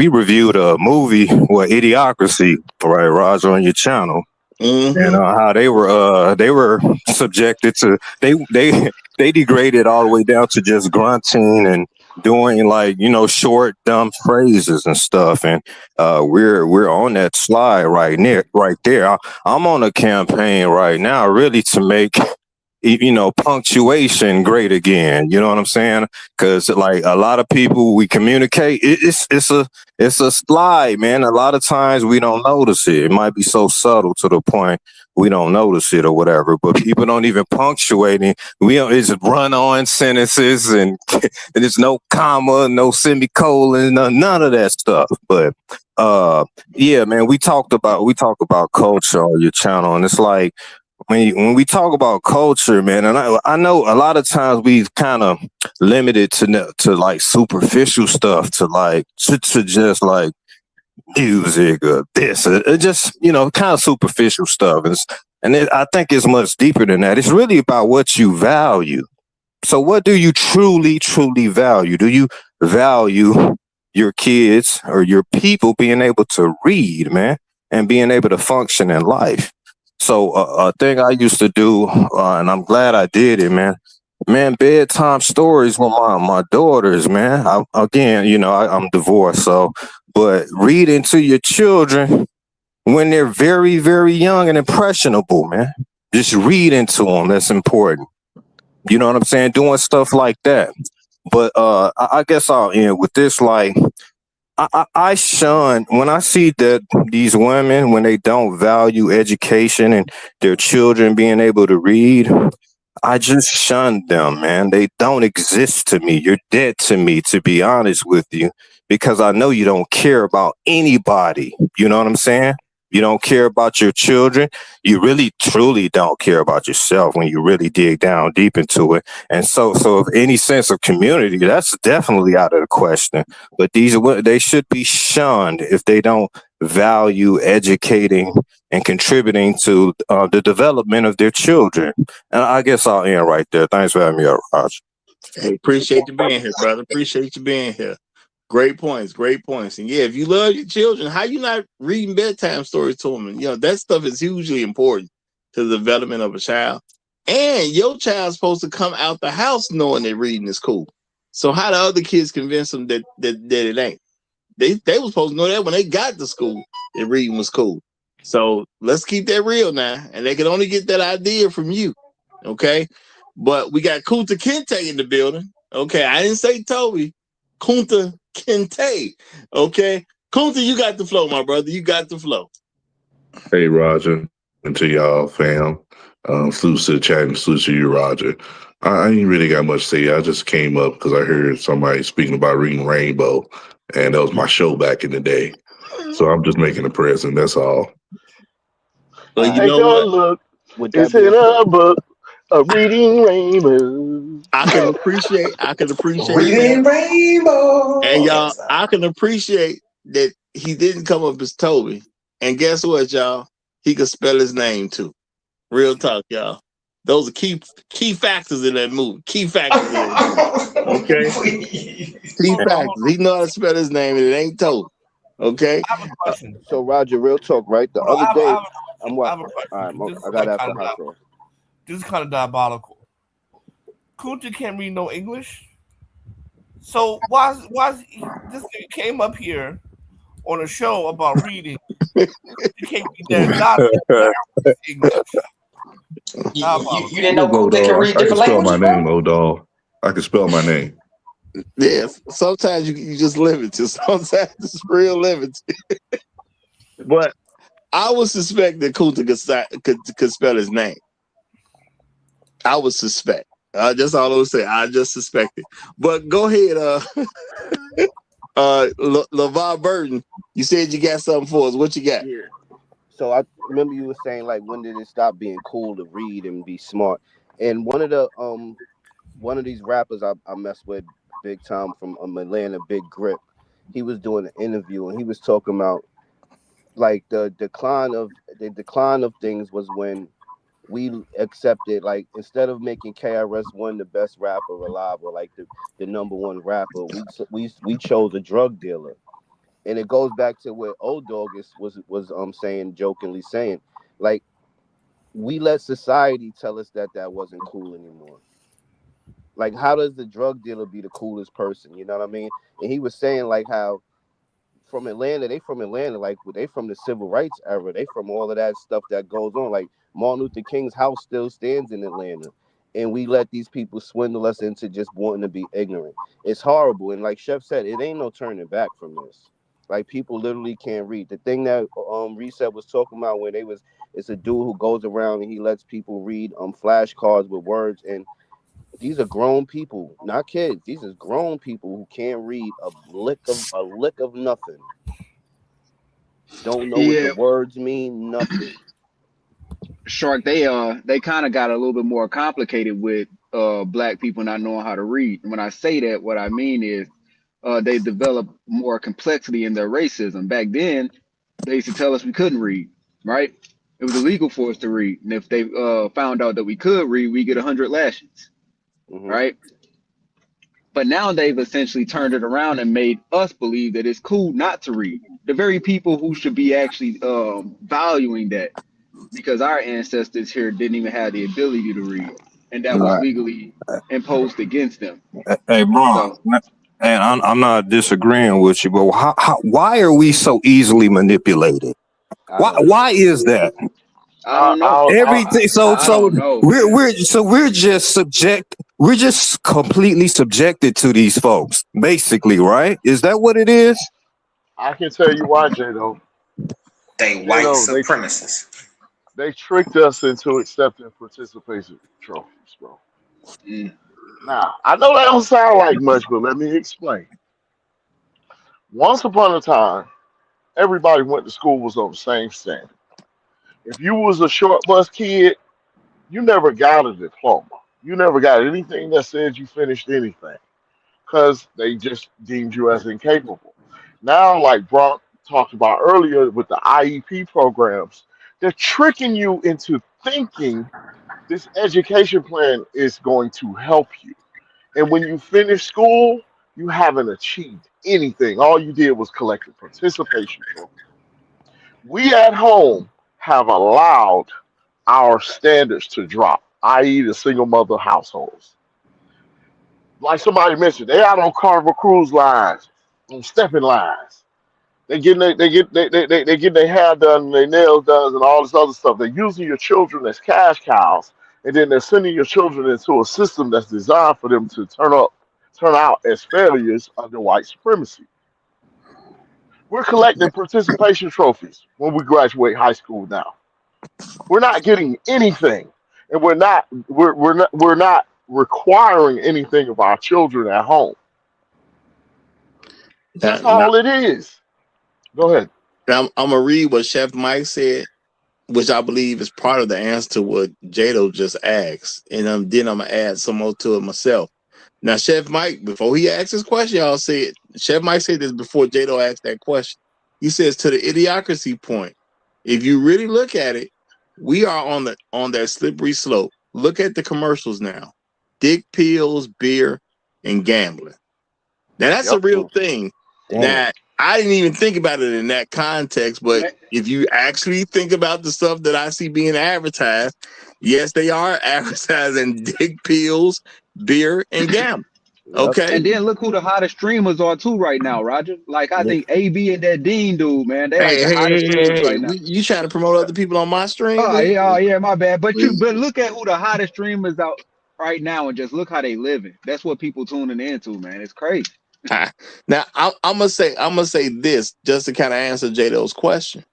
reviewed a movie, Idiocracy, right, Roger, on your channel. Mm-hmm. And how they were subjected to they degraded all the way down to just grunting and doing like short dumb phrases and stuff, and we're on that slide right there. I'm on a campaign right now really to make punctuation great again. You know what I'm saying? Because like a lot of people we communicate, it's a slide, man. A lot of times we don't notice it. It might be so subtle to the point we don't notice it or whatever. But people don't even punctuate it. We don't, it's run on sentences and there's no comma, no semicolon, none of that stuff. But yeah, man, we talk about culture on your channel, and it's like when we talk about culture, man, and I know a lot of times we've kind of limited to like superficial stuff, to just like music or this, just kind of superficial stuff, I think it's much deeper than that. It's really about what you value. So, what do you truly value? Do you value your kids or your people being able to read, man, and being able to function in life? So a thing I used to do, and I'm glad I did it, man. Man, bedtime stories with my daughters, man. I'm divorced, but reading to your children when they're very, very young and impressionable, man. Just reading to them, that's important. You know what I'm saying? Doing stuff like that. But I guess I'll end with this, like, I shun when I see that these women, when they don't value education and their children being able to read, I just shun them, man. They don't exist to me. You're dead to me, to be honest with you, because I know you don't care about anybody. You know what I'm saying? You don't care about your children. You really, truly don't care about yourself when you really dig down deep into it. And so if any sense of community, that's definitely out of the question. But they should be shunned if they don't value educating and contributing to the development of their children. And I guess I'll end right there. Thanks for having me up, Raj. Hey, appreciate you being here, brother. Appreciate you being here. Great points. And yeah, if you love your children, how you not reading bedtime stories to them? And that stuff is hugely important to the development of a child. And your child's supposed to come out the house knowing that reading is cool. So how the other kids convince them that it ain't? They were supposed to know that when they got to school that reading was cool. So let's keep that real now. And they can only get that idea from you. Okay. But we got Kunta Kinte in the building. Okay. I didn't say Toby. Kunta Kinte. Okay. Kunta, you got the flow, my brother. You got the flow. Hey, Roger. And to y'all, fam. Salute to the chat and salute to you, Roger. I ain't really got much to say. I just came up because I heard somebody speaking about reading Rainbow, and that was my show back in the day. So I'm just making a present. That's all. Well, you Take know a look. It's in a book. A reading rainbow. I can appreciate Reading that. Rainbow. And y'all, I can appreciate that he didn't come up as Toby. And guess what, y'all? He could spell his name too. Real talk, y'all. Those are key factors in that movie. Key factors in that movie. Okay? Key factors. He know how to spell his name and it ain't Toby. Okay? I have a question. So Roger, real talk, right? The other day, I have a question. All right, I got after hot sauce. This is kind of diabolical. Kunta can't read no English. So why is this thing came up here on a show about reading? You can't read that English. You didn't know Kunta can read different languages? I can spell my name, O'Dall. I can spell my name. Yeah, sometimes you just limited. Sometimes it's real limited. But I would suspect that Kunta could spell his name. I would suspect. That's all I would say. I just suspect it. But go ahead, LeVar Burton. You said you got something for us. What you got? Yeah. So I remember you were saying, like, when did it stop being cool to read and be smart? And one of these rappers I mess with big time from Atlanta, Big Grip, he was doing an interview and he was talking about like the decline of things was when we accepted, like, instead of making KRS-One the best rapper alive or like the number one rapper, we chose a drug dealer. And it goes back to what Old Dog was saying, jokingly saying, like, we let society tell us that wasn't cool anymore. Like, how does the drug dealer be the coolest person? You know what I mean? And he was saying like how from Atlanta, they from Atlanta, like they from the civil rights era. They from all of that stuff that goes on. Like Martin Luther King's house still stands in Atlanta. And we let these people swindle us into just wanting to be ignorant. It's horrible. And like Chef said, it ain't no turning back from this. Like people literally can't read. The thing that Reset was talking about when they was it's a dude who goes around and he lets people read flashcards with words, and these are grown people, not kids. These are grown people who can't read a lick of nothing. Don't know what the Yeah, words mean, nothing. Shark, they kind of got a little bit more complicated with black people not knowing how to read. When I say that, what I mean is they developed more complexity in their racism. Back then, they used to tell us we couldn't read, right? It was illegal for us to read, and if they found out that we could read, we get 100 lashings, Mm-hmm. right? But now they've essentially turned it around and made us believe that it's cool not to read. The very people who should be actually valuing that, because our ancestors here didn't even have the ability to read, and that was Right. legally imposed against them. Hey, Bron, So and I'm not disagreeing with you, but why are we so easily manipulated? I don't know. Why is that? I don't know. Everything. So I don't know, we're just completely subjected to these folks, basically, right? Is that what it is? I can tell you why, Jado. They white Jado, supremacists. they tricked us into accepting participation trophies, bro. Mm. Now, I know that don't sound like much, but let me explain. Once upon a time, everybody went to school was on the same standard. If you was a short bus kid, you never got a diploma. You never got anything that said you finished anything because they just deemed you as incapable. Now, like Brock talked about earlier with the IEP programs, they're tricking you into thinking this education plan is going to help you. And when you finish school, you haven't achieved anything. All you did was collect a participation trophy. We at home have allowed our standards to drop, i.e., the single mother households. Like somebody mentioned, they out on Carnival Cruise lines, on stepping lines. They get their hair done, and their nails done, and all this other stuff. They're using your children as cash cows, and then they're sending your children into a system that's designed for them to turn out as failures under white supremacy. We're collecting participation trophies when we graduate high school now. We're not getting anything, and we're not requiring anything of our children at home. That's Now, all it is. Go ahead. I'm gonna read what Chef Mike said, which I believe is part of the answer to what Jado just asked, and then I'm gonna add some more to it myself. Now, Chef Mike, before he asked his question, y'all said Chef Mike said this before Jado asked that question. He says to the idiocracy point, if you really look at it, we are on that slippery slope. Look at the commercials now: dick pills, beer, and gambling. Now that's a real thing. Damn. That I didn't even think about it in that context, but if you actually think about the stuff that I see being advertised, yes, they are advertising dick pills, beer, and gambling. Okay. And then look who the hottest streamers are too right now, Roger. Like I think AB and that Dean dude, man, they like the hottest streamers right now. You trying to promote other people on my stream? Oh yeah, my bad. But look at who the hottest streamers out right now, and just look how they living. That's what people tuning into, man. It's crazy. Now I'm gonna say this just to kind of answer Jado's question.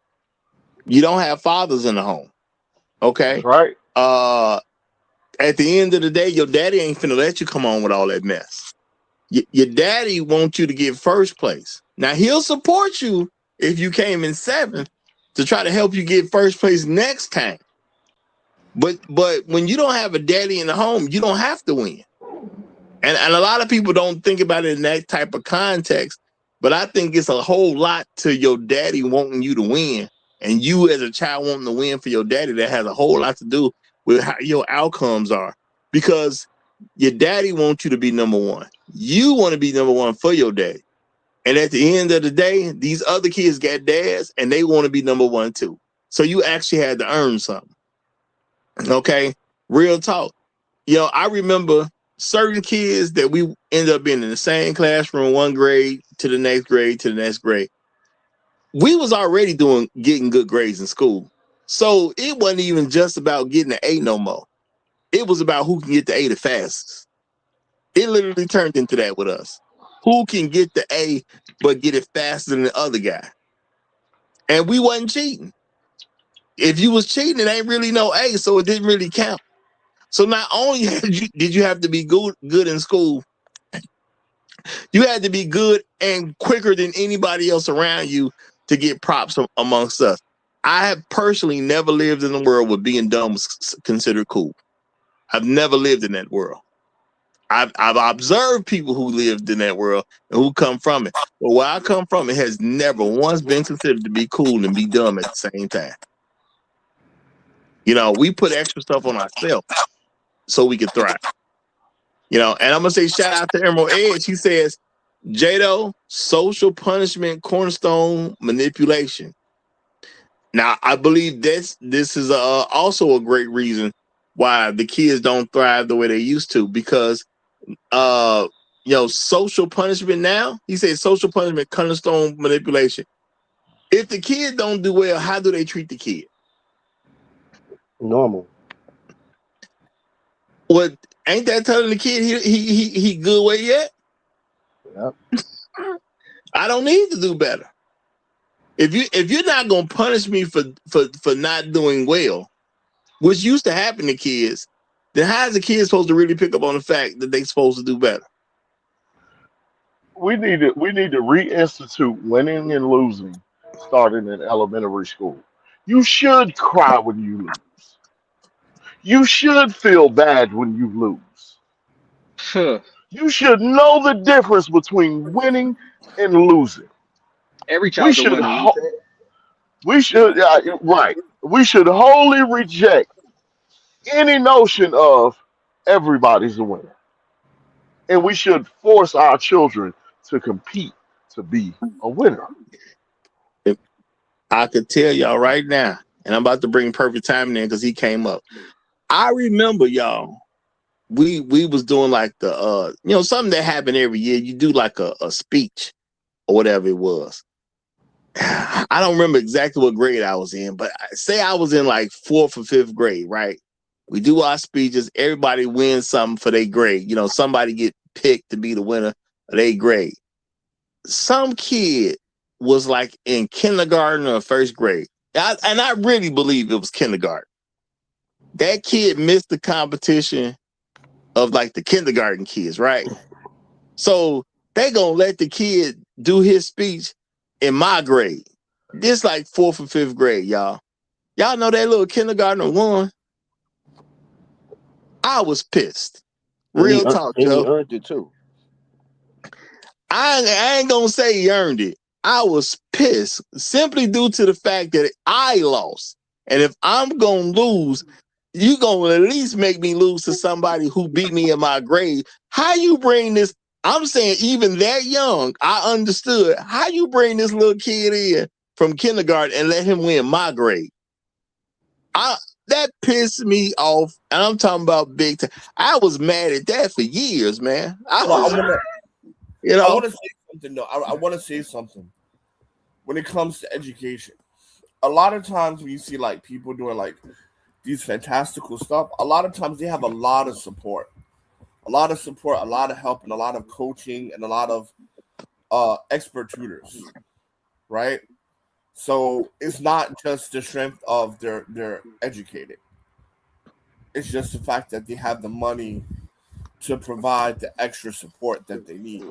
You don't have fathers in the home, okay? That's right. At the end of the day, your daddy ain't finna let you come on with all that mess. Your daddy wants you to get first place. Now he'll support you if you came in seventh to try to help you get first place next time. But when you don't have a daddy in the home, you don't have to win. And a lot of people don't think about it in that type of context, but I think it's a whole lot to your daddy wanting you to win, and you as a child wanting to win for your daddy. That has a whole lot to do with how your outcomes are, because your daddy wants you to be number one. You want to be number one for your daddy. And at the end of the day, these other kids got dads and they want to be number one too. So you actually had to earn something. Okay. Real talk. I remember certain kids that we end up being in the same classroom, one grade to the next grade to the next grade. We was already getting good grades in school. So it wasn't even just about getting an A no more. It was about who can get the A the fastest. It literally turned into that with us. Who can get the A but get it faster than the other guy? And we wasn't cheating. If you was cheating, it ain't really no A, so it didn't really count. So not only did you have to be good in school, you had to be good and quicker than anybody else around you to get props amongst us. I have personally never lived in a world where being dumb was considered cool. I've never lived in that world. I've observed people who lived in that world and who come from it. But where I come from, it has never once been considered to be cool and be dumb at the same time. You know, we put extra stuff on ourselves so we can thrive. You know, and I'm gonna say shout out to Emerald Edge. He says, Jado, social punishment, cornerstone manipulation. Now, I believe this is also a great reason why the kids don't thrive the way they used to, because social punishment now, he says social punishment, cornerstone manipulation. If the kid don't do well, how do they treat the kid? Normal. What ain't that telling the kid he good way yet? Yep. I don't need to do better. If you're not gonna punish me for not doing well, which used to happen to kids, then how is the kid supposed to really pick up on the fact that they're supposed to do better? We need to reinstitute winning and losing starting in elementary school. You should cry when you lose. You should feel bad when you lose. You should know the difference between winning and losing. Every child's a winner. We should right. We should wholly reject any notion of everybody's a winner, and we should force our children to compete to be a winner. I could tell y'all right now, and I'm about to bring Perfect Timing in because he came up. I remember y'all. We was doing like the something that happened every year. You do like a speech or whatever it was. I don't remember exactly what grade I was in, but say I was in like 4th or 5th grade, right? We do our speeches. Everybody wins something for their grade. You know, somebody get picked to be the winner of their grade. Some kid was like in kindergarten or 1st grade. And I really believe it was kindergarten. That kid missed the competition of like the kindergarten kids, right? So they gonna let the kid do his speech in my grade. This like 4th or 5th grade, y'all. Y'all know that little kindergartner won. I was pissed. Real talk, Joe. He earned it too. I ain't gonna say he earned it. I was pissed simply due to the fact that I lost. And if I'm gonna lose, you gonna at least make me lose to somebody who beat me in my grade. How you bring this? I'm saying even that young, I understood how you bring this little kid in from kindergarten and let him win my grade. That pissed me off, and I'm talking about big time. I was mad at that for years, man. I want to say something though. I want to say something when it comes to education. A lot of times when you see like people doing like these fantastical stuff, a lot of times they have a lot of support, a lot of help, and a lot of coaching, and a lot of expert tutors, right? So it's not just the strength of they're educated. It's just the fact that they have the money to provide the extra support that they need.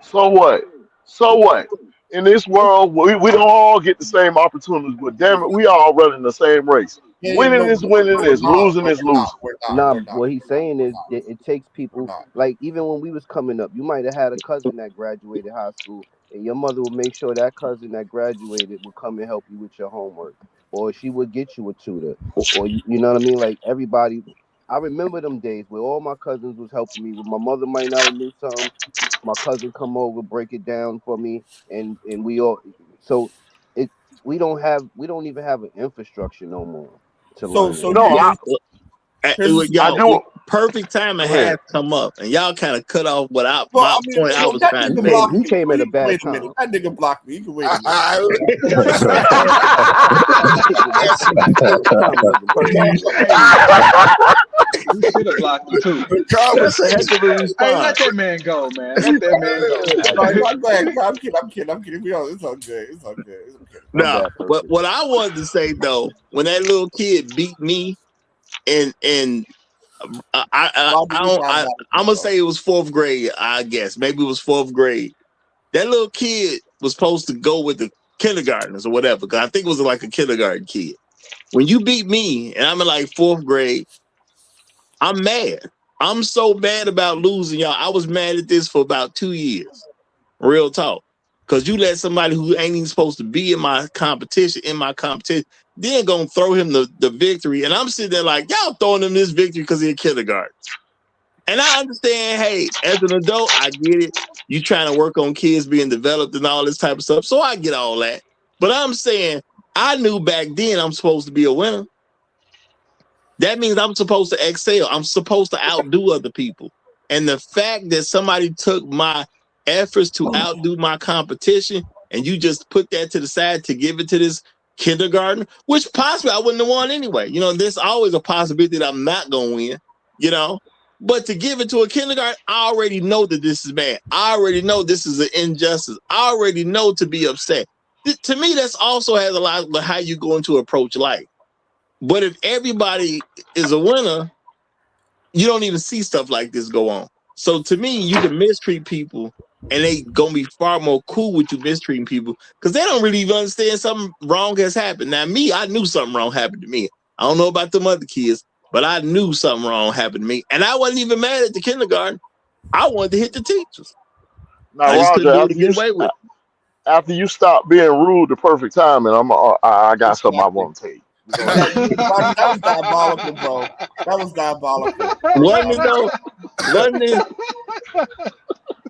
So what? So what? In this world, we don't all get the same opportunities, but damn it, we all running the same race. Winning is winning, losing is losing. Nah, what he's saying is it takes people, like even when we was coming up, you might have had a cousin that graduated high school, and your mother would make sure that cousin that graduated would come and help you with your homework, or she would get you a tutor, or you know what I mean? Like everybody, I remember them days where all my cousins was helping me. When my mother might not have knew something, my cousin come over, break it down for me, and we all. So we don't even have an infrastructure no more to learn. I perfect time and Go ahead. half come up, and y'all kind of cut off what I, Well, my I mean, point I was that trying to nigga make. blocked He me. came at a You can bad wait a minute. time. That nigga blocked me. You can wait a minute. Time wasn't perfect. He should have blocked him too. That's a heck of a Hey, response. let that man go, man. Let that man go. No, go ahead. I'm kidding. Be honest. It's all good. It's okay. I'm Now, bad but person. what I wanted to say though, when that little kid beat me, and Roger, you I'm gonna say it was fourth grade. I guess maybe it was fourth grade. That little kid was supposed to go with the kindergartners or whatever. Because I think it was like a kindergarten kid. When you beat me and I'm in like fourth grade, I'm mad. I'm so mad about losing, y'all. I was mad at this for about 2 years. Real talk. Because you let somebody who ain't even supposed to be in my competition, then gonna throw him the victory. And I'm sitting there like, y'all throwing him this victory because he's in kindergarten. And I understand, hey, as an adult, I get it. You trying to work on kids being developed and all this type of stuff. So I get all that. But I'm saying, I knew back then I'm supposed to be a winner. That means I'm supposed to excel. I'm supposed to outdo other people. And the fact that somebody took my efforts to outdo my competition and you just put that to the side to give it to this kindergarten, which possibly I wouldn't have won anyway. You know, there's always a possibility that I'm not going to win, you know. But to give it to a kindergarten, I already know that this is bad. I already know this is an injustice. I already know to be upset. To me, that's also has a lot of how you going to approach life. But if everybody is a winner, you don't even see stuff like this go on. So to me, you can mistreat people and they gonna be far more cool with you mistreating people because they don't really even understand something wrong has happened. Now, me, I knew something wrong happened to me. I don't know about them other kids, but I knew something wrong happened to me. And I wasn't even mad at the kindergarten. I wanted to hit the teachers. Now, I just couldn't Roger, do it to get away with it. after you stop being rude the perfect time, and I got something I want to tell you. Roger, that was diabolical, bro. That was diabolical. Wasn't it though? Wasn't it?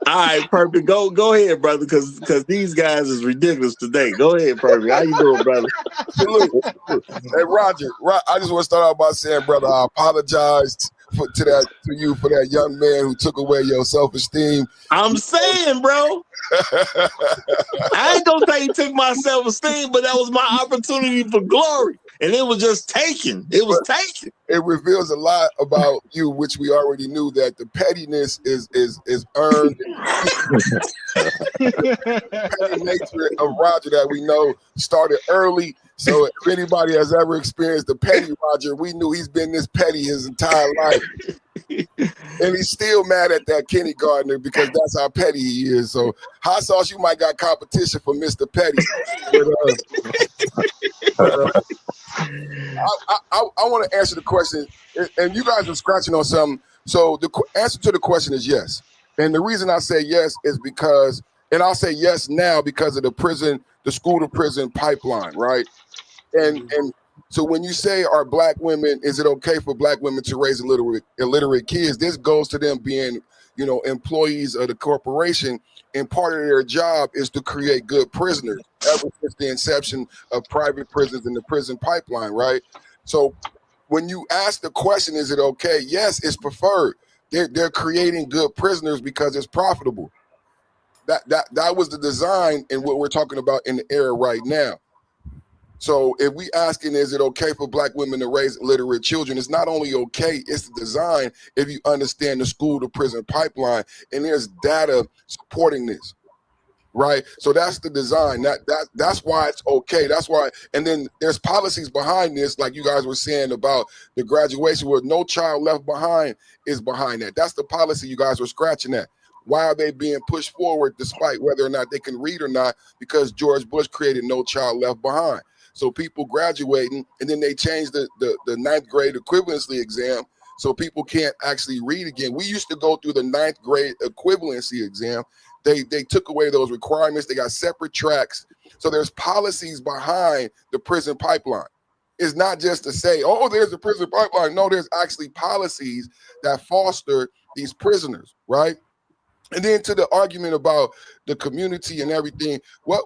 All right, Perfect. Go ahead, brother, because these guys is ridiculous today. Go ahead, Perfect. How you doing, brother? Hey, look, hey Roger, I just want to start out by saying, brother, I apologize to you for that young man who took away your self-esteem. I'm saying, bro. I ain't gonna say he took my self-esteem, but that was my opportunity for glory. And it was just taken. It was taken. It reveals a lot about you, which we already knew, that the pettiness is earned. The petty nature of Roger that we know started early. So if anybody has ever experienced the petty Roger, we knew he's been this petty his entire life. And he's still mad at that kindergartner because that's how petty he is. So hot sauce, you might got competition for Mr. Petty. I want to answer the question, and you guys are scratching on something. So the answer to the question is yes. And the reason I say yes is because, and I'll say yes now because of the school to prison pipeline, right? And so when you say, are black women, is it okay for black women to raise illiterate kids? This goes to them being, employees of the corporation, and part of their job is to create good prisoners ever since the inception of private prisons and the prison pipeline, right? So when you ask the question, is it okay? Yes, it's preferred. They're creating good prisoners because it's profitable. That was the design and what we're talking about in the era right now. So if we asking, is it okay for black women to raise illiterate children? It's not only okay, it's the design if you understand the school to prison pipeline, and there's data supporting this, right? So that's the design. That's why it's okay. That's why, and then there's policies behind this, like you guys were saying about the graduation where no child left behind is behind that. That's the policy you guys were scratching at. Why are they being pushed forward despite whether or not they can read or not? Because George Bush created No Child Left Behind. So people graduating, and then they changed the ninth grade equivalency exam so people can't actually read again. We used to go through the ninth grade equivalency exam. They took away those requirements. They got separate tracks. So there's policies behind the prison pipeline. It's not just to say, oh, there's a prison pipeline. No, there's actually policies that foster these prisoners, right? And then to the argument about the community and everything, what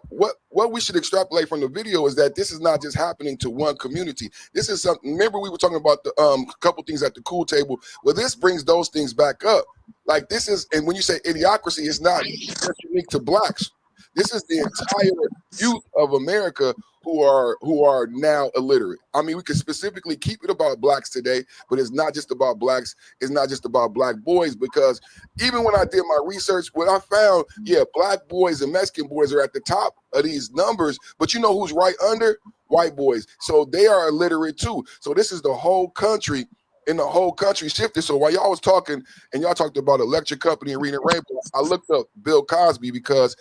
we should extrapolate from the video is that this is not just happening to one community. This is something. Remember, we were talking about the couple things at the cool table. Well, this brings those things back up. Like this is, and when you say idiocracy, it's not just unique to blacks. This is the entire youth of America who are now illiterate. I mean, we can specifically keep it about blacks today, but it's not just about blacks. It's not just about black boys, because even when I did my research, what I found, yeah, black boys and Mexican boys are at the top of these numbers, but you know who's right under? White boys. So they are illiterate too. So this is the whole country, and the whole country shifted. So while y'all was talking and y'all talked about Electric Company and Reading Rainbow, I looked up Bill Cosby because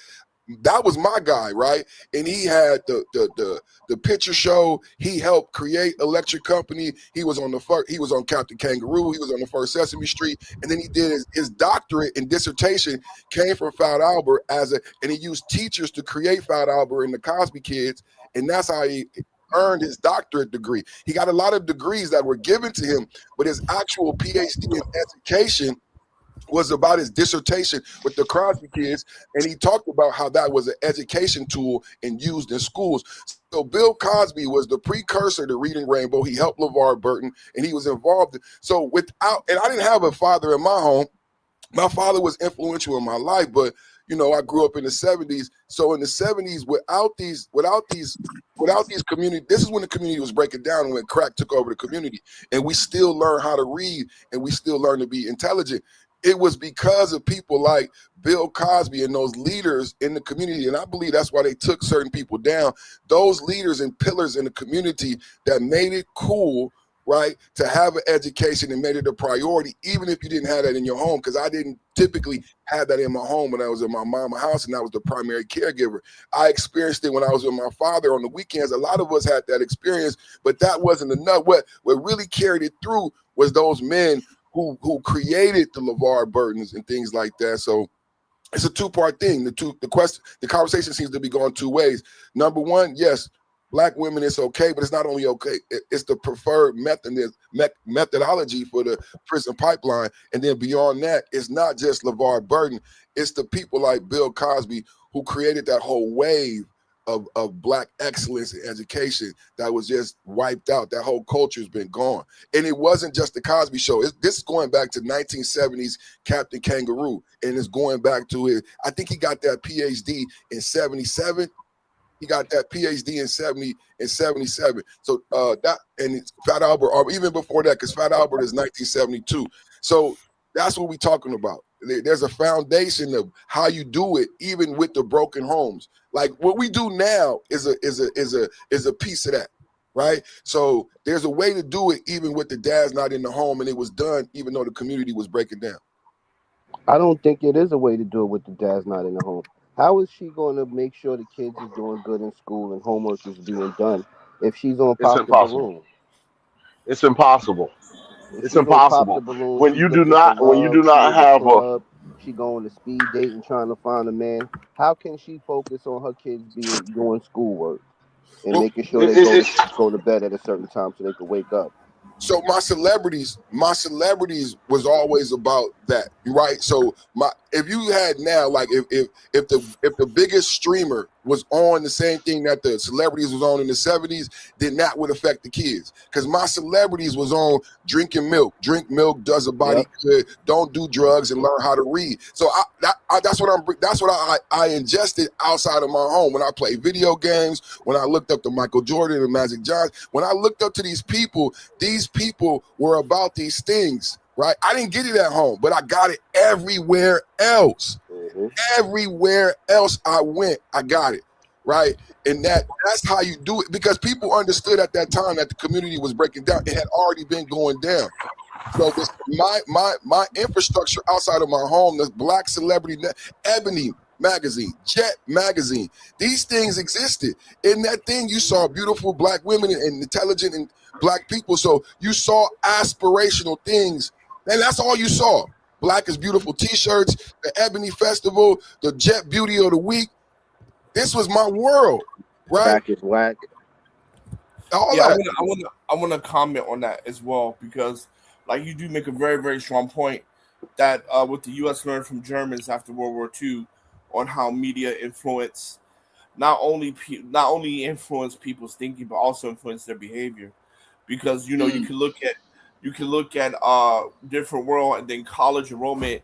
that was my guy, right? And he had the picture show. He helped create Electric Company. He was on Captain Kangaroo. He was on the first Sesame Street, and then he did his doctorate and dissertation came from Fat Albert and he used teachers to create Fat Albert and the Cosby Kids, and that's how he earned his doctorate degree. He got a lot of degrees that were given to him, but his actual PhD in education was about his dissertation with the Crosby Kids, and he talked about how that was an education tool and used in schools. So Bill Cosby was the precursor to Reading Rainbow. He helped LeVar Burton, and he was involved. So and I didn't have a father in my home. My father was influential in my life, but you know, I grew up in the 70s. So in the 70s, without these community, this is when the community was breaking down, when crack took over the community, and we still learn how to read and we still learn to be intelligent. It was because of people like Bill Cosby and those leaders in the community. And I believe that's why they took certain people down. Those leaders and pillars in the community that made it cool, right, to have an education and made it a priority, even if you didn't have that in your home. Because I didn't typically have that in my home when I was in my mama's house, and I was the primary caregiver. I experienced it when I was with my father on the weekends. A lot of us had that experience, but that wasn't enough. What really carried it through was those men who created the LeVar Burtons and things like that. So it's a two-part thing. The conversation seems to be going two ways. Number one, yes, black women, it's okay, but it's not only okay. It's the preferred methodology for the prison pipeline. And then beyond that, it's not just LeVar Burton. It's the people like Bill Cosby who created that whole wave of black excellence in education that was just wiped out. That whole culture has been gone. And it wasn't just the Cosby Show. This is going back to 1970s Captain Kangaroo. And it's going back to I think he got that PhD in 77. He got that PhD in 77. So that, and it's Fat Albert, or even before that, because Fat Albert is 1972. So that's what we're talking about. There's a foundation of how you do it, even with the broken homes. Like what we do now is a piece of that, right? So there's a way to do it, even with the dad's not in the home, and it was done even though the community was breaking down. I don't think it is a way to do it with the dad's not in the home. How is she going to make sure the kids is doing good in school and homework is being done if she's on It's Pop the impossible. Balloon? It's impossible. If It's she's on Pop the impossible. Balloon, When she's you do looking for not love, she in the have a club, she going to speed date and trying to find a man. How can she focus on her kids doing schoolwork and Well, making sure they go to bed at a certain time so they can wake up? So my celebrities was always about that, right? So if you had now, like if the biggest streamer was on the same thing that the celebrities was on in the 70s, then that would affect the kids. Because my celebrities was on drinking milk. Drink milk does a body good. Don't do drugs and learn how to read. So that's what I ingested outside of my home. When I played video games, when I looked up to Michael Jordan and Magic Johnson, when I looked up to these people were about these things, right? I didn't get it at home, but I got it everywhere else. Mm-hmm. Everywhere else I went, I got it, right? And that's how you do it, because people understood at that time that the community was breaking down. It had already been going down. So my infrastructure outside of my home, this Black Celebrity, Ebony magazine, Jet magazine, these things existed. In that thing, you saw beautiful black women and intelligent and black people. So you saw aspirational things, and that's all you saw. Black is Beautiful t-shirts, the Ebony Festival, the Jet Beauty of the Week. This was my world, right? Black is whack. All yeah, that. I want to comment on that as well, because like you do make a very, very strong point. that what the U.S. learned from Germans after World War II on how media influence not only influence people's thinking but also influence their behavior, because you can look at different world, and then college enrollment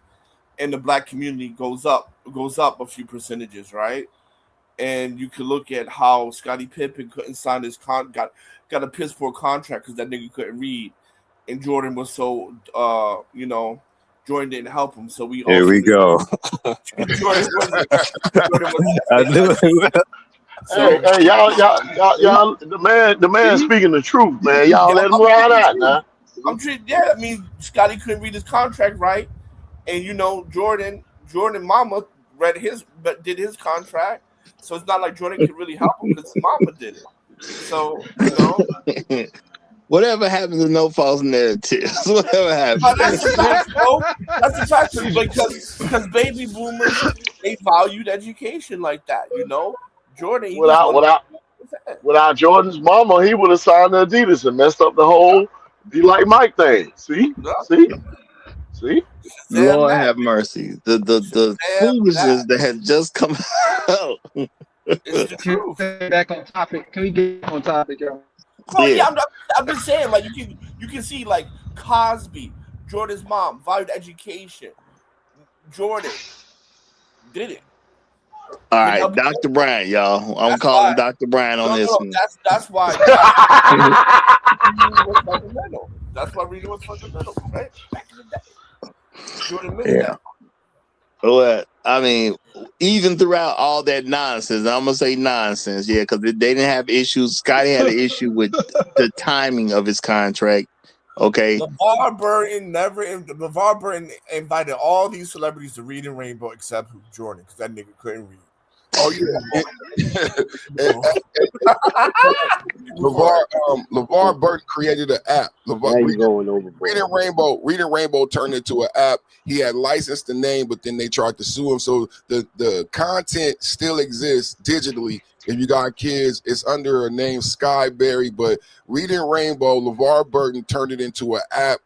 in the black community goes up a few percentages, right? And you can look at how Scottie Pippen couldn't sign his got a piss poor contract because that nigga couldn't read, and Jordan was so Jordan didn't help him, so we Here also we go. Jordan was I knew it. Hey, y'all, the man speaking the truth, man. Y'all let him ride out now. I mean, Scottie couldn't read his contract right, and Jordan mama did his contract, so it's not like Jordan could really help him because his mama did it. So Whatever happens to no false narratives. Whatever happens. But that's the fact, bro. That's the fact, because baby boomers, they valued education like that. Jordan. He Without Jordan's mama, he would have signed to Adidas and messed up the whole "Be Like Mike" thing. See. Lord have mercy. The foolishness that has just come out. It's the truth. Back on topic. Can we get on topic, y'all? Oh yeah, I'm just saying, like you can see like Cosby, Jordan's mom valued education. Jordan did it. All right, Dr. Brian, y'all. I'm calling Dr. Brian on this one. That's why. That's why reading was fundamental, right? Back in the day. Jordan missed that. Well, I mean, even throughout all that nonsense, I'm gonna say nonsense, because they didn't have issues. Scottie had an issue with the timing of his contract. Okay, LeVar Burton invited all these celebrities to read in Rainbow except Jordan, because that nigga couldn't read. Oh yeah, LeVar Burton created an app. Reading Rainbow turned into an app. He had licensed the name, but then they tried to sue him. So the content still exists digitally. If you got kids, it's under a name Skyberry. But Reading Rainbow, LeVar Burton turned it into an app,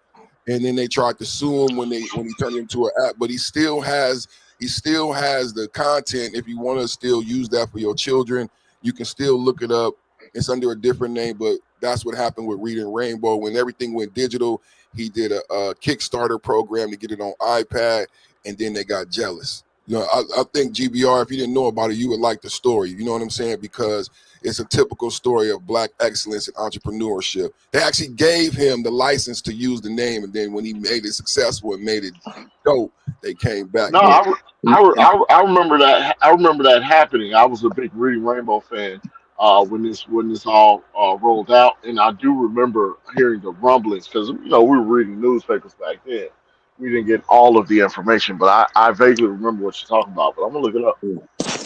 and then they tried to sue him when he turned it into an app. But he still has the content. If you want to still use that for your children, you can still look it up. It's under a different name, but that's what happened with Reading Rainbow. When everything went digital, he did a Kickstarter program to get it on iPad, and then they got jealous. I think GBR, if you didn't know about it, you would like the story. You know what I'm saying? Because it's a typical story of Black excellence and entrepreneurship. They actually gave him the license to use the name, and then when he made it successful and made it dope, they came back. No, I remember that. I remember that happening. I was a big Reading Rainbow fan when this all rolled out, and I do remember hearing the rumblings because we were reading newspapers back then. We didn't get all of the information, but I vaguely remember what you're talking about. But I'm gonna look it up.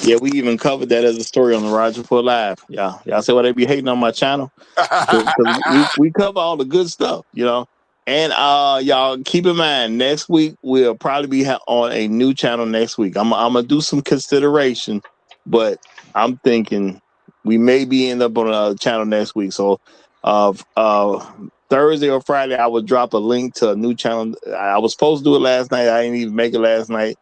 Yeah, we even covered that as a story on the Roger Report Live. Y'all say why they be hating on my channel? we cover all the good stuff, And y'all keep in mind, next week we'll probably be on a new channel next week. I'm gonna do some consideration, but I'm thinking we may be end up on a channel next week. So Thursday or Friday, I would drop a link to a new channel. I was supposed to do it last night. I didn't even make it last night.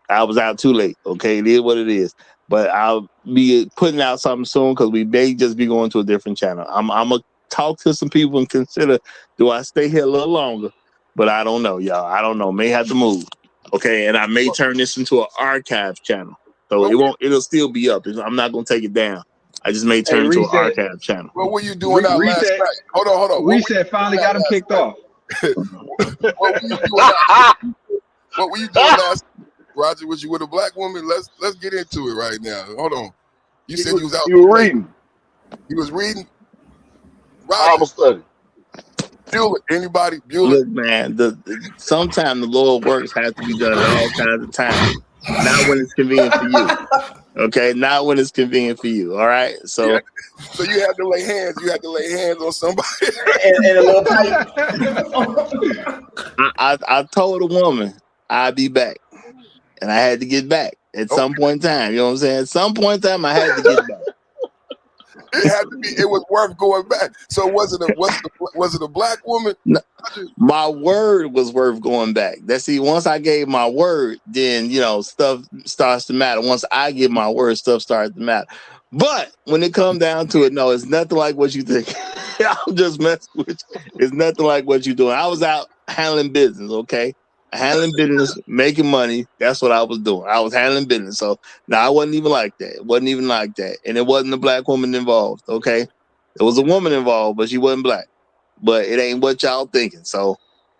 I was out too late. Okay, it is what it is. But I'll be putting out something soon because we may just be going to a different channel. I'm gonna talk to some people and consider, do I stay here a little longer? But I don't know, y'all. I don't know. May have to move. Okay, and I may turn this into an archive channel. So it'll still be up. I'm not gonna take it down. I just may turn into an archive channel. What were you doing out last night? Hold on. Reset finally got him kicked off. What were you doing last night? Roger, was you with a black woman? Let's get into it right now. Hold on. You said you was out. You were reading. He was reading. Bible study. Bueller. Anybody? Bueller. Look, man. Sometimes the Lord works has to be done at all kinds of times. Not when it's convenient for you. Okay, not when it's convenient for you. All right. So you had to lay hands. You had to lay hands on somebody. and a little pipe. I told a woman I'd be back. And I had to get back at some point in time. You know what I'm saying? At some point in time, I had to get back. It had to be. It was worth going back. So was it a black woman? No, my word was worth going back. That's see. Once I gave my word, then stuff starts to matter. Once I give my word, stuff starts to matter. But when it comes down to it, no, it's nothing like what you think. I'm just messing with you. It's nothing like what you're doing. I was out handling business, okay? Handling business, making money. That's what I was doing. I was handling business. So now I wasn't even like that. It wasn't even like that. And it wasn't a black woman involved, okay? There was a woman involved, but she wasn't black. But it ain't what y'all thinking. So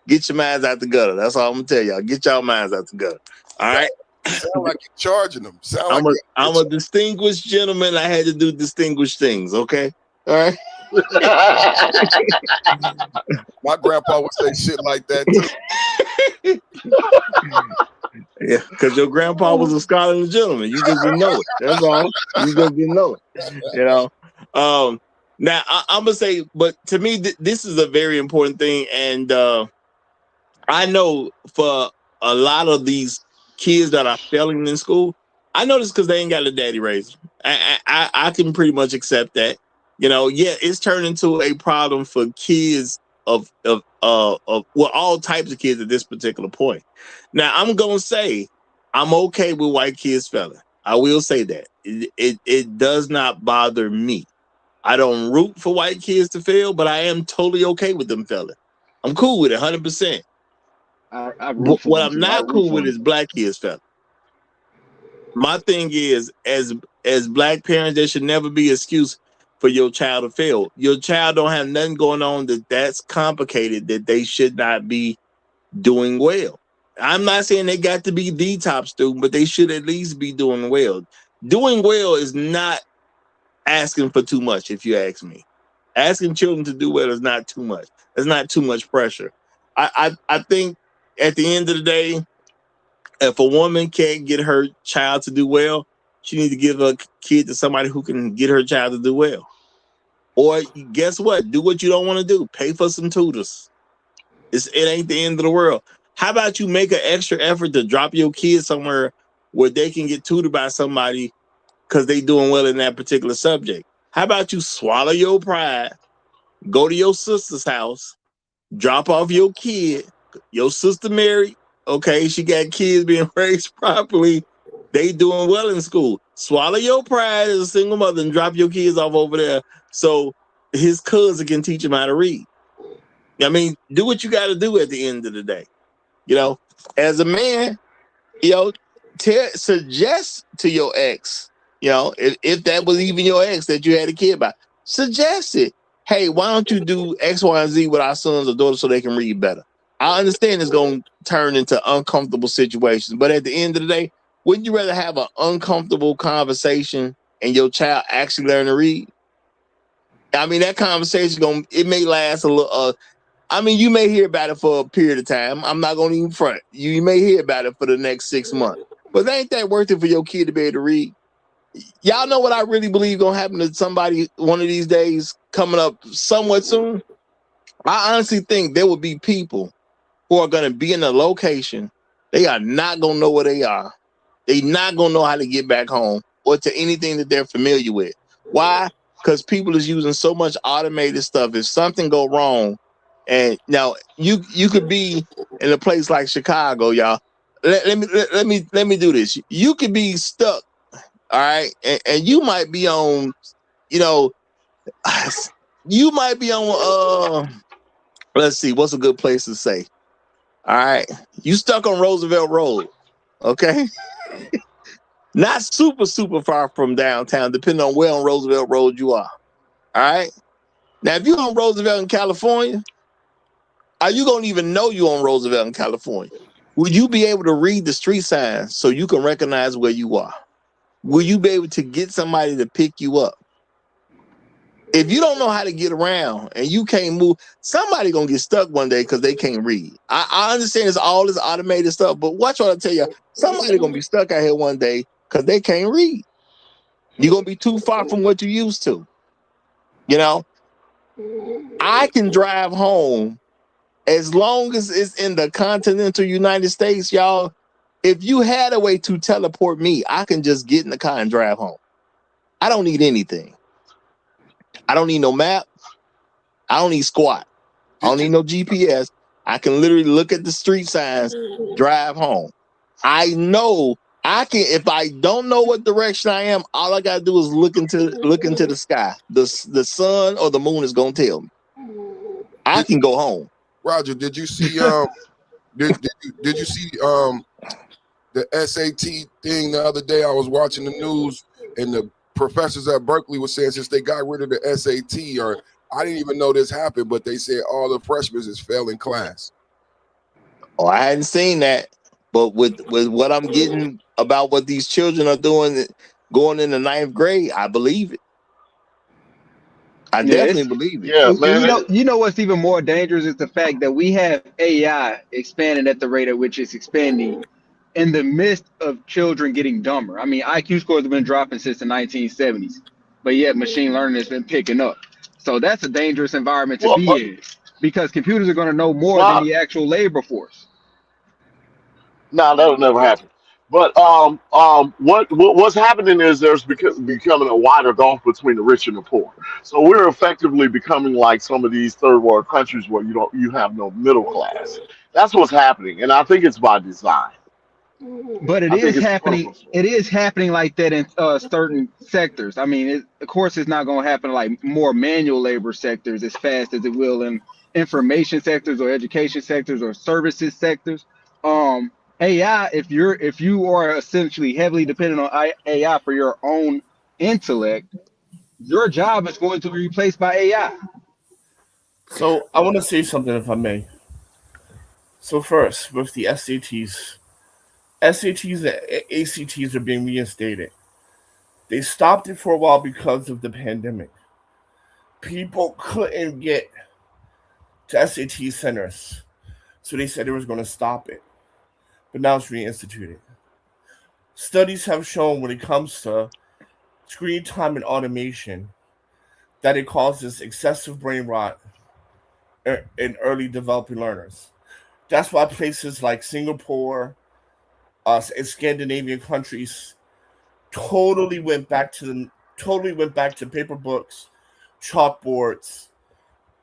get your minds out the gutter. That's all I'm gonna tell y'all. Get y'all minds out the gutter. All right. Sound like you're charging them. I'm a distinguished gentleman. I had to do distinguished things. Okay. All right. My grandpa would say shit like that too. Yeah, because your grandpa was a scholarly gentleman. You just didn't know it. That's all. You just didn't know it. Now I'm gonna say, but to me, this is a very important thing, and I know for a lot of these kids that are failing in school, I know this because they ain't got a daddy raise them. I can pretty much accept that. It's turned into a problem for kids of all types of kids at this particular point. Now, I'm gonna say I'm okay with white kids failing. I will say that it does not bother me. I don't root for white kids to fail, but I am totally okay with them failing. I'm cool with it, 100%. What I'm not cool with is black kids failing. My thing is, as black parents, there should never be an excuse for your child to fail. Your child don't have nothing going on that's complicated that they should not be doing well. I'm not saying they got to be the top student, but they should at least be doing well. Doing well is not asking for too much, if you ask me. Asking children to do well is not too much. It's not too much pressure. I think at the end of the day, if a woman can't get her child to do well, she needs to give her kid to somebody who can get her child to do well. Or guess what? Do what you don't want to do. Pay for some tutors. It ain't the end of the world. How about you make an extra effort to drop your kid somewhere where they can get tutored by somebody because they doing well in that particular subject? How about you swallow your pride, go to your sister's house, drop off your kid, your sister married, okay, she got kids being raised properly, they doing well in school. Swallow your pride as a single mother and drop your kids off over there so his cousin can teach him how to read. I mean, do what you got to do at the end of the day. As a man, suggest to your ex, if that was even your ex that you had a kid by, suggest it. Hey, why don't you do X, Y, and Z with our sons or daughters so they can read better? I understand it's going to turn into uncomfortable situations, but at the end of the day, wouldn't you rather have an uncomfortable conversation and your child actually learn to read? I mean, that conversation it may last a little. You may hear about it for a period of time. I'm not going to even front. You may hear about it for the next 6 months, but ain't that worth it for your kid to be able to read? Y'all know what I really believe going to happen to somebody one of these days coming up somewhat soon? I honestly think there will be people who are going to be in a location. They are not going to know where they are. They're not going to know how to get back home or to anything that they're familiar with. Why? Because people is using so much automated stuff. If something go wrong, and now you could be in a place like Chicago, y'all. Let me do this. You could be stuck, all right, and you might be on, you might be on. Let's see, what's a good place to say? All right, you stuck on Roosevelt Road, okay? Not super far from downtown, depending on where on Roosevelt Road you are. All right. Now, if you're on Roosevelt in California, are you gonna even know you're on Roosevelt in California? Would you be able to read the street signs so you can recognize where you are? Will you be able to get somebody to pick you up? If you don't know how to get around and you can't move, somebody gonna get stuck one day because they can't read. I understand it's all this automated stuff, but watch what I tell you. Somebody gonna be stuck out here one day because they can't read. You're gonna be too far from what you used to. I can drive home as long as it's in the continental United States, y'all. If you had a way to teleport me, I can just get in the car and drive home. I don't need anything. I don't need no map. I don't need squat. I don't need no GPS. I can literally look at the street signs, drive home. I know I can. If I don't know what direction I am, all I gotta do is look into the sky. The sun or the moon is gonna tell me. I can go home. Roger, did you see did you see the SAT thing the other day? I was watching the news and the professors at Berkeley were saying since they got rid of the SAT, or I didn't even know this happened, but they said all the freshmen is failing class. Oh, I hadn't seen that, but with what I'm getting about what these children are doing, going in the 9th grade, I believe it. I definitely believe it. Yeah, And man. you know what's even more dangerous is the fact that we have AI expanding at the rate at which it's expanding in the midst of children getting dumber. I mean, IQ scores have been dropping since the 1970s, but yet machine learning has been picking up. So that's a dangerous environment to Well, be in because computers are going to know more than well, the actual labor force. no, that'll never happen. But what's happening is there's becoming a wider gulf between the rich and the poor. So we're effectively becoming like some of these third world countries where you have no middle class. That's what's happening, and I think it's by design. But it I think is it's happening. purposeful. It is happening like that in certain sectors. I mean, of course, it's not going to happen like more manual labor sectors as fast as it will in information sectors or education sectors or services sectors. AI, if you are essentially heavily dependent on AI for your own intellect, your job is going to be replaced by AI. So I want to say something, if I may. So first, with the SATs and ACTs are being reinstated. They stopped it for a while because of the pandemic. People couldn't get to SAT centers, so they said they was going to stop it. But now it's reinstituted. Studies have shown when it comes to screen time and automation that it causes excessive brain rot in early developing learners. That's why places like Singapore, and Scandinavian countries totally went back to paper books, chalkboards,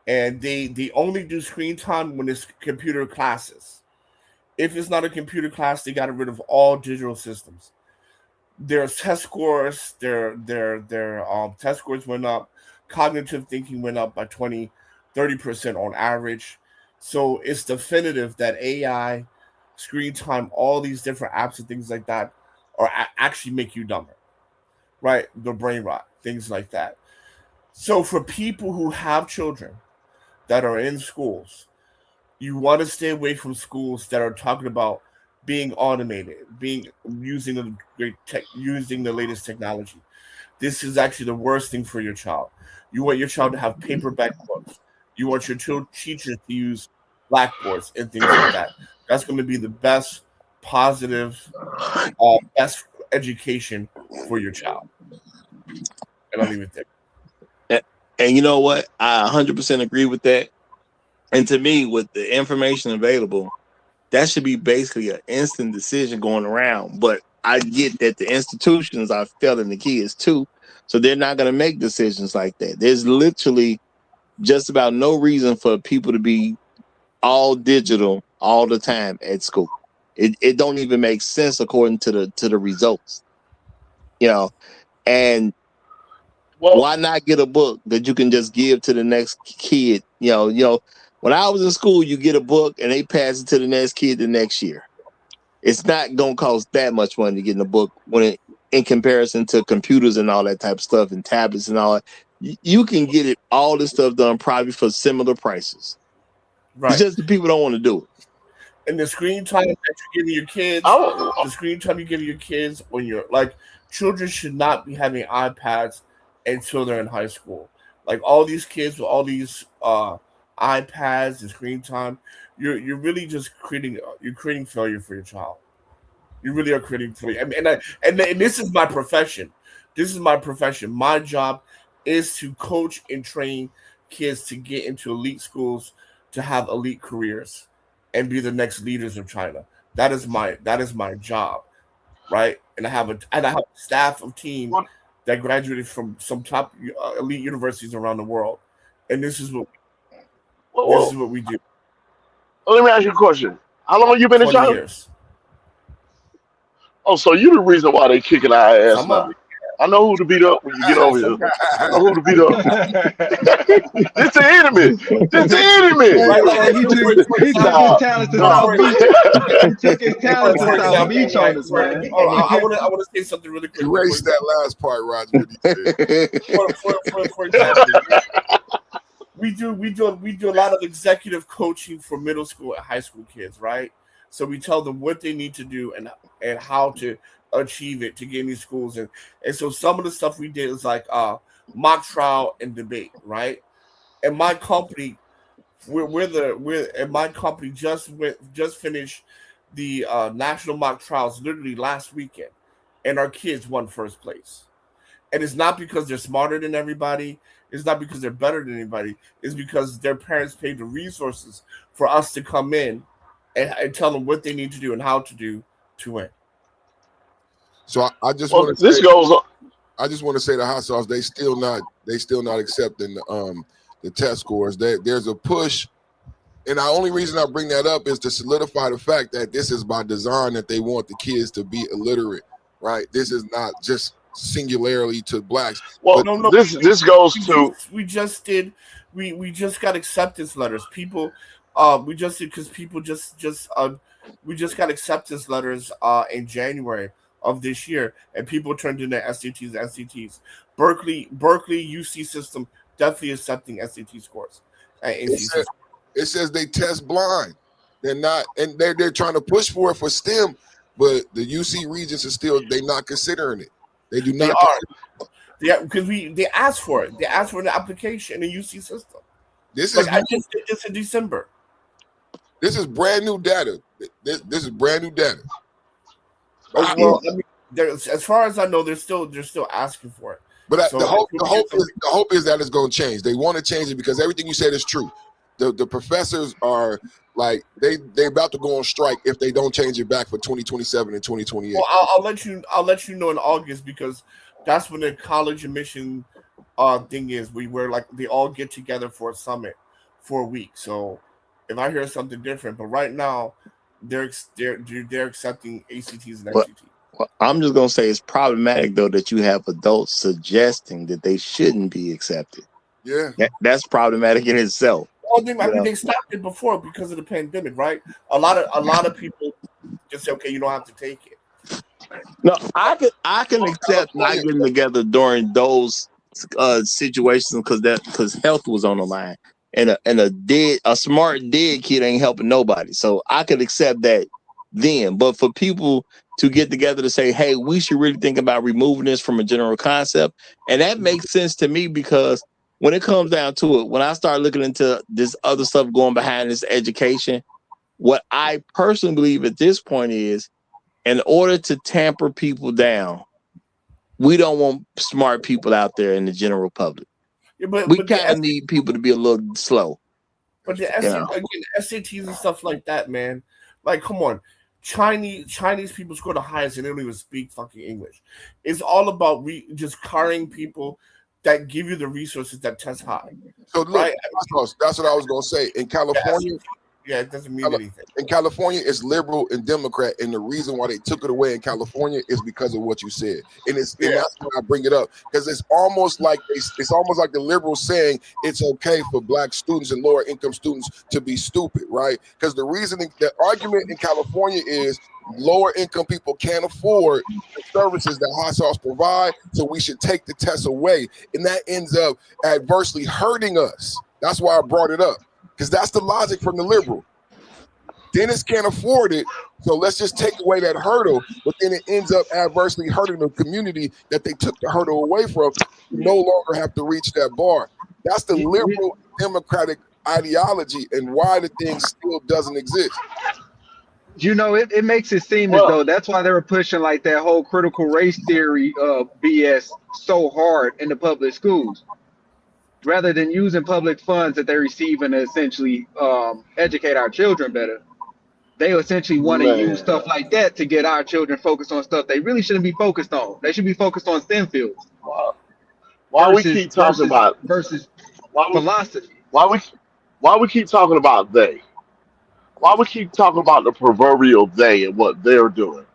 and they only do screen time when it's computer classes. If it's not a computer class, they got rid of all digital systems. Their test scores, their test scores went up. Cognitive thinking went up by 20-30% on average. So it's definitive that AI, screen time, all these different apps and things like that are actually make you dumber, right? The brain rot, things like that. So for people who have children that are in schools, you want to stay away from schools that are talking about being automated, being using using the latest technology. This is actually the worst thing for your child. You want your child to have paperback books. You want your teachers to use blackboards and things like that. That's going to be the best positive, best education for your child. And I'll leave it there. And you know what? I 100% agree with that. And to me, with the information available, that should be basically an instant decision going around. But I get that the institutions are failing the kids too. So they're not going to make decisions like that. There's literally just about no reason for people to be all digital all the time at school. It don't even make sense according to the results. You know, and why not get a book that you can just give to the next kid? You know, when I was in school, you get a book and they pass it to the next kid the next year. It's not gonna cost that much money to get in a book in comparison to computers and all that type of stuff and tablets and all that. You can get all this stuff done probably for similar prices. Right. It's just the people don't want to do it. And the screen time that you're giving your kids, the screen time you give your kids when you're like, children should not be having iPads until they're in high school. Like all these kids with all these iPads and screen time, you're really just creating failure for your child. You really are creating failure. And this is my profession. This is my profession. My job is to coach and train kids to get into elite schools, to have elite careers, and be the next leaders of China. That is my job, right? And I have a staff of team that graduated from some top elite universities around the world, and this is what Well, we do. let me ask you a question. How long you been in 20 China? years. Oh, so you the reason why they kicking our ass Some of now. it. I know who to beat up when you get over here. I know who to beat up. This the enemy. This the enemy. Right, Hey, he took his Nah, talents to nah. South Beach. He took his talents to for South example, Beach on us, man. I want to say something really quick. Erase that last part, Roger. What he said. For example, we do a lot of executive coaching for middle school and high school kids, right? So we tell them what they need to do and how to achieve it to get in these schools, and so some of the stuff we did is like mock trial and debate, right? And my company, my company just finished the national mock trials literally last weekend, and our kids won first place. And it's not because they're smarter than everybody. It's not because they're better than anybody. It's because their parents paid the resources for us to come in and tell them what they need to do and how to do to win. So I just Well, want to this say, goes on. I just want to say the hot sauce. They still not accepting the test scores. There's a push, and the only reason I bring that up is to solidify the fact that this is by design, that they want the kids to be illiterate, right? This is not just singularly to blacks. Well, No. this goes to. We just got acceptance letters. People, we just did because people we just got acceptance letters in January of this year, and people turned in their SATs and SATs. Berkeley UC system definitely accepting SAT scores. It says they test blind. They're not, and they're trying to push for it for STEM, but the UC Regents is still, they're not considering it. They do not. They are. Yeah, because they asked for it. They asked for an application in the UC system. This like is I just did this in December. This is brand new data. This is brand new data. Well, I mean, as far as I know, they're still asking for it. But So the hope is that it's going to change. They want to change it because everything you said is true. The professors are like they about to go on strike if they don't change it back for 2027 and 2028. Well, I'll let you know in August, because that's when the college admission thing is. Where like they all get together for a summit for a week. So if I hear something different, but right now they're accepting ACTs and SATs. Well, I'm just gonna say it's problematic though that you have adults suggesting that they shouldn't be accepted. Yeah, that's problematic in itself. Well, they stopped it before because of the pandemic, right? A lot of people just say, okay, you don't have to take it. No, I can accept not getting together during those situations because health was on the line, and a smart dead kid ain't helping nobody. So I could accept that then. But for people to get together to say, hey, we should really think about removing this from a general concept, and that makes sense to me, because when it comes down to it, when I start looking into this other stuff going behind this education, what I personally believe at this point is, in order to tamper people down, we don't want smart people out there in the general public. Yeah, we kind of need people to be a little slow. But the SATs and stuff like that, man. Like, come on. Chinese people score the highest and they don't even speak fucking English. It's all about just carrying people that give you the resources that test high. So look, right? That's what I was gonna say. In California, it doesn't mean anything. In California, it's liberal and Democrat, and the reason why they took it away in California is because of what you said, and that's why I bring it up, because it's almost like the liberals saying it's okay for black students and lower income students to be stupid, right? Because the argument in California is lower income people can't afford the services that hot sauce provide, so we should take the test away, and that ends up adversely hurting us. That's why I brought it up, because that's the logic from the liberal. Dentists can't afford it, so let's just take away that hurdle, but then it ends up adversely hurting the community that they took the hurdle away from. You no longer have to reach that bar. That's the liberal democratic ideology and why the thing still doesn't exist. You know, it makes it seem as though that's why they were pushing like that whole critical race theory BS so hard in the public schools, rather than using public funds that they're receiving to essentially educate our children better. They essentially want to use stuff like that to get our children focused on stuff they really shouldn't be focused on. They should be focused on STEM fields. Why we keep talking about versus why we philosophy. why we why we keep talking about they? Why we keep talking about the proverbial they and what they're doing?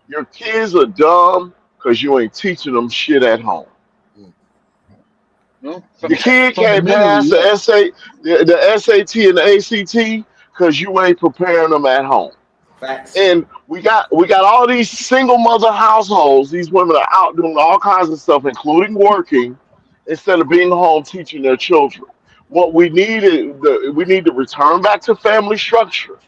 Your kids are dumb because you ain't teaching them shit at home. No, Your kid can't fundamentally, pass the yes. the SAT and the ACT because you ain't preparing them at home. Facts. And we got all these single mother households. These women are out doing all kinds of stuff, including working, instead of being home teaching their children. What we need is we need to return back to family structure.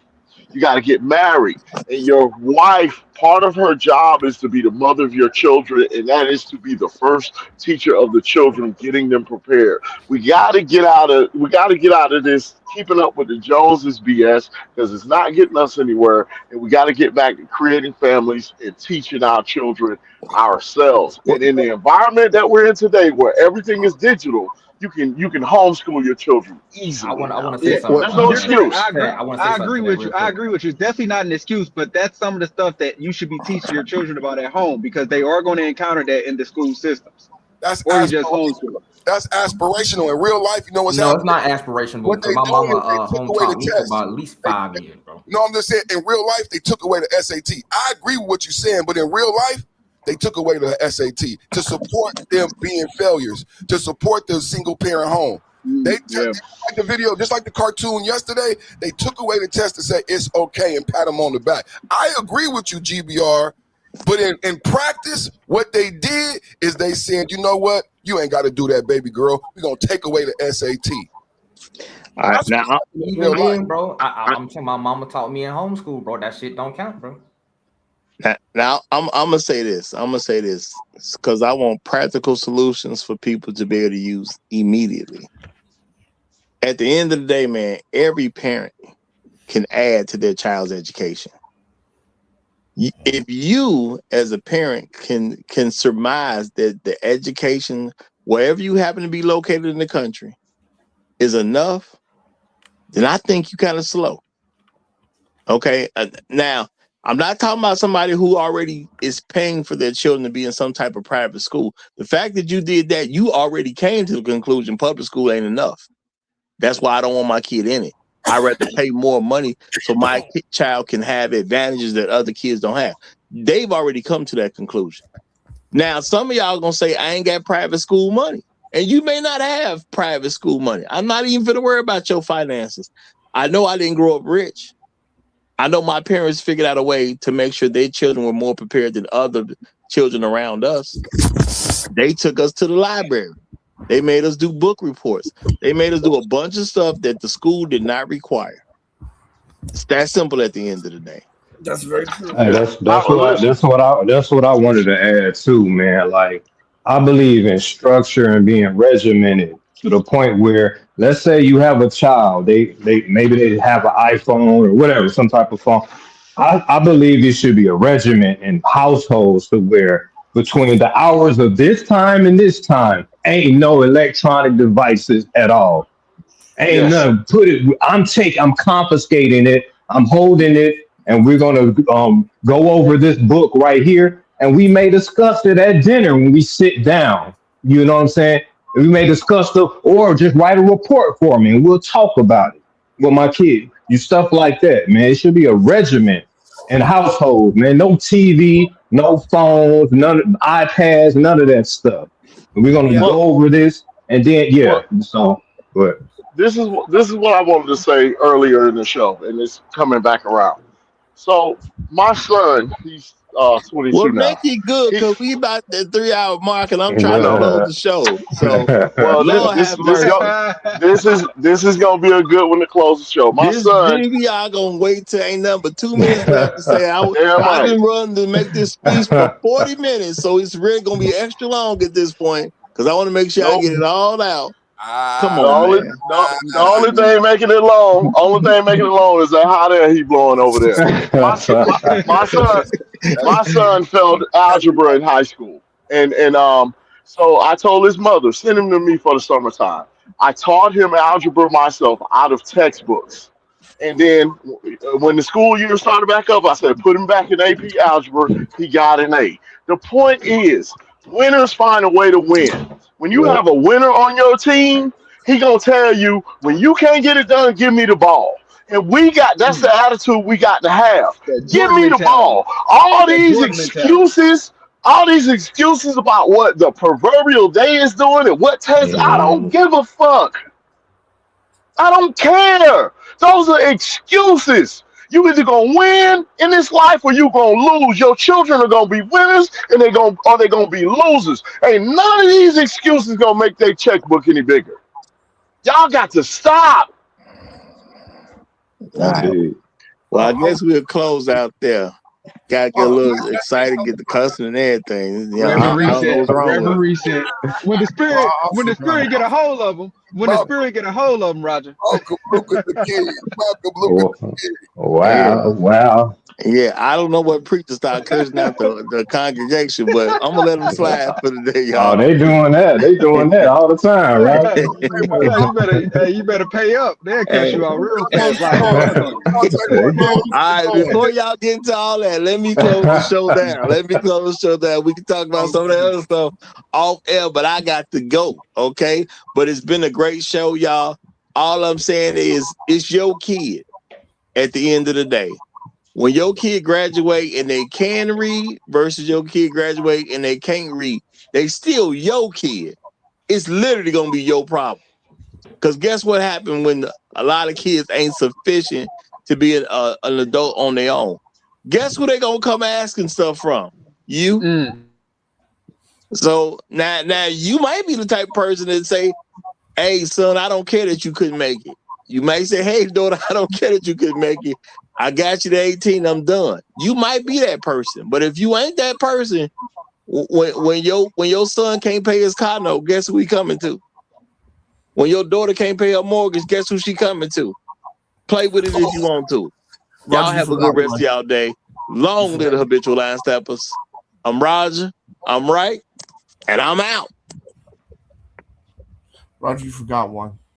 You got to get married. And your wife, part of her job is to be the mother of your children, and that is to be the first teacher of the children, getting them prepared. We got to get out of this keeping up with the Joneses BS because it's not getting us anywhere. And we got to get back to creating families and teaching our children ourselves. And in the environment that we're in today, where everything is digital, you can homeschool your children easily I want now. to say Yeah, something. There's no different. excuse. I want to say I something agree to that with real you. I quick. agree with you. It's definitely not an excuse, but that's some of the stuff that you should be teaching your children about at home because they are going to encounter that in the school systems, That's or you just aspirational. homeschool. That's aspirational. In real life, you know what's No, it's happening? not aspirational What because they my doing mama is they took home away taught the me for test. about at least 5 years, bro. No, I'm just saying, in real life, they took away the SAT. I agree with what you're saying, but in real life, they took away the SAT to support them being failures, to support the single parent home. They took Yeah. like the video, just like the cartoon yesterday, they took away the test to say it's okay and pat them on the back. I agree with you, GBR, but in practice, what they did is they said, you know what? You ain't got to do that, baby girl. We're going to take away the SAT. All right, That's now, what's happening in Even real life. then, bro, I'm saying my mama taught me in homeschool, bro. That shit don't count, bro. now I'm gonna say this. I'm gonna say this because I want practical solutions for people to be able to use immediately. At the end of the day, man, every parent can add to their child's education. If you, as a parent, can surmise that the education, wherever you happen to be located in the country, is enough, then I think you kind of slow. Okay. Now, I'm not talking about somebody who already is paying for their children to be in some type of private school. The fact that you did that, you already came to the conclusion public school ain't enough. That's why I don't want my kid in it. I'd rather pay more money so my child can have advantages that other kids don't have. They've already come to that conclusion. Now, some of y'all gonna say, I ain't got private school money. And you may not have private school money. I'm not even gonna worry about your finances. I know I didn't grow up rich. I know my parents figured out a way to make sure their children were more prepared than other children around us. They took us to the library. They made us do book reports. They made us do a bunch of stuff that the school did not require. It's that simple at the end of the day. That's very true. Hey, Yeah. Listen. that's what I wanted to add too, man. Like I believe in structure and being regimented to the point where let's say you have a child, they maybe they have an iPhone or whatever, some type of phone. I believe it should be a regiment in households to where between the hours of this time and this time ain't no electronic devices at all. Ain't Yes. nothing. I'm confiscating it. I'm holding it, and we're gonna go over this book right here, and we may discuss it at dinner when we sit down. You know what I'm saying? We may discuss or just write a report for me, and we'll talk about it with my kid. You stuff like that, man. It should be a regiment and household, man. No TV, no phones, none of iPads, none of that stuff. And we're gonna Yeah. go Well, over this, and then yeah. well, So, but this is what I wanted to say earlier in the show, and it's coming back around. So my son, he's Well, 22 make now. it good He, because we about the 3 hour mark and I'm I trying to know. close the show. So, Well, Lord have mercy. this is gonna be a good one to close the show. My This son, GVI gonna wait till ain't nothing but 2 minutes left to say damn I've right. been running to make this speech for 40 minutes, so it's really gonna be extra long at this point because I want to make sure I Nope. get it all out. Come The on, only man. only thing making it long is that hot air he blowing over there. My s- my son my son failed algebra in high school, and so I told his mother send him to me for the summertime. I taught him algebra myself out of textbooks, and then when the school year started back up, I said put him back in AP algebra. He got an A. The point is, Winners find a way to win. When you Yep. have a winner on your team, he gonna tell you when you can't get it done, give me the ball. And that's the attitude we got to have. That Give Jordan me the mentality. ball. That Jordan mentality. All these excuses about what the proverbial day is doing and what test, I don't Mhm. give a fuck. I don't care. Those are excuses. You either gonna win in this life or you gonna lose. Your children are gonna be winners and they gonna be losers. Ain't none of these excuses gonna make their checkbook any bigger. Y'all got to stop. All right. Indeed. Well, I guess we'll close out there. Gotta get a Hold on. little excited, get the cussing and everything. You know, Reverend I don't know reset. what's wrong with Reverend it. reset. When the spirit, when the spirit get a hold of them, Roger. Malcolm, look at the kid. Malcolm, look at Oh, the kid. Yeah. wow. Wow. Yeah, I don't know what preacher start cursing out the congregation, but I'm gonna let them slide for the day, Oh, y'all. they doing that. They doing that all the time, right? You better pay up. They'll cuss Hey, you out real hey, fast. Like, They all do. right, before y'all get into all that, let me close the show down. We can talk about some of the other stuff off air, but I got to go, okay? But it's been a great show, y'all. All I'm saying is it's your kid at the end of the day. When your kid graduate and they can read versus your kid graduate and they can't read, they still your kid. It's literally gonna be your problem. Because guess what happened when a lot of kids ain't sufficient to be an adult on their own? Guess who they gonna come asking stuff from? You. So now you might be the type of person that say, "Hey, son, I don't care that you couldn't make it." You might say, "Hey, daughter, I don't care that you couldn't make it. I got you to 18. I'm done." You might be that person, but if you ain't that person, when your son can't pay his car note, guess who he coming to? When your daughter can't pay her mortgage, guess who she coming to? Play with it if you want to. Y'all Roger, you have a forgot good rest of one. y'all day. Long live the habitual line steppers. I'm Roger. I'm right, and I'm out. Roger, you forgot one.